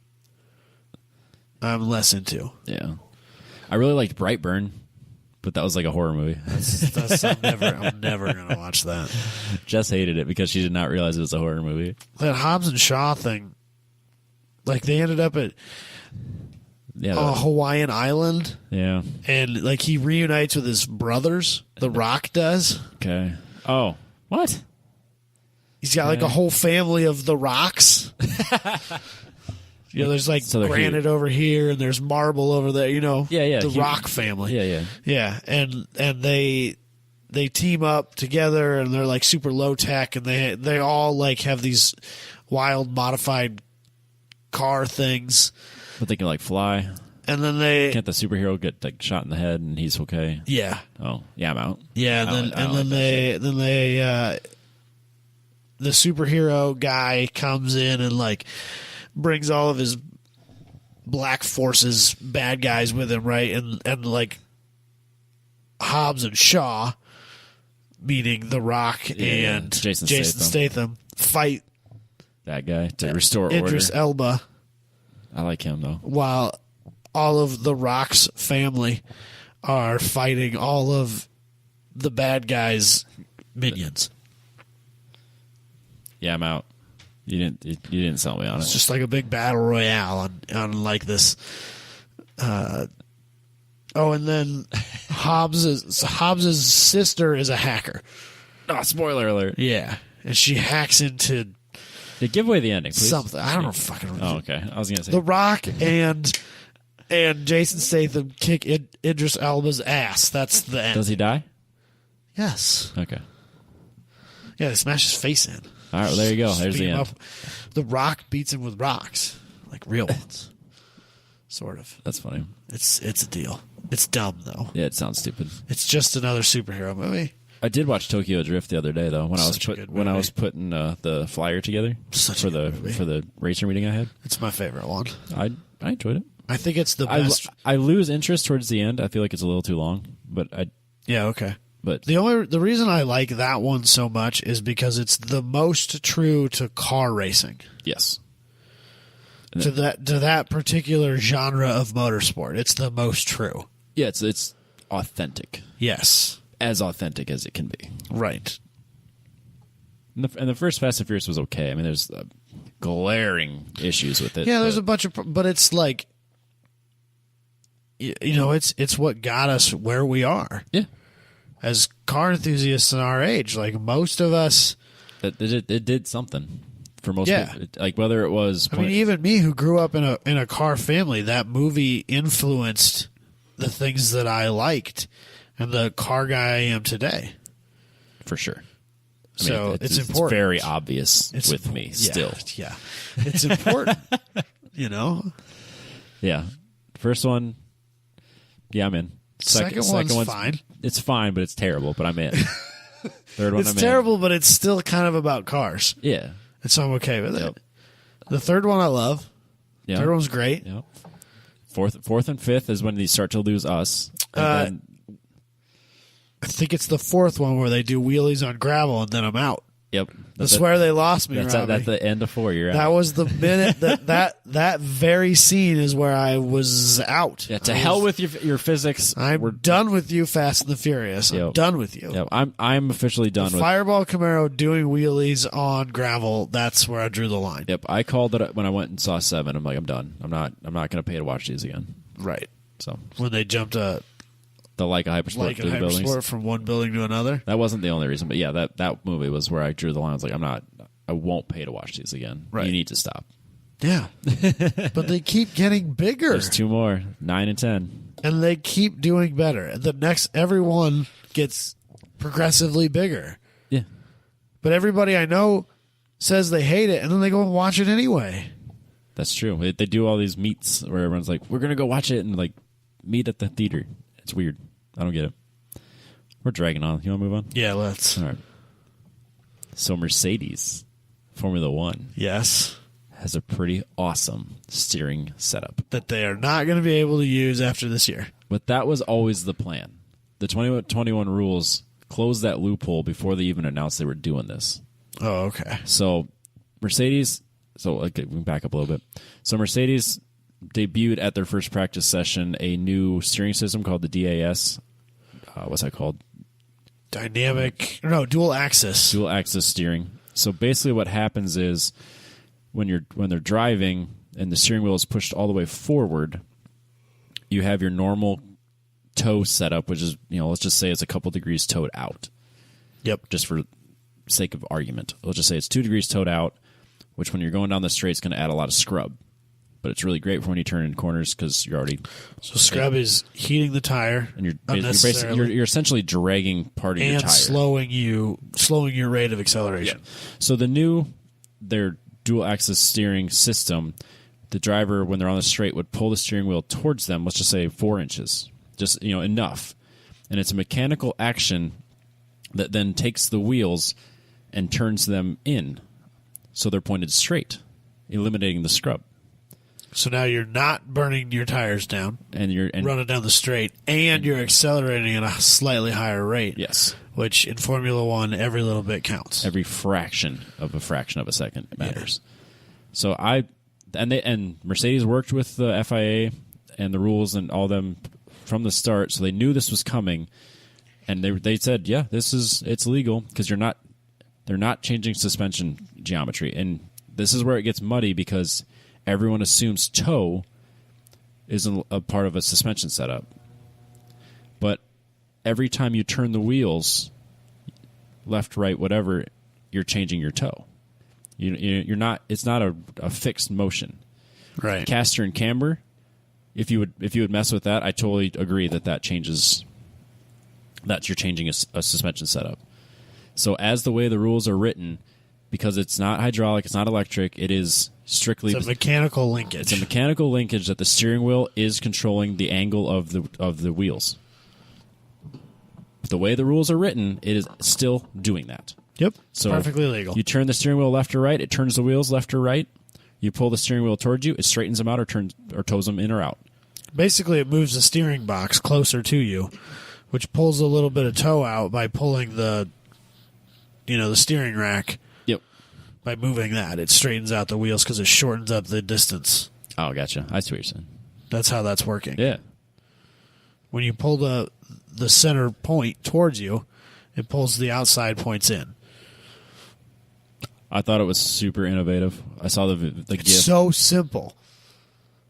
I'm less into. Yeah. I really liked Brightburn, but that was like a horror movie. I'm never going to watch that. Jess hated it because she did not realize it was a horror movie. That Hobbs and Shaw thing, like they ended up at a Hawaiian island. Yeah. And like he reunites with his brothers. The Rock does. Okay. Oh, what? He's got like a whole family of the Rocks. There's like granite over here and there's marble over there, Yeah. The Rock family. Yeah. Yeah. And they team up together and they're like super low tech and they all like have these wild modified car things. But they can like fly. And then can't the superhero get like shot in the head and he's okay? Yeah. Oh, yeah, I'm out. Yeah, the superhero guy comes in and like brings all of his Black Forces bad guys with him, right? And like Hobbs and Shaw, meaning The Rock and Jason Statham, fight that guy to restore Idris order. Elba. I like him though. While all of The Rock's family are fighting all of the bad guys' minions. Yeah, I'm out. You didn't sell me on it. It's just like a big battle royale on like this. And then Hobbs's sister is a hacker. Oh, spoiler alert. Yeah, and she hacks into give away the ending, please. Something. I don't know fucking Oh, okay. I was going to say. The Rock and Jason Statham kick Idris Elba's ass. That's the end. Does he die? Yes. Okay. Yeah, they smash his face in. All right, well, there you go. There's Beat the him end. up. The Rock beats him with rocks, like real ones. Sort of. That's funny. It's a deal. It's dumb though. Yeah, it sounds stupid. It's just another superhero movie. I did watch Tokyo Drift the other day, though, when I was putting the flyer together for the racer meeting I had. It's my favorite one. I enjoyed it. I think it's the best. I lose interest towards the end. I feel like it's a little too long, but Yeah, okay. But the reason I like that one so much is because it's the most true to car racing. yes, To that particular genre of motorsport. It's the most true. yeah, it's authentic, Yes. as authentic as it can be. Right. And the first Fast and Furious was okay. I mean, there's glaring issues with it. Yeah, there's a bunch of, but it's like, it's what got us where we are yeah. as car enthusiasts in our age. Like most of us, It did something for most Yeah. people. Like whether it was, I mean, even me who grew up in a car family, that movie influenced the things that I liked and the car guy I am today. for sure. I So mean, it's important. It's very obvious with me Yeah, still. Yeah, it's important. Yeah, first one. Yeah, I'm in. Second one's fine. It's fine, but it's terrible. But I'm in. Third one, It's I'm terrible, but it's still kind of about cars, in. Yeah. and so I'm okay with Yep. it. The third one I love. Yeah. Third one's great. Yep. Fourth and fifth is when they start to lose us. And I think it's the fourth one where they do wheelies on gravel, and then I'm out. yep. That's where they lost me. That's Robbie. at the end of 4. You're That out. was the minute that very scene is where I was out. Yeah. To hell with your physics. I'm done with you, Fast and the Furious. I'm Yep. done with you. Yep. I'm officially done with. Fireball Camaro doing wheelies on gravel. That's where I drew the line. Yep. I called it when I went and saw 7. I'm like, I'm done. I'm not going to pay to watch these again. Right. So When they jumped the Leica Hypersport like a through the buildings. hypersport from one building to another. That wasn't the only reason, but yeah, that movie was where I drew the line. I was like, I won't pay to watch these again. Right. You need to stop. Yeah. But they keep getting bigger. There's 2 more, 9 and 10. And they keep doing better. Everyone gets progressively bigger. Yeah. But everybody I know says they hate it, and then they go and watch it anyway. That's true. They do all these meets where everyone's like, we're going to go watch it and like meet at the theater. It's weird. I don't get it. We're dragging on. You want to move on? Yeah, let's. All right. So Mercedes Formula One Yes. has a pretty awesome steering setup. That they are not going to be able to use after this year. But that was always the plan. The 2021 rules closed that loophole before they even announced they were doing this. Oh, okay. So Mercedes, we can back up a little bit. So Mercedes debuted at their first practice session a new steering system called the DAS. What's that called? Dual axis. Dual axis steering. So basically what happens is when they're driving and the steering wheel is pushed all the way forward, you have your normal toe setup, which is, let's just say it's a couple degrees towed out. Yep. Just for sake of argument. Let's just say it's 2 degrees towed out, which when you're going down the straight is going to add a lot of scrub. But it's really great for when you turn in corners because you're already... So scrub is heating the tire and you're essentially dragging part of your and tire. slowing your rate of acceleration. Yeah. So their dual axis steering system, the driver, when they're on the straight, would pull the steering wheel towards them, let's just say 4 inches. Just, enough. And it's a mechanical action that then takes the wheels and turns them in. So they're pointed straight, eliminating the scrub. So now you're not burning your tires down And you're running down the straight, and you're accelerating at a slightly higher rate. Yes. Which in Formula One, every little bit counts. Every fraction of a second matters. So Mercedes worked with the FIA and the rules and all them from the start, so they knew this was coming, and they said, yeah, it's legal because they're not changing suspension geometry, and this is where it gets muddy because everyone assumes toe is a part of a suspension setup. But every time you turn the wheels, left, right, whatever, you're changing your toe. You're not. It's not a fixed motion. Right. Caster and camber. If you would mess with that, I totally agree that changes. That you're changing a suspension setup. So as the way the rules are written, because it's not hydraulic, it's not electric, it is strictly It's a mechanical linkage. It's a mechanical linkage that the steering wheel is controlling the angle of the wheels. The way the rules are written, it is still doing that. Yep. So perfectly legal. You turn the steering wheel left or right, it turns the wheels left or right. You pull the steering wheel towards you, it straightens them out or tows them in or out. Basically, it moves the steering box closer to you, which pulls a little bit of toe out by pulling the steering rack. Yep. By moving that, it straightens out the wheels because it shortens up the distance. Oh, gotcha. I see what you're saying. That's how that's working. Yeah. When you pull the center point towards you, it pulls the outside points in. I thought it was super innovative. I saw the It's GIF. so simple.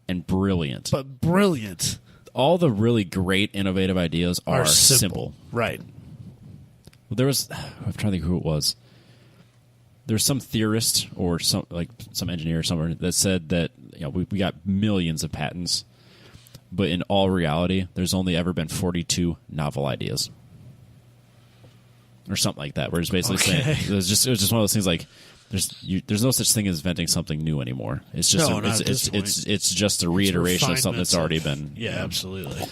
And brilliant. But brilliant. All the really great, innovative ideas are simple. Right. Well, I'm trying to think who it was. There's some theorist or some engineer somewhere that said that we got millions of patents, but in all reality, there's only ever been 42 novel ideas, or something like that. Where it's basically saying it was just one of those things like there's no such thing as inventing something new anymore. It's just it's just a reiteration of something that's already been. Yeah, absolutely.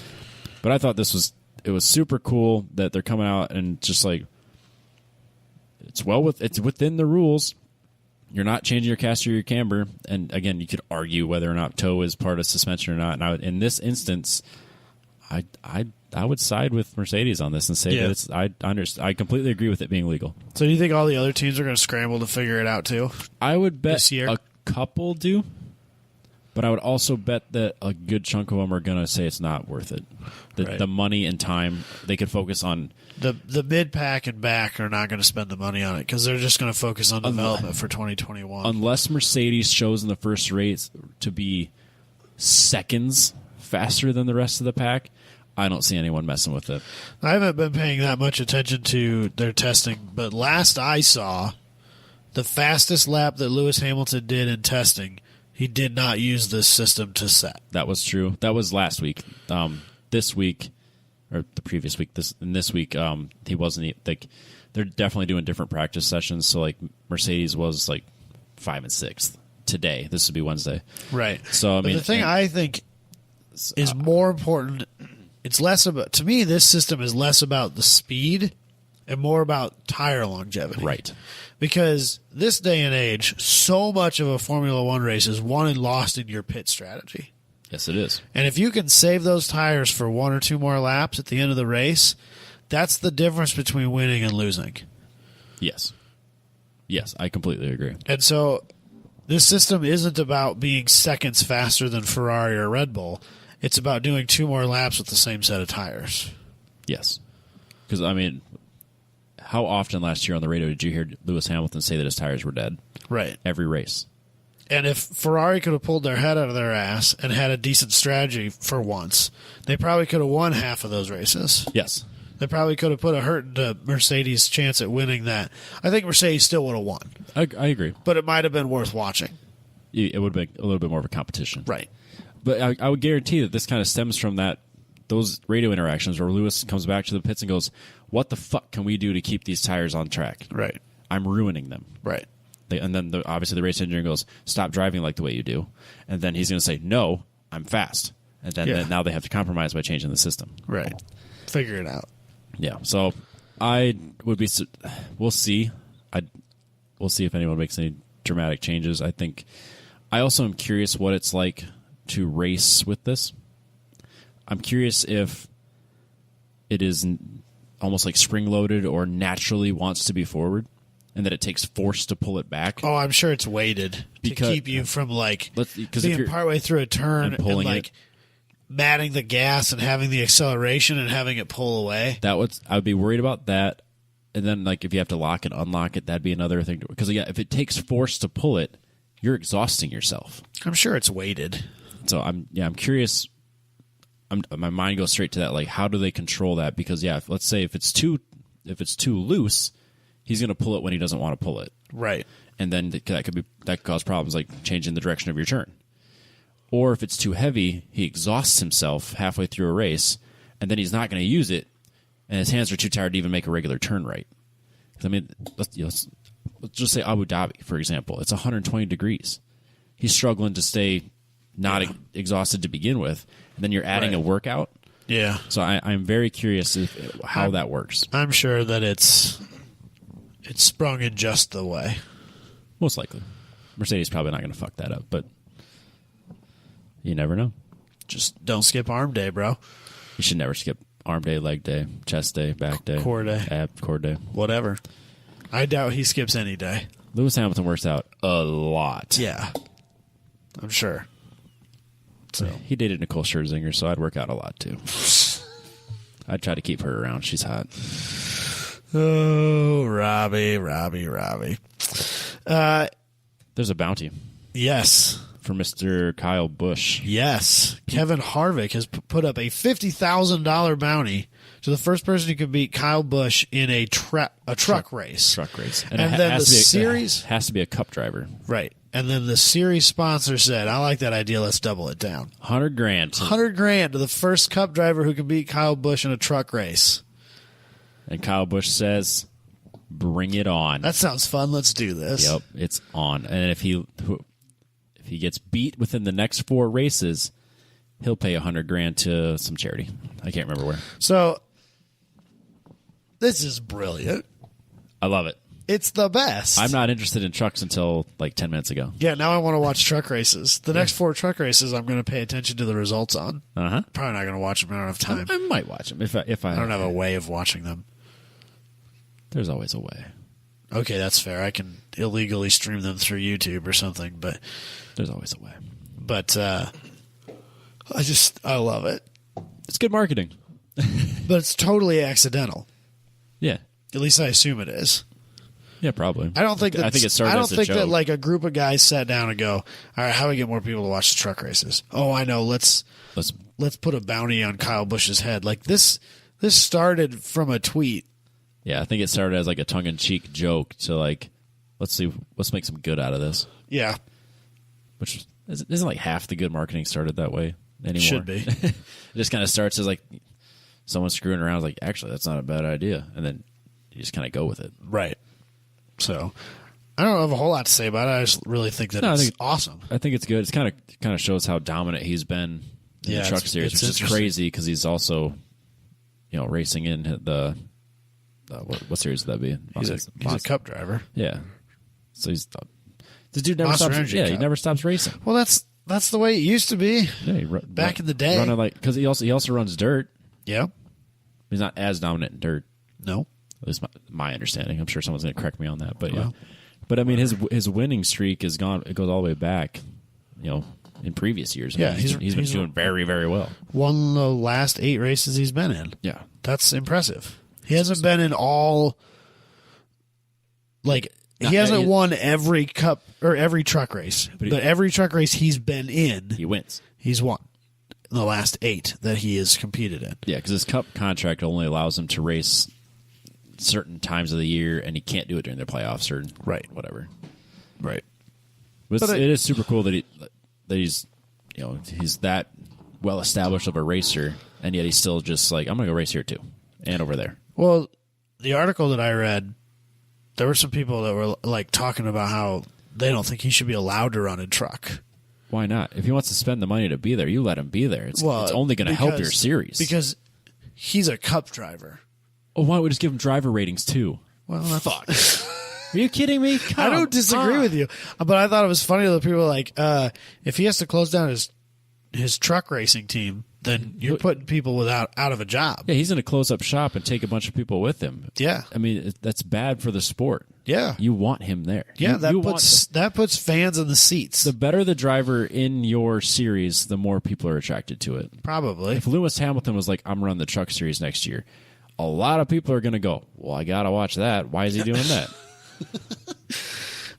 But I thought it was super cool that they're coming out and just like it's within the rules. You're not changing your caster or your camber, and again, you could argue whether or not toe is part of suspension or not. Now, in this instance, I would side with Mercedes on this and say that I completely agree with it being legal. So, do you think all the other teams are going to scramble to figure it out too? I would bet this year? A couple do. But I would also bet that a good chunk of them are going to say it's not worth it. The money and time, they could focus on... The mid-pack and back are not going to spend the money on it because they're just going to focus on development for 2021. Unless Mercedes shows in the first race to be seconds faster than the rest of the pack, I don't see anyone messing with it. I haven't been paying that much attention to their testing, but last I saw, the fastest lap that Lewis Hamilton did in testing... He did not use this system to set. That was true. That was last week. This week, or the previous week, this week, he wasn't like. They're definitely doing different practice sessions. So like Mercedes was like 5 and 6th today. This would be Wednesday, right? So I mean, the thing I think is more important. It's less about to me. This system is less about the speed and more about tire longevity, right? Because this day and age, so much of a Formula One race is won and lost in your pit strategy. Yes, it is. And if you can save those tires for 1 or 2 more laps at the end of the race, that's the difference between winning and losing. Yes. Yes, I completely agree. And so this system isn't about being seconds faster than Ferrari or Red Bull. It's about doing 2 more laps with the same set of tires. Yes. Because, I mean... How often last year on the radio did you hear Lewis Hamilton say that his tires were dead? Right. Every race. And if Ferrari could have pulled their head out of their ass and had a decent strategy for once, they probably could have won half of those races. Yes. They probably could have put a hurt into Mercedes' chance at winning that. I think Mercedes still would have won. I agree. But it might have been worth watching. It would make a little bit more of a competition. Right. But I would guarantee that this kind of stems from those radio interactions where Lewis comes back to the pits and goes, what the fuck can we do to keep these tires on track? Right. I'm ruining them. Right. And then obviously the race engineer goes, stop driving like the way you do. And then he's going to say, no, I'm fast. And then now they have to compromise by changing the system. Right. Figure it out. Yeah. So I would be, we'll see. We'll see if anyone makes any dramatic changes. I also am curious what it's like to race with this. I'm curious if it is almost like spring-loaded or naturally wants to be forward, and that it takes force to pull it back. Oh, I'm sure it's weighted to keep you from being partway through a turn and like matting the gas and having the acceleration and having it pull away. I would be worried about that. And then like if you have to lock and unlock it, that'd be another thing. Because if it takes force to pull it, you're exhausting yourself. I'm sure it's weighted. So I'm curious. My mind goes straight to that. Like, how do they control that? Because let's say if it's too loose, he's going to pull it when he doesn't want to pull it. Right. And then that could cause problems like changing the direction of your turn. Or if it's too heavy, he exhausts himself halfway through a race, and then he's not going to use it, and his hands are too tired to even make a regular turn right. I mean, let's just say Abu Dhabi, for example. It's 120 degrees. He's struggling to stay not exhausted to begin with, and then you're adding a workout. Yeah. So I'm very curious how that works. I'm sure that it's sprung in just the way. Most likely. Mercedes probably not going to fuck that up, but you never know. Just don't skip arm day, bro. You should never skip arm day, leg day, chest day, back day, core day, ab, core day. Whatever. I doubt he skips any day. Lewis Hamilton works out a lot. Yeah. I'm sure. So he dated Nicole Scherzinger, so I'd work out a lot too. I'd try to keep her around. She's hot. Oh, Robbie. There's a bounty. Yes. For Mr. Kyle Busch. Yes. Kevin Harvick has put up a $50,000 bounty to the first person who could beat Kyle Busch in a truck race. Truck race. And then the series has to be a cup driver. Right. And then the series sponsor said, I like that idea. Let's double it down. $100,000. $100,000 to the first cup driver who can beat Kyle Busch in a truck race. And Kyle Busch says, bring it on. That sounds fun. Let's do this. Yep, it's on. And if he gets beat within the next 4 races, he'll pay $100,000 to some charity. I can't remember where. So this is brilliant. I love it. It's the best. I'm not interested in trucks until like 10 minutes ago. Yeah, now I want to watch truck races. The next 4 truck races, I'm going to pay attention to the results on. Uh-huh. Probably not going to watch them. I don't have time. I might watch them if I don't have a way of watching them. There's always a way. Okay, that's fair. I can illegally stream them through YouTube or something, but there's always a way. But I love it. It's good marketing. But it's totally accidental. Yeah. At least I assume it is. Yeah, probably. I don't think that. I think it started. I don't as a think joke. that like a group of guys sat down and go, "All right, how do we get more people to watch the truck races?" Oh, I know. Let's put a bounty on Kyle Busch's head. Like this started from a tweet. Yeah, I think it started as like a tongue-in-cheek joke to like, let's make some good out of this. Yeah, which isn't like half the good marketing started that way anymore. Should be. It just kind of starts as like someone screwing around, like actually that's not a bad idea, and then you just kind of go with it. Right. So I don't have a whole lot to say about it. I just really think that it's awesome. I think it's good. It's kind of shows how dominant he's been in the truck series, which is crazy because he's also, racing in the what series would that be? He's a cup driver. Yeah. So this dude never stops. Yeah, he never stops racing. Well, that's the way it used to be. Yeah, back in the day, running like because he also runs dirt. Yeah, he's not as dominant in dirt. No. At least my understanding. I'm sure someone's going to correct me on that, but yeah. But I mean, his winning streak is gone. It goes all the way back, in previous years. Yeah, he's been doing very, very well. Won the last 8 races he's been in. Yeah, that's impressive. He hasn't been in all. Like he hasn't won every cup or every truck race, but every truck race he's been in, he wins. He's won the last 8 that he has competed in. Yeah, because his cup contract only allows him to race certain times of the year, and he can't do it during the playoffs or whatever. Right. But it is super cool that he's that well established of a racer, and yet he's still just like, I'm gonna go race here too, and over there. Well, the article that I read, there were some people that were like talking about how they don't think he should be allowed to run a truck. Why not? If he wants to spend the money to be there, you let him be there. It's only going to help your series because he's a cup driver. Oh, why don't we just give him driver ratings too? Well, that's fuck. Are you kidding me? I don't disagree with you, but I thought it was funny that people were like, if he has to close down his truck racing team, then you're putting people out of a job. Yeah, he's going to close up shop and take a bunch of people with him. Yeah, I mean that's bad for the sport. Yeah, you want him there. Yeah, that puts fans in the seats. The better the driver in your series, the more people are attracted to it. Probably. If Lewis Hamilton was like, I'm running the truck series next year, a lot of people are going to go, well, I got to watch that. Why is he doing that?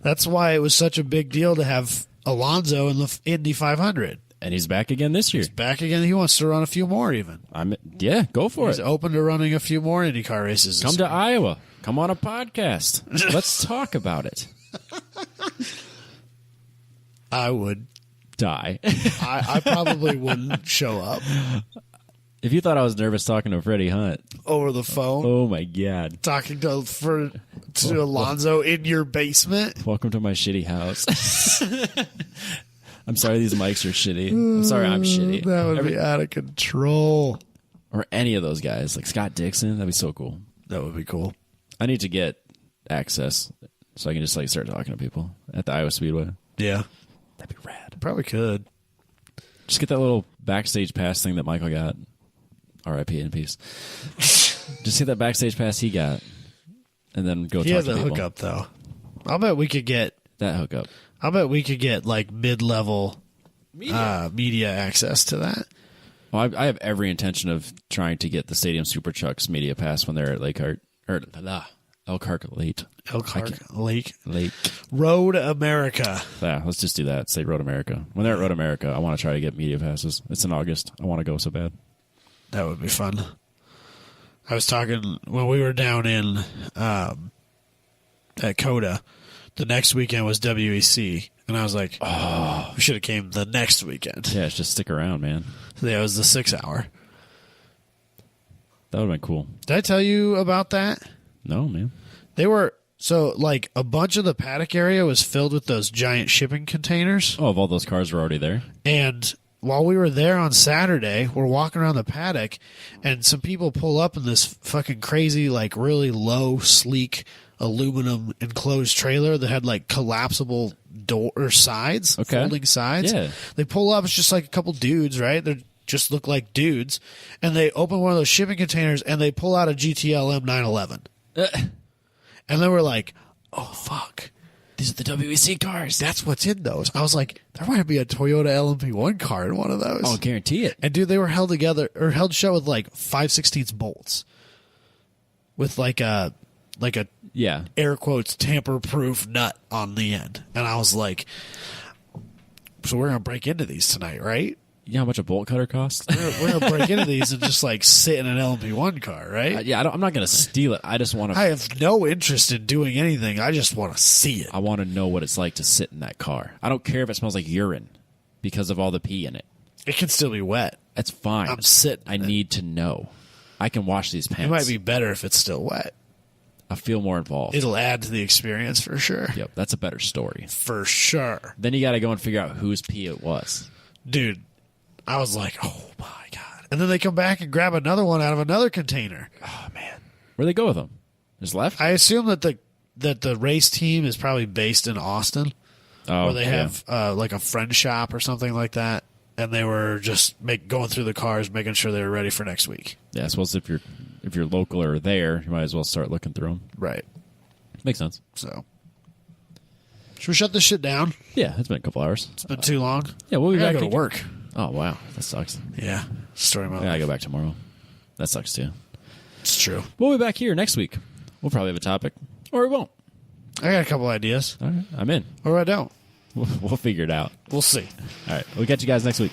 That's why it was such a big deal to have Alonso in the Indy 500. And he's back again this year. He's back again. He wants to run a few more even. Go for He's it. open to running a few more IndyCar races. Come to Iowa. Come on a podcast. Let's talk about it. I would. Die. I probably wouldn't show up. If you thought I was nervous talking to Freddie Hunt. Over the phone. Oh, my God. Talking to Alonso in your basement. Welcome to my shitty house. I'm sorry these mics are shitty. I'm sorry I'm shitty. That would be out of control. Or any of those guys. Like Scott Dixon. That'd be so cool. That would be cool. I need to get access so I can just like start talking to people at the Iowa Speedway. Yeah. That'd be rad. Probably could. Just get that little backstage pass thing that Michael got. R.I.P. in peace. Just get that backstage pass he got, and then go talk to people. He has a hookup, though. I'll bet we could get that hookup. I'll bet we could get like mid-level media access to that. Well, I have every intention of trying to get the Stadium Super Chucks media pass when they're at Elkhart Lake. Road America. Yeah, let's just do that. Say Road America. When they're at Road America, I want to try to get media passes. It's in August. I want to go so bad. That would be fun. I was talking when we were down in at Coda. The next weekend was WEC, and I was like, "Oh, we should have came the next weekend." Yeah, just stick around, man. So yeah, it was the 6 hour. That would have been cool. Did I tell you about that? No, man. They were like a bunch of the paddock area was filled with those giant shipping containers. Oh, if all those cars were already there. And while we were there on Saturday, we're walking around the paddock, and some people pull up in this fucking crazy, like really low, sleek aluminum enclosed trailer that had like collapsible door sides, folding sides. Yeah. They pull up, it's just like a couple dudes, right? They just look like dudes, and they open one of those shipping containers and they pull out a GTL M911. And then we're like, oh fuck. These are the WEC cars. That's what's in those. I was like, there might be a Toyota LMP1 car in one of those. I'll guarantee it. And dude, they were held together or held shut with like 5/16 bolts, with like a air quotes tamper-proof nut on the end. And I was like, so we're gonna break into these tonight, right? You know how much a bolt cutter costs? We're gonna break into these and just like sit in an LMP1 car, right? I'm not gonna steal it. I just want to. I have no interest in doing anything. I just want to see it. I want to know what it's like to sit in that car. I don't care if it smells like urine because of all the pee in it. It can still be wet. That's fine. I'm sitting. I need to know. I can wash these pants. It might be better if it's still wet. I feel more involved. It'll add to the experience for sure. Yep, that's a better story. For sure. Then you got to go and figure out whose pee it was. Dude, I was like, oh my God. And then they come back and grab another one out of another container. Oh, man. Where'd they go with them? Just left? I assume that the race team is probably based in Austin. Oh, where they have like a friend shop or something like that. And they were just going through the cars, making sure they were ready for next week. Yeah, I suppose if you're local or there, you might as well start looking through them. Right. Makes sense. So, should we shut this shit down? Yeah, it's been a couple hours. It's been too long. Yeah, we'll be I gotta back go to work. Oh, wow. That sucks. Yeah. Story of my I gotta life. go back tomorrow. That sucks, too. It's true. We'll be back here next week. We'll probably have a topic. Or we won't. I got a couple ideas. All right. I'm in. Or I don't. We'll figure it out. We'll see. All right. We'll catch you guys next week.